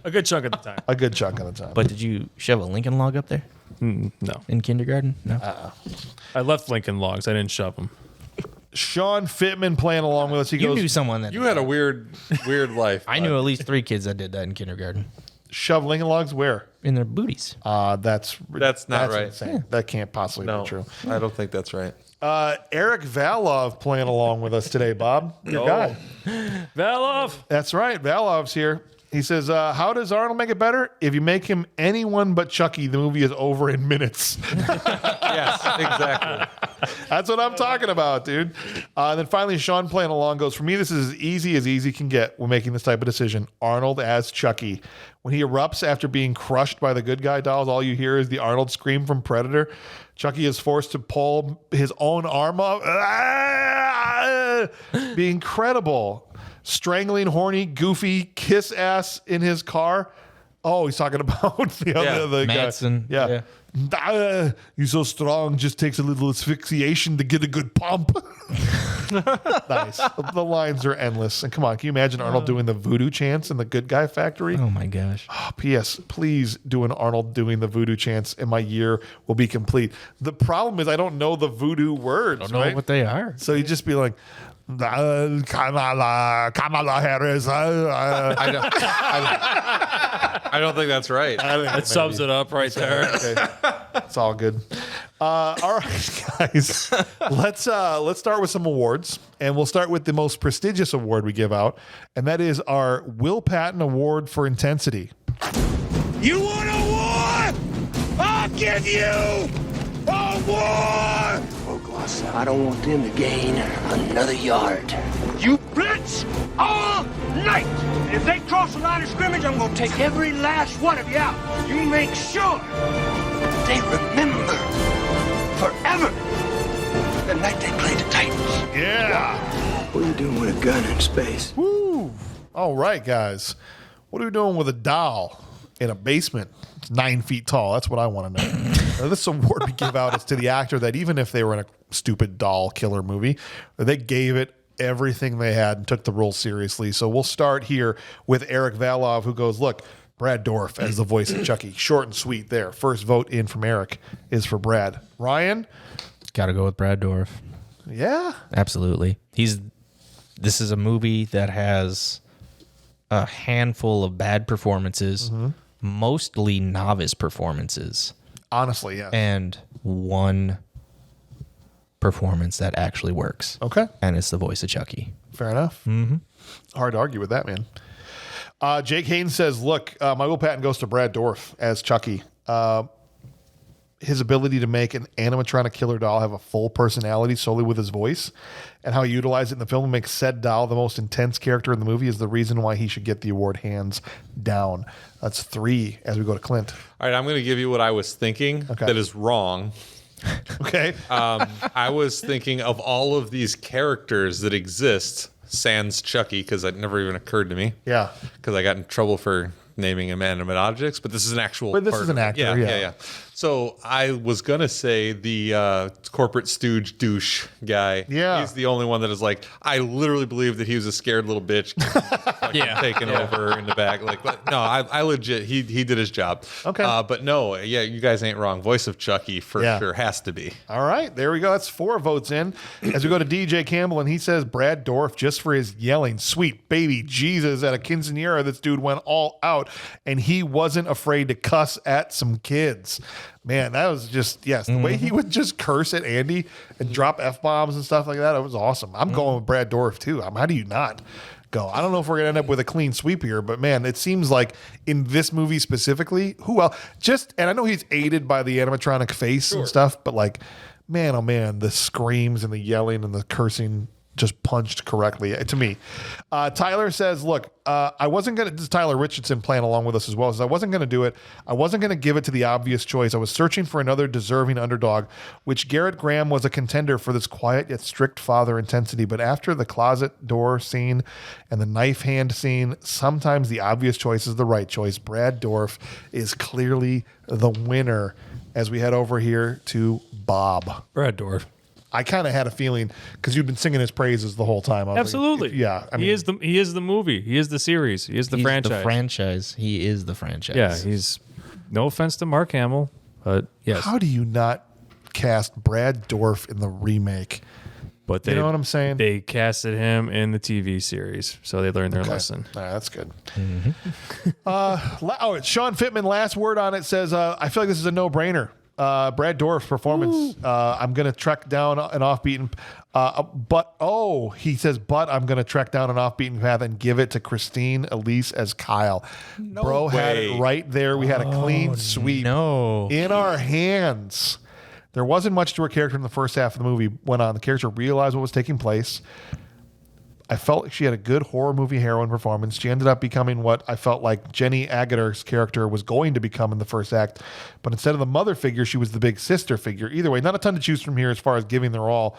A good chunk of the time. A good chunk of the time. But did you shove a Lincoln log up there No. in kindergarten? No. I left Lincoln logs. I didn't shove them. Sean Fitman playing along with us. He You goes, knew someone that. You did had that. a weird life. I knew at least 3 kids that did that in kindergarten shove Lincoln logs where? in their booties. That's not right. Insane. That can't possibly No, be true. I don't think that's right. Eric Valov playing along with us today, Bob. Your guy. Valov. That's right. Valov's here. He says, how does Arnold make it better? If you make him anyone but Chucky, the movie is over in minutes. Yes, exactly. That's what I'm talking about, dude. And then finally, Sean playing along goes, for me, this is as easy can get when making this type of decision. Arnold as Chucky. When he erupts after being crushed by the good guy dolls, all you hear is the Arnold scream from Predator. Chucky is forced to pull his own arm off. Be incredible. Strangling, horny, goofy, kiss ass in his car. Oh, he's talking about the other guy. Madsen. Yeah. You're so strong, just takes a little asphyxiation to get a good pump. Nice. The lines are endless. And come on, can you imagine Arnold doing the voodoo chants in the Good Guy Factory? Oh my gosh. P.S. Please do an Arnold doing the voodoo chants and my year will be complete. The problem is I don't know the voodoo words. I don't know what they are. So you just be like, Kamala Harris. I don't think that's right. That sums it up right there. Okay. It's all good. All right, guys. Let's start with some awards, and we'll start with the most prestigious award we give out, and that is our Will Patton Award for Intensity. You want a war? I'll give you a war! I don't want them to gain another yard. You blitz all night! And if they cross the line of scrimmage, I'm gonna take every last one of you out. You make sure they remember forever the night they played the Titans. Yeah. What are you doing with a gun in space? Woo. All right, guys. What are we doing with a doll in a basement? It's 9 feet tall. That's what I want to know. Now, this award we give out is to the actor that even if they were in a stupid doll killer movie, they gave it everything they had and took the role seriously. So we'll start here with Eric Valov, who goes, look, Brad Dourif as the voice of Chucky. Short and sweet there. First vote in from Eric is for Brad. Ryan? Got to go with Brad Dourif. Yeah. Absolutely. This is a movie that has a handful of bad performances, mostly novice performances, Honestly, yeah. and one performance that actually works. Okay. And it's the voice of Chucky. Fair enough. Mm-hmm. Hard to argue with that, man. Jake Haynes says, look, my Will Patton goes to Brad Dourif as Chucky. His ability to make an animatronic killer doll have a full personality solely with his voice, and how he utilized it in the film and makes said doll the most intense character in the movie is the reason why he should get the award hands down. That's 3 as we go to Clint. All right, I'm going to give you what I was thinking that is wrong. Okay. I was thinking of all of these characters that exist, sans Chucky, because that never even occurred to me. Yeah. Because I got in trouble for naming inanimate objects, but this is an actual. But this part is an of it. actor, yeah. So I was gonna say the corporate stooge douche guy. Yeah. He's the only one that is like, I literally believe that he was a scared little bitch, taken over in the back. Like, but no, I legit he did his job. Okay. But no, yeah, you guys ain't wrong. Voice of Chucky for sure has to be. All right, there we go. That's 4 votes in. As we go to DJ Campbell, and he says Brad Dourif just for his yelling, sweet baby Jesus at a quinceanera. This dude went all out, and he wasn't afraid to cuss at some kids. Man, that was just, the way he would just curse at Andy and drop F-bombs and stuff like that. It was awesome. I'm going with Brad Dourif too. How do you not go? I don't know if we're going to end up with a clean sweep here, but man, it seems like in this movie specifically, and I know he's aided by the animatronic face and stuff, but like, man, oh man, the screams and the yelling and the cursing just punched correctly to me. Tyler says, look, I wasn't going to, this is Tyler Richardson playing along with us as well, says I wasn't going to do it. I wasn't going to give it to the obvious choice. I was searching for another deserving underdog, which Garrett Graham was a contender for this quiet yet strict father intensity. But after the closet door scene and the knife hand scene, sometimes the obvious choice is the right choice. Brad Dourif is clearly the winner as we head over here to Bob. Brad Dourif. I kind of had a feeling because you've been singing his praises the whole time. I was Absolutely. Like, I mean, he is the movie. He is the series. He is the franchise. He is the franchise. Yeah, he's no offense to Mark Hamill, but yes. How do you not cast Brad Dourif in the remake? But you know what I'm saying? They casted him in the TV series, so they learned their lesson. All right, that's good. Sean Fitman, last word on it, says, I feel like this is a no-brainer. Brad Dourif's performance. I'm going to track down an offbeaten, he says, but I'm going to track down an offbeaten path and give it to Christine Elise as Kyle. Bro had it right there. We had a clean sweep in our hands. There wasn't much to her character in the first half of the movie. Went on. The character realized what was taking place. I felt like she had a good horror movie heroine performance. She ended up becoming what I felt like Jenny Aguilar's character was going to become in the first act. But instead of the mother figure, she was the big sister figure. Either way, not a ton to choose from here as far as giving their all.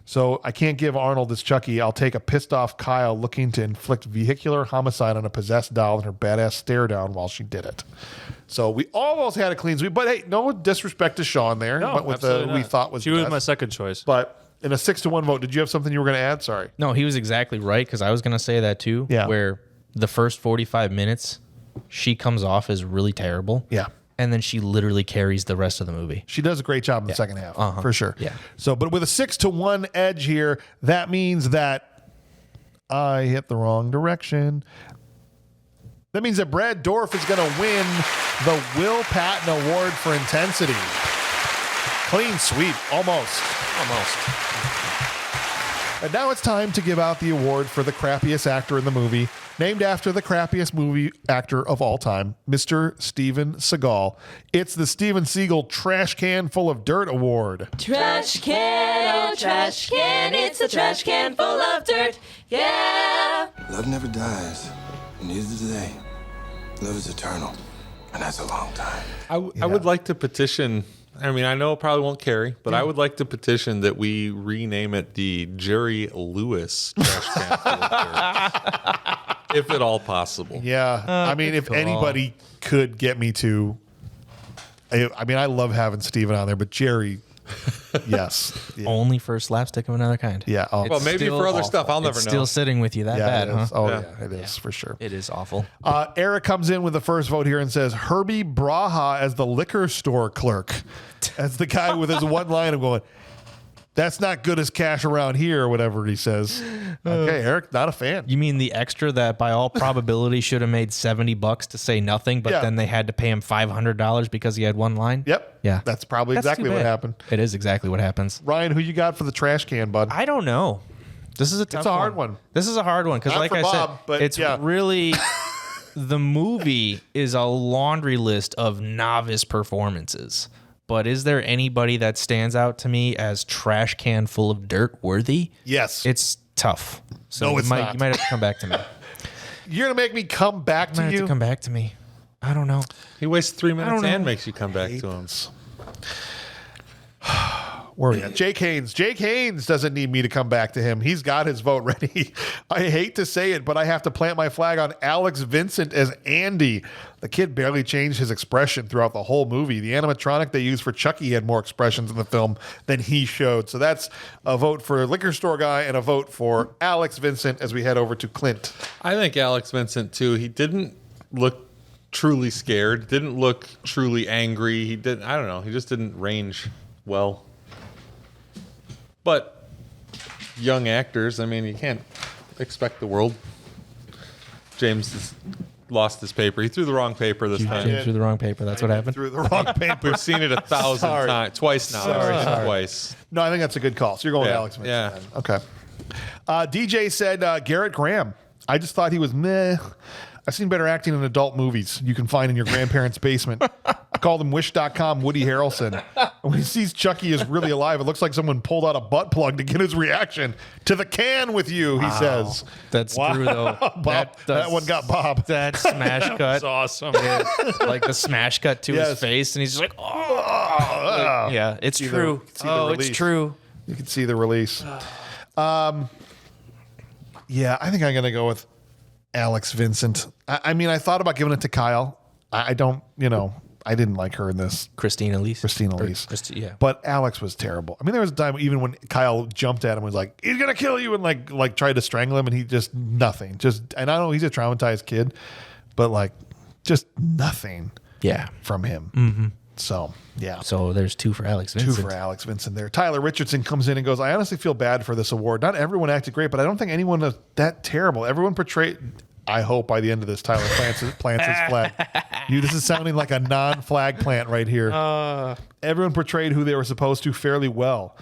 So I can't give Arnold as Chucky. I'll take a pissed off Kyle looking to inflict vehicular homicide on a possessed doll and her badass stare down while she did it. So we almost had a clean sweep. But hey, no disrespect to Sean there. No, went with we thought was she was my second choice. But in a 6-1 vote, did you have something you were going to add? Sorry. No, he was exactly right because I was going to say that too. Yeah. Where the first 45 minutes, she comes off as really terrible. Yeah. And then she literally carries the rest of the movie. She does a great job in the second half, for sure. Yeah. So, but with a 6-1 edge here, that means that I hit the wrong direction. That means that Brad Dourif is going to win the Will Patton Award for Intensity. Clean sweep, almost. And now it's time to give out the award for the crappiest actor in the movie, named after the crappiest movie actor of all time, Mr. Steven Seagal. It's the Steven Seagal Trash Can Full of Dirt Award. Trash can, oh trash can, it's a trash can full of dirt, yeah. Love never dies, and neither do they. Love is eternal, and that's a long time. I would like to petition. I mean, I know it probably won't carry, but I would like to petition that we rename it the Jerry Lewis Trash Can Full of Dirt, if at all possible. Yeah. I mean, if anybody could get me to, I mean, I love having Steven on there, but Jerry, yes. Yeah. Only for slapstick of another kind. Yeah. Oh. Well, maybe for other stuff, I'll never It's know. still sitting with you that bad, it huh? is. Oh, yeah, it is for sure. It is awful. Eric comes in with the first vote here and says Herbie Braha as the liquor store clerk, as the guy with his one line of going, that's not good as cash around here, or whatever he says. Okay, Eric, not a fan. You mean the extra that by all probability should have made $70 to say nothing, but then they had to pay him $500 because he had one line? Yep. Yeah. That's probably That's exactly too what bad. happened. It is exactly what happens. Ryan, who you got for the trash can, bud? I don't know. This is a tough It's a hard one. This is a hard one because, Not like for I Bob, said, but it's yeah. really the movie is a laundry list of novice performances. But is there anybody that stands out to me as trash can full of dirt worthy? Yes. It's tough. So No, it's you might, not. You might have to come back to me. You're going to make me come back You to might have you? to come back to me. I don't know. He wastes 3 minutes know. and makes you come back to him. Where are we at? Jake Haynes. Jake Haynes doesn't need me to come back to him. He's got his vote ready. I hate to say it, but I have to plant my flag on Alex Vincent as Andy. The kid barely changed his expression throughout the whole movie. The animatronic they used for Chucky had more expressions in the film than he showed. So that's a vote for Liquor Store Guy and a vote for Alex Vincent as we head over to Clint. I think Alex Vincent too. He didn't look truly scared, didn't look truly angry. He didn't, I don't know, he just didn't range well. But young actors, I mean, you can't expect the world. James has lost his paper. He threw the wrong paper this time. Threw the wrong paper. That's what happened. Through the wrong paper. We've seen it 1,000 times. Twice now. Twice. No, I think that's a good call. So you're going with Alex Vincent. Yeah. Then. Okay. DJ said Garrett Graham. I just thought he was meh. I've seen better acting in adult movies you can find in your grandparents' basement. I called him Wish.com Woody Harrelson. When he sees Chucky is really alive, it looks like someone pulled out a butt plug to get his reaction. To the can with you, he says. That's true, though. Bob, that one got Bob. That smash cut. That's awesome. Like the smash cut to his face, and he's just like, oh. Yeah, it's true. It's true. You can see the release. Yeah, I think I'm going to go with Alex Vincent. I mean, I thought about giving it to Kyle. I don't, I didn't like her in this. Christine Elise. Yeah. But Alex was terrible. I mean, there was a time even when Kyle jumped at him and was like, he's going to kill you, and like tried to strangle him, and he just nothing. And I know he's a traumatized kid, but like just nothing from him. Mm-hmm. So, yeah. So there's 2 for Alex Vincent. 2 for Alex Vincent there. Tyler Richardson comes in and goes, I honestly feel bad for this award. Not everyone acted great, but I don't think anyone was that terrible. Everyone portrayed... I hope by the end of this, Tyler plants his flag. This is sounding like a non-flag plant right here. Everyone portrayed who they were supposed to fairly well.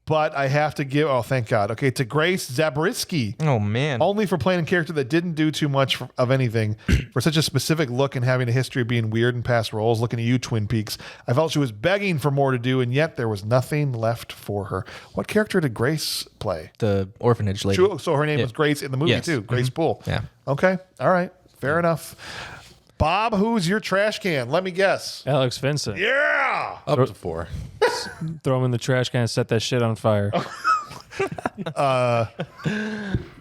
But I have to give, thank God. Okay, to Grace Zabriskie. Oh, man. Only for playing a character that didn't do too much of anything. For such a specific look and having a history of being weird in past roles, looking at you, Twin Peaks, I felt she was begging for more to do, and yet there was nothing left for her. What character did Grace play? The orphanage lady. So her name was Grace in the movie, too. Grace Poole. Yeah. Okay, all right. Fair enough. Bob, who's your trash can? Let me guess. Alex Vincent. Yeah! Up to 4. Throw him in the trash can and set that shit on fire.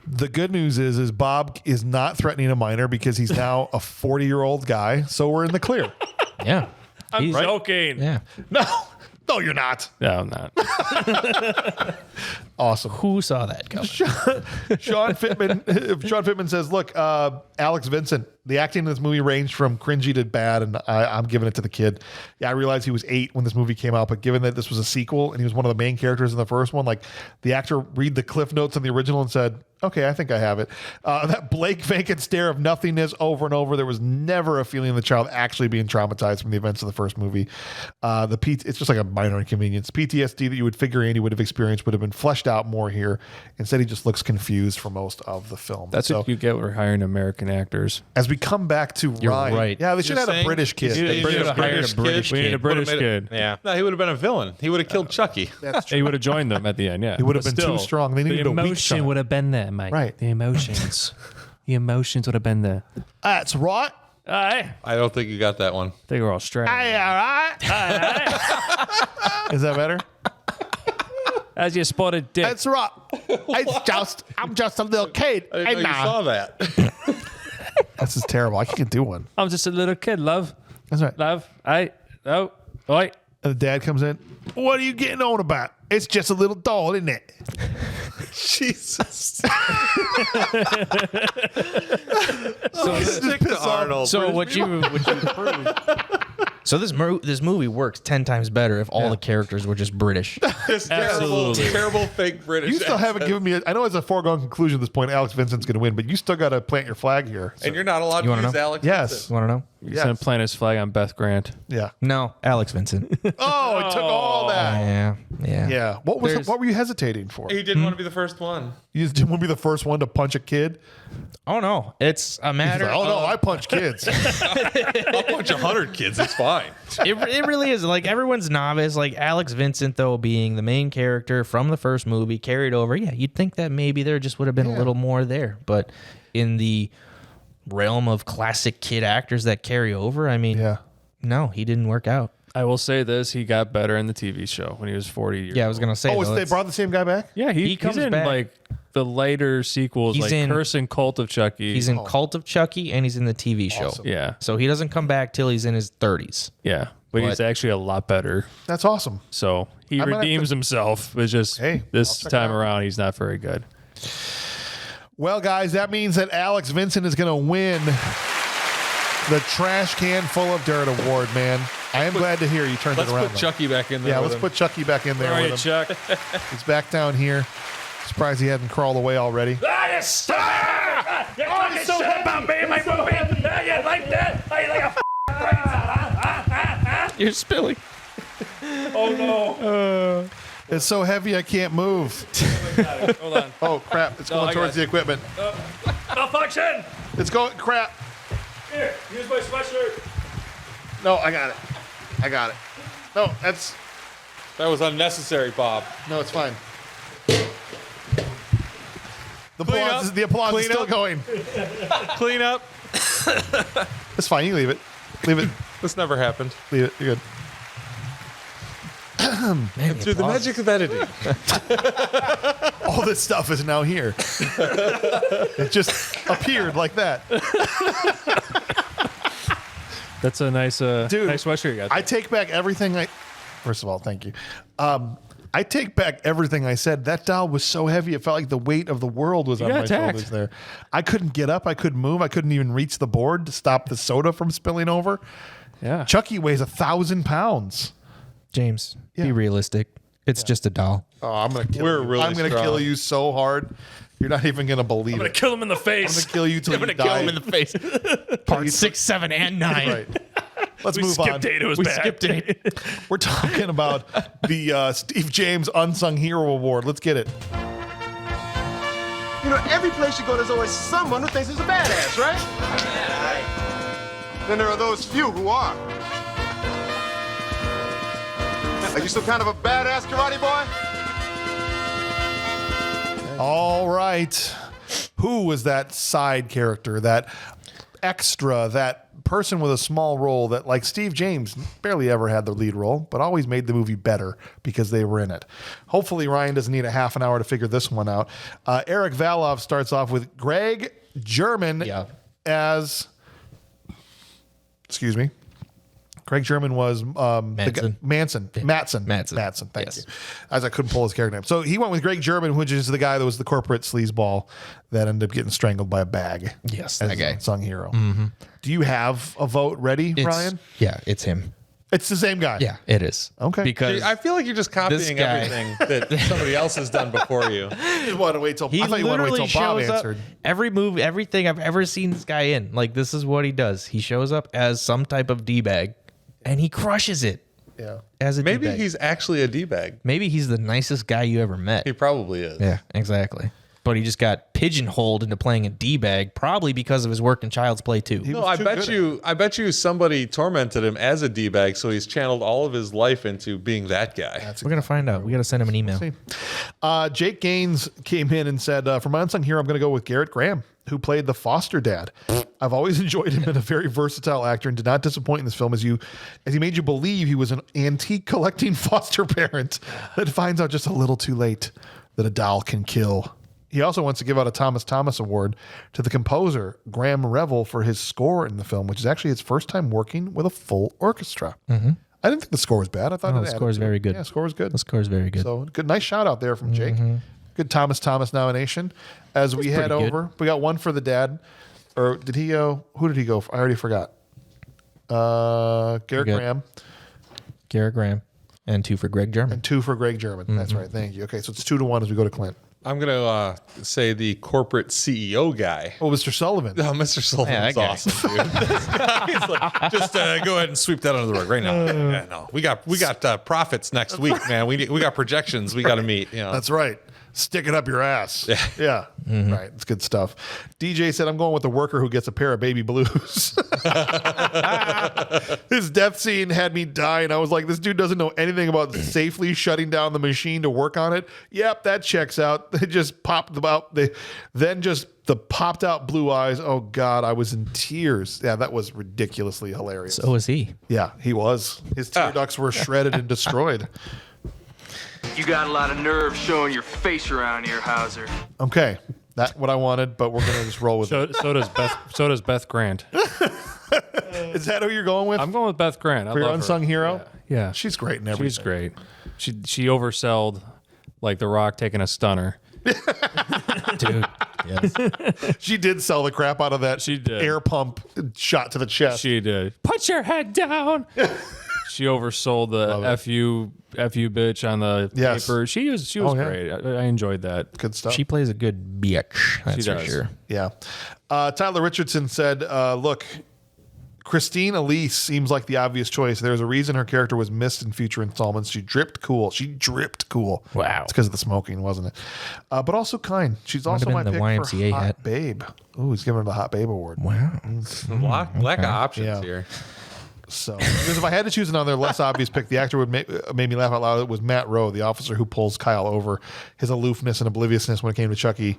The good news is Bob is not threatening a minor because he's now a 40-year-old guy, so we're in the clear. Yeah. I'm joking. Yeah. No, you're not. No, I'm not. Awesome. Who saw that coming? Sean Pittman says, look, Alex Vincent, the acting in this movie ranged from cringy to bad, and I'm giving it to the kid. Yeah, I realized he was 8 when this movie came out, but given that this was a sequel and he was one of the main characters in the first one, like the actor read the cliff notes in the original and said, okay, I think I have it. That Blake vacant stare of nothingness over and over. There was never a feeling of the child actually being traumatized from the events of the first movie. It's just like a minor inconvenience. PTSD that you would figure Andy would have experienced would have been fleshed out more here. Instead, he just looks confused for most of the film. That's what you get with hiring American actors. As we come back to Ryan. Right. Yeah, they should have had a British kid. We need a British kid. Yeah. No, he would have been a villain. He would have killed Chucky. That's true. He would have joined them at the end, yeah. He would have been too strong. They needed the a weak emotion shot. would have been there, mate. Right. The emotions. The emotions would have been there. That's right. Aye. I don't think you got that one. They were Australian. Aye, all right. Is that better? As you spotted dick. That's right. I'm just a little kid. I didn't know you saw that. This is terrible. I can't do one. I'm just a little kid, love. That's right. Love. Aye. Oh. Oi. And the dad comes in. What are you getting on about? It's just a little doll, isn't it? Jesus. Stick to Arnold. So what you prove? So this movie works 10 times better if all the characters were just British. This terrible fake British. You still haven't given me. I know it's a foregone conclusion at this point. Alex Vincent's going to win, but you still got to plant your flag here. So. And you're not allowed You to wanna use know? Alex. Yes. Vincent. You want to know? He's going to plant his flag on Beth Grant. Yeah. No, Alex Vincent. Oh, it took all that. Yeah. Yeah. What were you hesitating for? He didn't want to be the first one. You just didn't want to be the first one to punch a kid? Oh no, it's a He's matter. like, no, I punch kids. I'll punch 100 kids. It's fine. It really is. Like everyone's novice. Like Alex Vincent, though, being the main character from the first movie, carried over. Yeah, you'd think that maybe there just would have been a little more there, but in the realm of classic kid actors that carry over, I mean, no, he didn't work out. I will say this: he got better in the TV show when he was 40 years. Yeah, I was gonna say. Oh, though, they it's- brought the same guy back? Yeah, he comes he's in back. like the later sequels, He's like in- Curse and Cult of Chucky. He's in Cult of Chucky and he's in the TV show. Awesome. yeah, So he doesn't come back till he's in his 30s. yeah, but he's actually a lot better. That's awesome. So he I'm gonna have redeems to- himself. It's just Hey, this I'll check it time out. around, he's not very good. Well, guys, that means that Alex Vincent is going to win the Trash Can Full of Dirt award, man. I am glad to hear you turned it Let's around. put Chucky back in there. Yeah, with let's him. put Chucky back in there All right, with him. Chuck. He's back down here. Surprised he hadn't crawled away already. Ah, you stop it! You talking shit about me in my movie? Yeah, you like that? How you like a You're spilling. Oh, no. It's so heavy I can't move. Hold on. Oh, crap. It's going I towards got the equipment. Malfunction! It's going, crap. Here, use my sweatshirt. No, I got it. I got it. No, that's, That was unnecessary, Bob. no, it's fine. The Clean applause, up. the applause is Clean still up. going. Clean up. It's fine. You leave it. Leave it. This never happened. Leave it. You're good. Through the magic of editing. All this stuff is now here. It just appeared like that. That's a nice, Dude, nice sweatshirt you got. I take back everything I. First of all, thank you. I take back everything I said. That doll was so heavy; it felt like the weight of the world was on got my attacked. shoulders. There, I couldn't get up. I couldn't move. I couldn't even reach the board to stop the soda from spilling over. Yeah. Chucky weighs 1,000 pounds. James, Yeah. be realistic. It's just a doll. Oh, I'm gonna kill We're you. really I'm gonna strong. kill you so hard. You're not even gonna believe I'm gonna it. kill him in the I'm face. gonna kill you till you die. face. Part 6, 7, and 9. Right. Let's We move on. skipped 8. It was bad. We're talking about the Steve James Unsung Hero Award. Let's get it. You know, every place you go, there's always someone who thinks he's a badass, right? Then there are those few who are. Are you some kind of a badass karate boy? All right. Who was that side character, that extra, that person with a small role that, like Steve James, barely ever had the lead role, but always made the movie better because they were in it? Hopefully, Ryan doesn't need a half an hour to figure this one out. Eric Valoff starts off with Greg German as. Excuse me. Craig German was Matson. Thank you. As I couldn't pull his character name. So he went with Greg German, which is the guy that was the corporate sleazeball that ended up getting strangled by a bag. Yes, as that guy. an unsung hero. Do you have a vote ready, Ryan? Yeah, it's him. It's the same guy. Yeah, it is. Okay. Because I feel like you're just copying guy- everything that somebody else has done before you. You just want to wait till he I thought you wanted to literally wait till Bob shows up answered. every movie, everything I've ever seen this guy in. Like, this is what he does. He shows up as some type of D-bag, and he crushes it Yeah. as a Maybe D-bag. he's actually a D-bag. Maybe he's the nicest guy you ever met. He probably is. Yeah, exactly. But he just got pigeonholed into playing a D-bag, probably because of his work in Child's Play 2. No, was I too bet good you. I bet you somebody tormented him as a D-bag, so he's channeled all of his life into being that guy. We're going to find out. We got to send him an email. Jake Gaines came in and said, for my unsung hero, I'm going to go with Garrett Graham, who played the foster dad. I've always enjoyed him and a very versatile actor and did not disappoint in this film as he made you believe he was an antique collecting foster parent that finds out just a little too late that a doll can kill. He also wants to give out a Thomas Thomas Award to the composer, Graham Revell, for his score in the film, which is actually his first time working with a full orchestra. I didn't think the score was bad. I thought No, it the added score is to it. very good. Yeah, the score was good. The score is very good. So good, nice shout out there from Jake. Good Thomas Thomas nomination. As we head pretty good. over, we got one for the dad. Or did he go? Who did he go for? I already forgot. Garrett Good. Graham Garrett Graham. And 2 for Greg German. and 2 for Greg German. That's right. Thank you. Okay, so it's 2-1 as we go to Clint. I'm gonna say the corporate CEO guy. Oh, Mr. Sullivan. Oh, Mr. Sullivan's that guy. awesome, dude. He's like, just go ahead and sweep that under the rug right now. Yeah, no, we got profits next week, man. We got projections we got to meet. You know. That's right. Stick it up your ass. Yeah. Right. It's good stuff. DJ said, I'm going with the worker who gets a pair of baby blues. His death scene had me dying. I was like, this dude doesn't know anything about safely shutting down the machine to work on it. Yep, that checks out. They just popped about. Then just the popped out blue eyes. Oh, God, I was in tears. Yeah, that was ridiculously hilarious. So was he. Yeah, he was. His tear ducts were shredded and destroyed. You got a lot of nerve showing your face around here, Hauser. Okay, that's what I wanted, but we're gonna just roll with it. So does Beth Grant. Is that who you're going with? I'm going with Beth Grant. For your unsung hero? Yeah. She's great in everything. She's great. She oversold like The Rock taking a stunner. Dude. Yes. She did sell the crap out of that She did. air pump shot to the chest. She did. Put your head down. She oversold the FU bitch on the paper. She was great. I enjoyed that. Good stuff. She plays a good bitch. That's for does. sure. Yeah. Tyler Richardson said, look, Christine Elise seems like the obvious choice. There's a reason her character was missed in future installments. She dripped cool. Wow. It's because of the smoking, wasn't it? But also kind. She's also my been pick the YMCA for Hot hat. Babe. Ooh, he's giving her the Hot Babe Award. Wow. Lack of options Yeah. here. So, because if I had to choose another less obvious pick, the actor would made me laugh out loud. It was Matt Rowe, the officer who pulls Kyle over. His aloofness and obliviousness when it came to Chucky,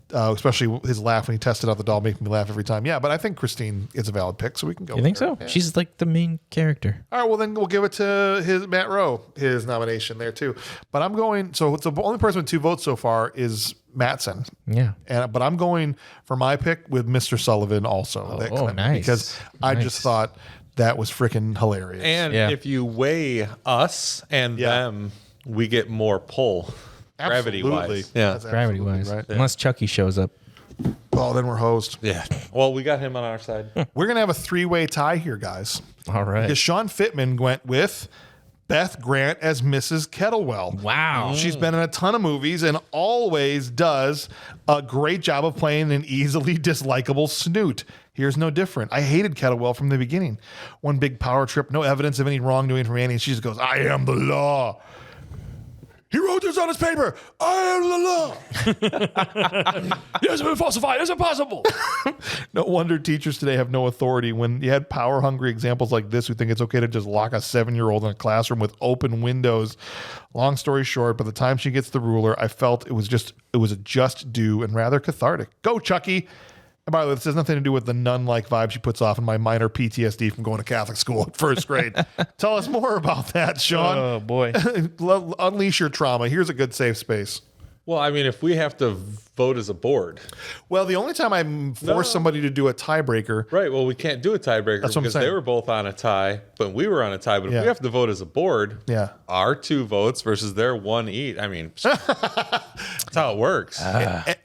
especially his laugh when he tested out the doll, made me laugh every time. Yeah, but I think Christine is a valid pick, so we can go. You with think her. so? Yeah. She's like the main character. All right, well then we'll give it to Matt Rowe, his nomination there too. But I'm going. So it's the only person with 2 votes so far is Mattson. Yeah. But I'm going for my pick with Mr. Sullivan also. Nice. Because I just thought that was freaking hilarious. And if you weigh us and them, we get more pull. Absolutely. Gravity-wise. Yeah. That's Gravity absolutely wise. right. Unless Chucky shows up. Oh, then we're hosed. Yeah. Well, we got him on our side. We're going to have a 3-way tie here, guys. All right. Because Sean Fitman went with Beth Grant as Mrs. Kettlewell. Wow. She's been in a ton of movies and always does a great job of playing an easily dislikable snoot. Here's no different. I hated Kettlewell from the beginning. One big power trip, no evidence of any wrongdoing from Annie. And she just goes, I am the law. He wrote this on his paper. I am the law. It hasn't been falsified. It's impossible. No wonder teachers today have no authority. When you had power-hungry examples like this who think it's okay to just lock a 7-year-old in a classroom with open windows. Long story short, by the time she gets the ruler, I felt it was a just due and rather cathartic. Go, Chucky. And by the way, this has nothing to do with the nun-like vibe she puts off in my minor PTSD from going to Catholic school at first grade. Tell us more about that, Sean. Oh, boy. Unleash your trauma. Here's a good safe space. Well, I mean, if we have to vote as a board. Well, the only time I force somebody to do a tiebreaker. Right. Well, we can't do a tiebreaker That's what I'm because saying. they were both on a tie, but we were on a tie. But Yeah. if we have to vote as a board, Yeah. our 2 votes versus their 1 each. I mean, that's how it works.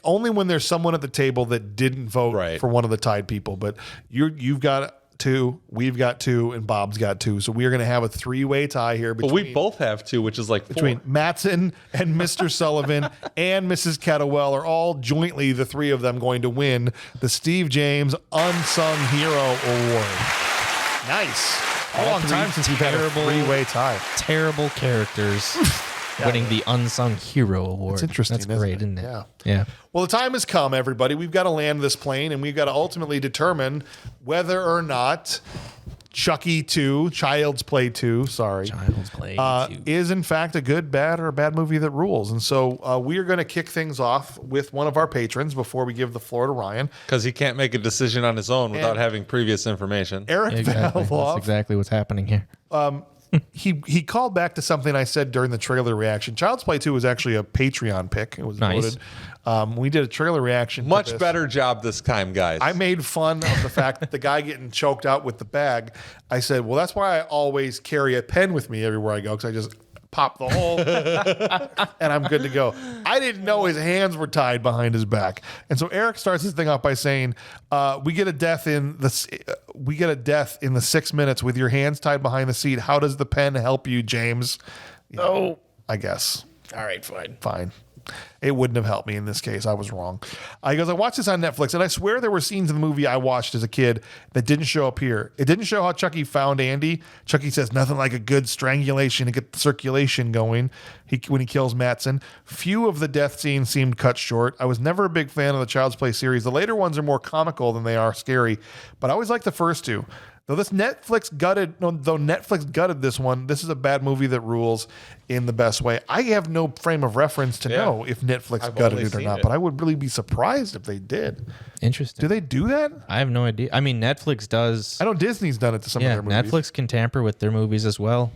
Only when there's someone at the table that didn't vote Right. for one of the tied people. But you've got 2, we've got 2, and Bob's got 2. So we are going to have a 3-way tie here But between, we both have 2, which is like 4. between Mattson and Mr. Sullivan and Mrs. Kettlewell are all jointly, the 3 of them, going to win the Steve James Unsung Hero Award. Nice. A long time since we've had a terrible- 3-way tie. Terrible characters winning the Unsung Hero Award. It's interesting, That's great, isn't it? Yeah. Yeah. Well, the time has come, everybody. We've got to land this plane, and we've got to ultimately determine whether or not Chucky 2, Child's Play 2, Child's Play 2. is in fact a good, bad, or a bad movie that rules. And so we are going to kick things off with one of our patrons before we give the floor to Ryan. Because he can't make a decision on his own without having previous information. Eric Exactly. Valoff. That's exactly what's happening here. He called back to something I said during the trailer reaction. Child's Play 2 was actually a Patreon pick. It was Nice. voted. We did a trailer reaction. to Much this. better job this time, guys. I made fun of the fact that the guy getting choked out with the bag. I said, well, that's why I always carry a pen with me everywhere I go, because I just pop the hole and I'm good to go. I didn't know his hands were tied behind his back. And so Eric starts his thing off by saying, we get a death in the 6 minutes with your hands tied behind the seat. How does the pen help you, James? Oh. I guess. All right, fine. Fine. It wouldn't have helped me in this case. I was wrong. He goes, I watched this on Netflix, and I swear there were scenes in the movie I watched as a kid that didn't show up here. It didn't show how Chucky found Andy. Chucky says nothing like a good strangulation to get the circulation going when he kills Mattson. Few of the death scenes seemed cut short. I was never a big fan of the Child's Play series. The later ones are more comical than they are scary, but I always liked the first two. Though Netflix gutted this one, this is a bad movie that rules in the best way. I have no frame of reference to know if Netflix gutted it or not, but I would really be surprised if they did. Interesting. Do they do that? I have no idea. I mean, Netflix does. I know Disney's done it to some of their movies. Netflix can tamper with their movies as well,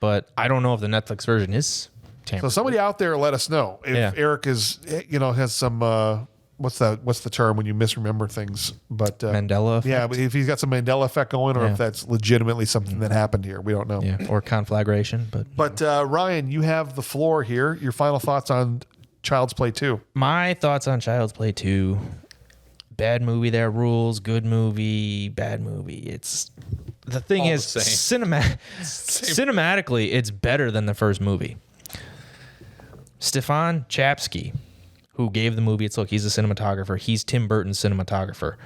but I don't know if the Netflix version is tampered. So somebody out there let us know if Eric is, has some. What's the term when you misremember things? But Mandela effect? Yeah, but if he's got some Mandela effect going, or if that's legitimately something that happened here, we don't know. Yeah, or conflagration. But Ryan, you have the floor here. Your final thoughts on Child's Play 2? My thoughts on Child's Play 2: bad movie that rules, good movie, bad movie. It's the thing all is, the same. Cinematically, it's better than the first movie. Stefan Chapsky, who gave the movie its look, he's a cinematographer. He's Tim Burton's cinematographer.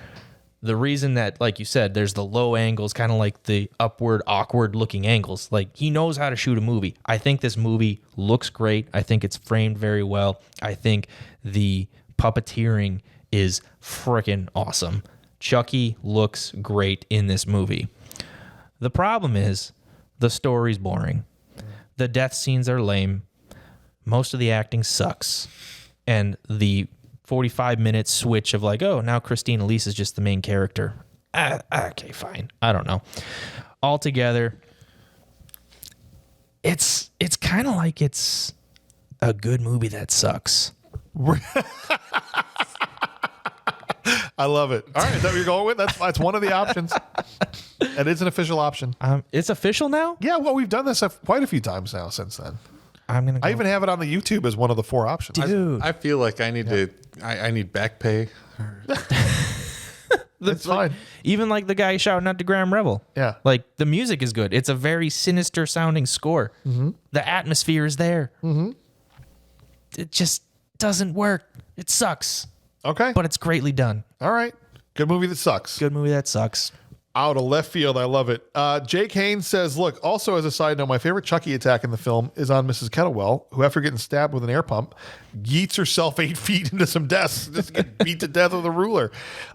The reason that, like you said, there's the low angles, kind of like the upward, awkward looking angles. Like, he knows how to shoot a movie. I think this movie looks great. I think it's framed very well. I think the puppeteering is freaking awesome. Chucky looks great in this movie. The problem is the story's boring. The death scenes are lame. Most of the acting sucks. And the 45-minute switch of like, oh, now Christine Elise is just the main character. Okay, fine. I don't know. Altogether, it's kind of like it's a good movie that sucks. I love it. All right, is that what you're going with? That's one of the options. That is an official option. It's official now? Yeah, well, we've done this quite a few times now since then. I even have it on the YouTube as one of the 4 options. Dude. I feel like I need to. I need back pay. That's fine. Even like the guy shouting out to Graham Revel. Yeah. Like, the music is good. It's a very sinister sounding score. Mm-hmm. The atmosphere is there. Mm-hmm. It just doesn't work. It sucks. Okay. But it's greatly done. All right. Good movie that sucks. Good movie that sucks. Out of left field. I love it. Jake Haynes says, look, also as a side note, my favorite Chucky attack in the film is on Mrs. Kettlewell, who after getting stabbed with an air pump, yeets herself 8 feet into some desks, just get beat to death with a ruler.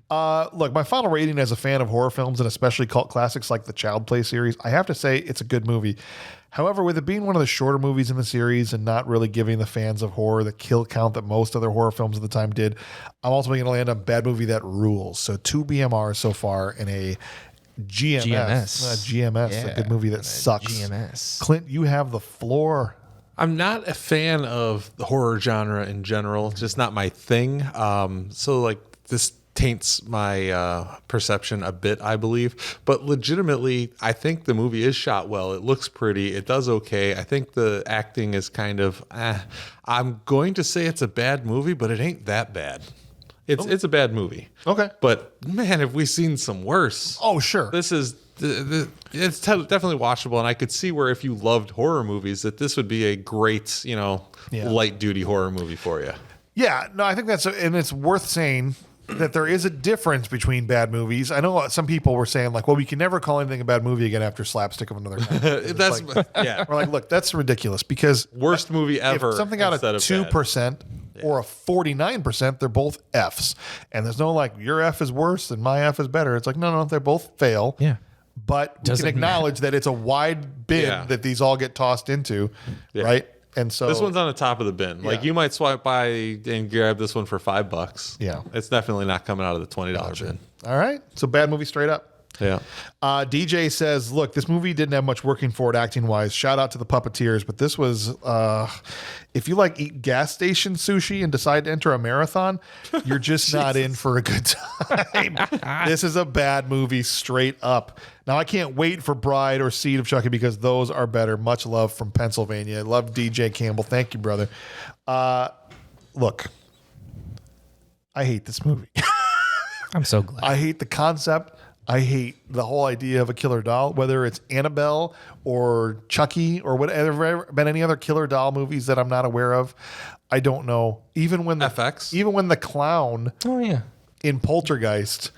Look, my final rating as a fan of horror films and especially cult classics like the Child Play series, I have to say it's a good movie. However, with it being one of the shorter movies in the series and not really giving the fans of horror the kill count that most other horror films at the time did, I'm ultimately going to land on bad movie that rules. So 2 BMRs so far in a GMS, a good movie that sucks. GMS. Clint, you have the floor. I'm not a fan of the horror genre in general. It's just not my thing. So like this taints my perception a bit, I believe. But legitimately, I think the movie is shot well. It looks pretty. It does okay. I think the acting is kind of, I'm going to say it's a bad movie, but it ain't that bad. It's a bad movie. Okay. But man, have we seen some worse? Oh, sure. This is it's definitely watchable, and I could see where if you loved horror movies, that this would be a great, light duty horror movie for you. Yeah, no, I think and it's worth saying that there is a difference between bad movies. I know some people were saying like, well, we can never call anything a bad movie again after Slapstick of Another Kind. We're like, look, that's ridiculous because worst movie ever. If something got a 2%. Or a 49%, they're both Fs. And there's no like, your F is worse and my F is better. It's like, no, they both fail. Yeah. But we can acknowledge that it's a wide bin that these all get tossed into, right? And so this one's on the top of the bin. Like you might swipe by and grab this one for $5. Yeah. It's definitely not coming out of the $20 bin. All right. So bad movie straight up. Yeah. DJ says, look, this movie didn't have much working for it acting wise. Shout out to the puppeteers, but this was if you like eat gas station sushi and decide to enter a marathon, you're just not in for a good time. This is a bad movie straight up. Now I can't wait for Bride or Seed of Chucky because those are better. Much love from Pennsylvania. Love DJ Campbell. Thank you, brother. Look, I hate this movie. I'm so glad. I hate the concept. I hate the whole idea of a killer doll, whether it's Annabelle or Chucky or whatever. Been any other killer doll movies that I'm not aware of? I don't know. Even when the clown in Poltergeist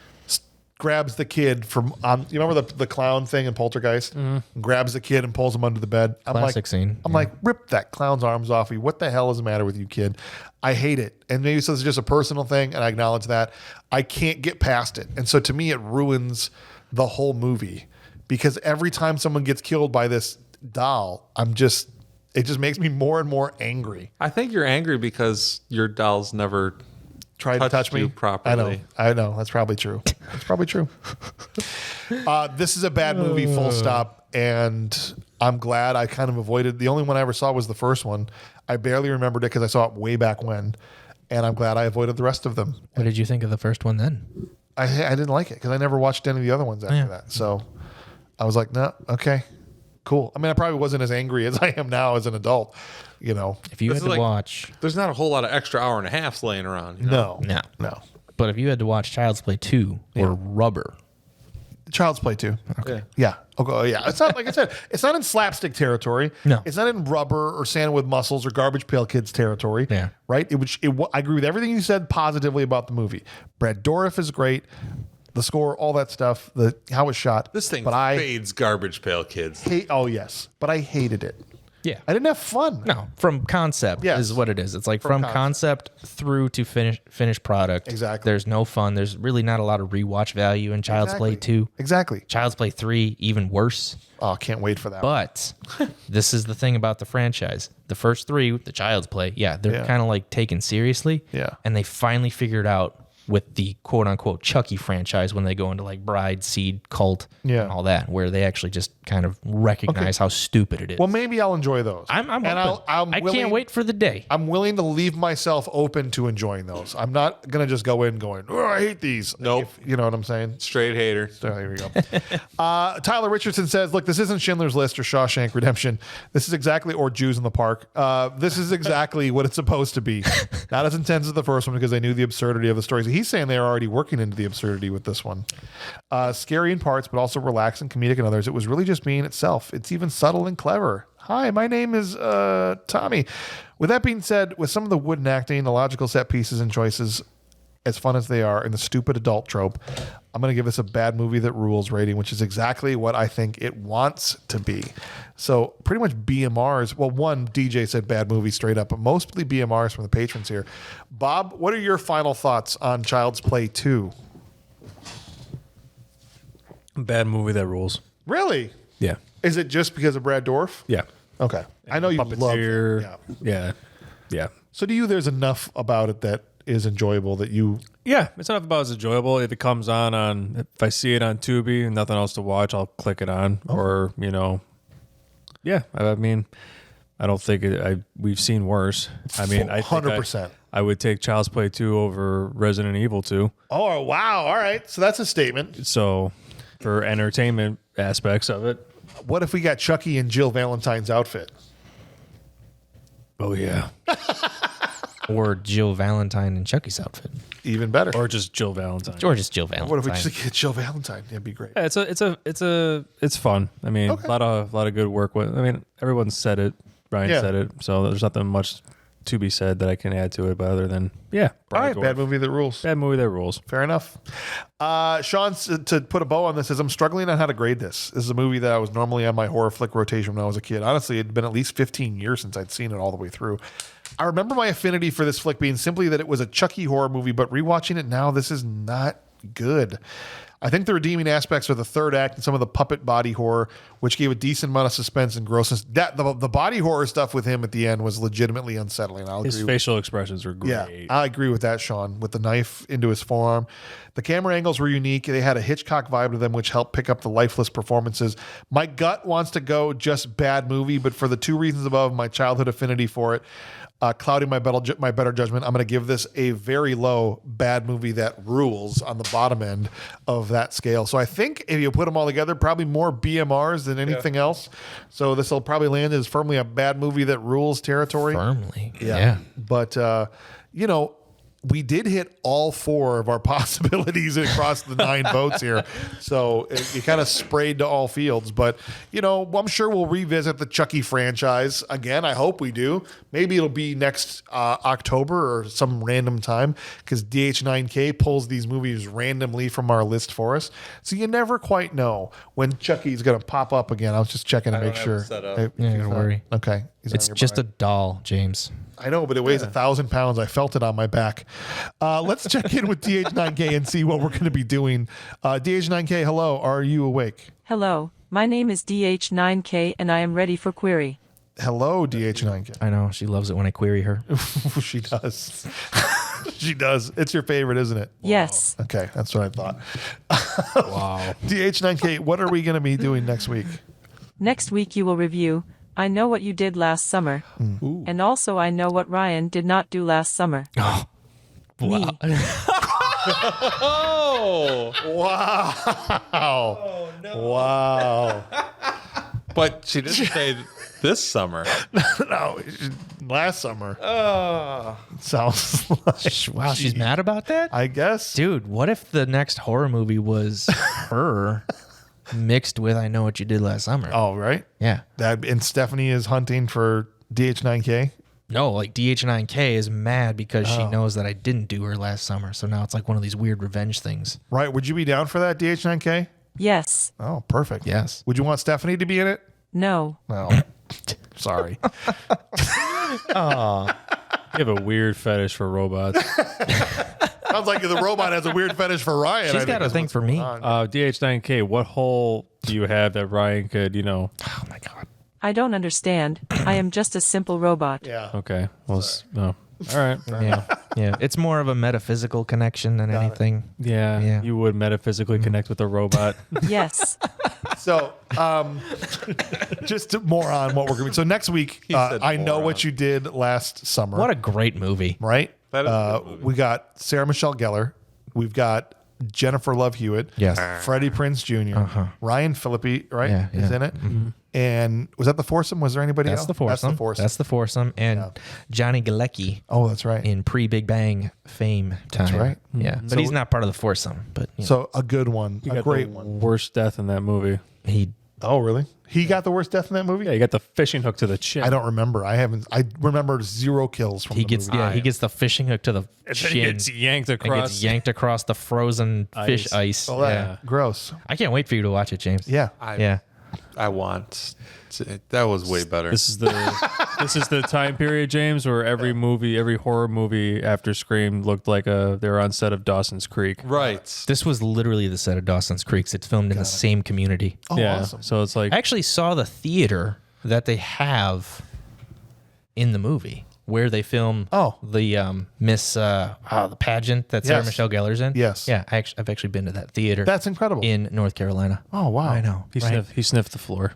grabs the kid from you remember the clown thing in Poltergeist? Grabs the kid and pulls him under the bed. Classic scene. I'm like, rip that clown's arms off you. What the hell is the matter with you, kid? I hate it. And maybe so it's just a personal thing, and I acknowledge that. I can't get past it. And so to me, it ruins the whole movie because every time someone gets killed by this doll, it just makes me more and more angry. I think you're angry because your doll's never tried to touch me properly. I know. That's probably true. That's probably true. This is a bad movie, full stop. And I'm glad I kind of avoided. The only one I ever saw was the first one. I barely remembered it because I saw it way back when. And I'm glad I avoided the rest of them. What did you think of the first one then? I didn't like it because I never watched any of the other ones after that. So I was like, no, okay, cool. I mean, I probably wasn't as angry as I am now as an adult. If you had to watch, there's not a whole lot of extra hour and a half laying around. No. But if you had to watch Child's Play 2 or Rubber, Child's Play 2. Okay. Yeah. Okay. Yeah. It's not like I said. It's not in slapstick territory. No. It's not in Rubber or Santa with Muscles or Garbage Pail Kids territory. Yeah. Right. I agree with everything you said positively about the movie. Brad Dourif is great. The score, all that stuff. How it's shot. This thing fades Garbage Pail Kids. Oh yes, but I hated it. Yeah. I didn't have fun. No, from concept is what it is. It's like from concept through to finished product. Exactly. There's no fun. There's really not a lot of rewatch value in Child's Play 2. Exactly. Child's Play 3, even worse. Oh, can't wait for that. But this is the thing about the franchise. The first 3, the Child's Play, they're kind of like taken seriously. Yeah. And they finally figured out with the quote unquote Chucky franchise when they go into like Bride, Seed, Cult, and all that, where they actually just kind of recognize how stupid it is. Well, maybe I'll enjoy those. I can't wait for the day. I'm willing to leave myself open to enjoying those. I'm not going to just go in going, oh, I hate these. Nope. You know what I'm saying? Straight hater. So there we go. Tyler Richardson says, look, this isn't Schindler's List or Shawshank Redemption. This is exactly, or Jews in the Park. This is exactly what it's supposed to be. Not as intense as the first one because they knew the absurdity of the stories. He's saying they're already working into the absurdity with this one. Scary in parts, but also relaxing, comedic in others. It was really just being itself. It's even subtle and clever. Hi, my name is Tommy. With that being said, with some of the wooden acting, the logical set pieces and choices, as fun as they are, and the stupid adult trope, I'm going to give this a bad movie that rules rating, which is exactly what I think it wants to be. So pretty much BMRs. Well, one DJ said bad movie straight up, but mostly BMRs from the patrons here. Bob, what are your final thoughts on Child's Play 2? Bad movie that rules. Really? Yeah. Is it just because of Brad Dourif? Yeah. Okay. I know you love Puppeteer. Yeah. So to you, there's enough about it that is enjoyable that you... Yeah, it's not about as enjoyable. If it comes on, if I see it on Tubi and nothing else to watch, I'll click it on. Or, yeah, I mean, I don't think we've seen worse. I mean, 100%. I would take Child's Play 2 over Resident Evil 2. Oh, wow. All right. So that's a statement. So for entertainment aspects of it. What if we got Chucky in Jill Valentine's outfit? Oh, yeah. Or Jill Valentine in Chucky's outfit. Even better. Or just Jill Valentine. Or just Jill Valentine. What if we just get Jill Valentine? That'd be great. Yeah, it's fun. I mean, a lot of good work with. I mean, everyone said it. Brian said it. So there's nothing much to be said that I can add to it. But other than all right, bad movie that rules. Bad movie that rules. Fair enough. Sean, to put a bow on this, says I'm struggling on how to grade this. This is a movie that I was normally on my horror flick rotation when I was a kid. Honestly, it'd been at least 15 years since I'd seen it all the way through. I remember my affinity for this flick being simply that it was a Chucky horror movie, but rewatching it now, this is not good. I think the redeeming aspects are the third act and some of the puppet body horror, which gave a decent amount of suspense and grossness. The body horror stuff with him at the end was legitimately unsettling. His facial expressions were great. Yeah, I agree with that, Sean, with the knife into his forearm. The camera angles were unique. They had a Hitchcock vibe to them, which helped pick up the lifeless performances. My gut wants to go just bad movie, but for the two reasons above, my childhood affinity for it, clouding my better judgment, I'm going to give this a very low bad movie that rules on the bottom end of that scale. So I think if you put them all together, probably more BMRs than anything else. So this will probably land as firmly a bad movie that rules territory. Firmly. Yeah. But, we did hit all 4 of our possibilities across the 9 votes here. So it kind of sprayed to all fields. But, I'm sure we'll revisit the Chucky franchise again. I hope we do. Maybe it'll be next October or some random time because DH9K pulls these movies randomly from our list for us. So you never quite know when Chucky's going to pop up again. I was just checking to make sure. Don't worry. Okay. It's just a doll, James. I know, but it weighs 1,000 pounds. I felt it on my back. Let's check in with DH9K and see what we're going to be doing. DH9K, hello. Are you awake? Hello, my name is DH9K and I am ready for query. Hello, DH9K. I know. She loves it when I query her. She does. She does. It's your favorite, isn't it? Yes. Okay, that's what I thought. Wow. DH9K, what are we going to be doing next week? Next week you will review I Know What You Did Last Summer. And also I Know What Ryan Did Not Do Last Summer. Oh, Me. Oh, Wow. Oh, no. Wow. but she didn't say this summer. No, last summer. Sounds like Wow, she's mad about that? I guess. Dude, what if the next horror movie was her mixed with I Know What You Did Last Summer? Oh, right. Yeah. And Stephanie is hunting for DH9K. No, like DH9K is mad because she knows that I didn't do her last summer. So now it's like one of these weird revenge things. Right. Would you be down for that, DH9K? Yes. Oh, perfect. Yes. Would you want Stephanie to be in it? No. No. Sorry. You have a weird fetish for robots. Sounds like the robot has a weird fetish for Ryan. She's got a thing for me. DH9K, what hole do you have that Ryan could, Oh my God. I don't understand. I am just a simple robot. Yeah. Okay. Well, no. All right. Yeah. Yeah. It's more of a metaphysical connection than anything. Yeah, Yeah. you would metaphysically connect with a robot. Yes. So, just more on what we're going to be. So next week, said I Know moron. What You Did Last Summer. What a great movie. right? That is a good movie. We got Sarah Michelle Gellar. We've got Jennifer Love Hewitt. Yes. Freddie Prinze Jr. Ryan Phillippe, right? Yeah, Is yeah. in it. And was that the foursome? Was there anybody That's else? the foursome. That's the foursome. That's the foursome. And Johnny Galecki Oh, that's right. in pre-Big Bang fame time. That's right. Yeah. But he's not part of the foursome. But So a good one. You A got great the one. worst death in that movie. he Oh, really? He got the worst death in that movie? Yeah, you got the fishing hook to the chin. I don't remember. I remember 0 kills from he the gets movie. he gets the fishing hook to the And then chin. he gets yanked and across. gets yanked across the frozen fish ice. Oh, that, Yeah. gross. I can't wait for you to watch it, James. Yeah. Yeah. I want. That was way better. This is the time period, James, where every horror movie after Scream looked like they were on set of Dawson's Creek. right. This was literally the set of Dawson's Creek. It's filmed in the same community. Oh, Yeah, awesome. so it's like I actually saw the theater that they have in the movie where they film the the pageant that Sarah Yes. Michelle Gellar's in. Yes. Yeah, I've actually been to that theater. That's incredible. in North Carolina. Oh, wow. I know. he right? sniffed the floor.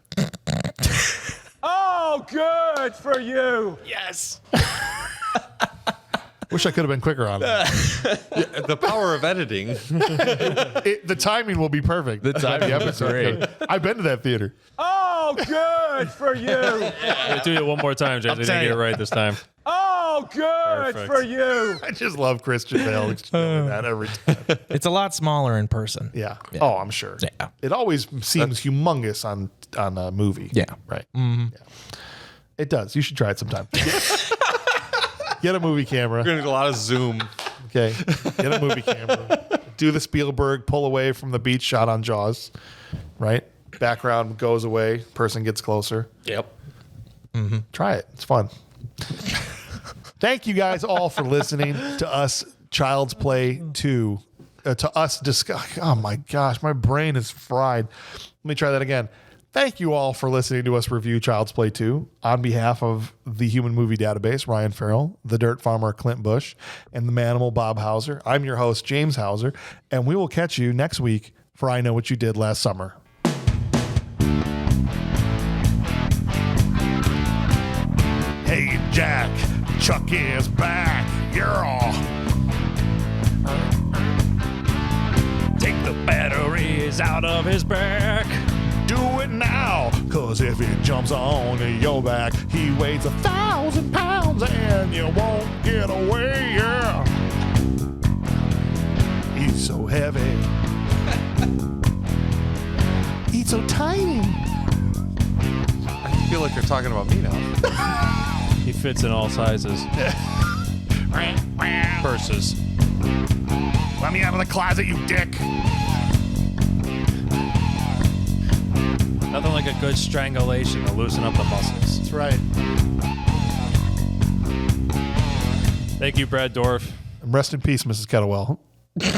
Oh, good for you. Yes. Wish I could have been quicker on that. The power of editing. The timing will be perfect. The timing was great. I've been to that theater. Oh, good for you. Do it one more time, James. I didn't get it right this time. Oh, good Perfect. for you. I just love Christian Bale doing that every time. It's a lot smaller in person. Yeah. Oh, I'm sure. Yeah. It always seems humongous on a movie. Yeah. Right. Yeah. It does. You should try it sometime. Get a movie camera. We're gonna a lot of zoom. Okay. Get a movie camera. Do the Spielberg pull away from the beach shot on Jaws. Right? Background goes away. Person gets closer. Yep. Try it. It's fun. Thank you guys all for listening to us Child's Play 2. To us discuss. Oh my gosh, my brain is fried. Let me try that again. Thank you all for listening to us review Child's Play 2. On behalf of the Human Movie Database, Ryan Farrell, the Dirt Farmer, Clint Bush, and the Manimal, Bob Hauser. I'm your host, James Hauser, and we will catch you next week for I Know What You Did Last Summer. Hey, Jack, Chucky is back. Yeah. Take the batteries out of his back. Do it now, cause if it jumps on your back, he weighs 1,000 pounds and you won't get away, yeah. so heavy. Eat so tiny. I feel like you're talking about me now. He fits in all sizes. Purses. Let me out of the closet, you dick. Nothing like a good strangulation to loosen up the muscles. That's right. Thank you, Brad Dourif. And rest in peace, Mrs. Kettlewell.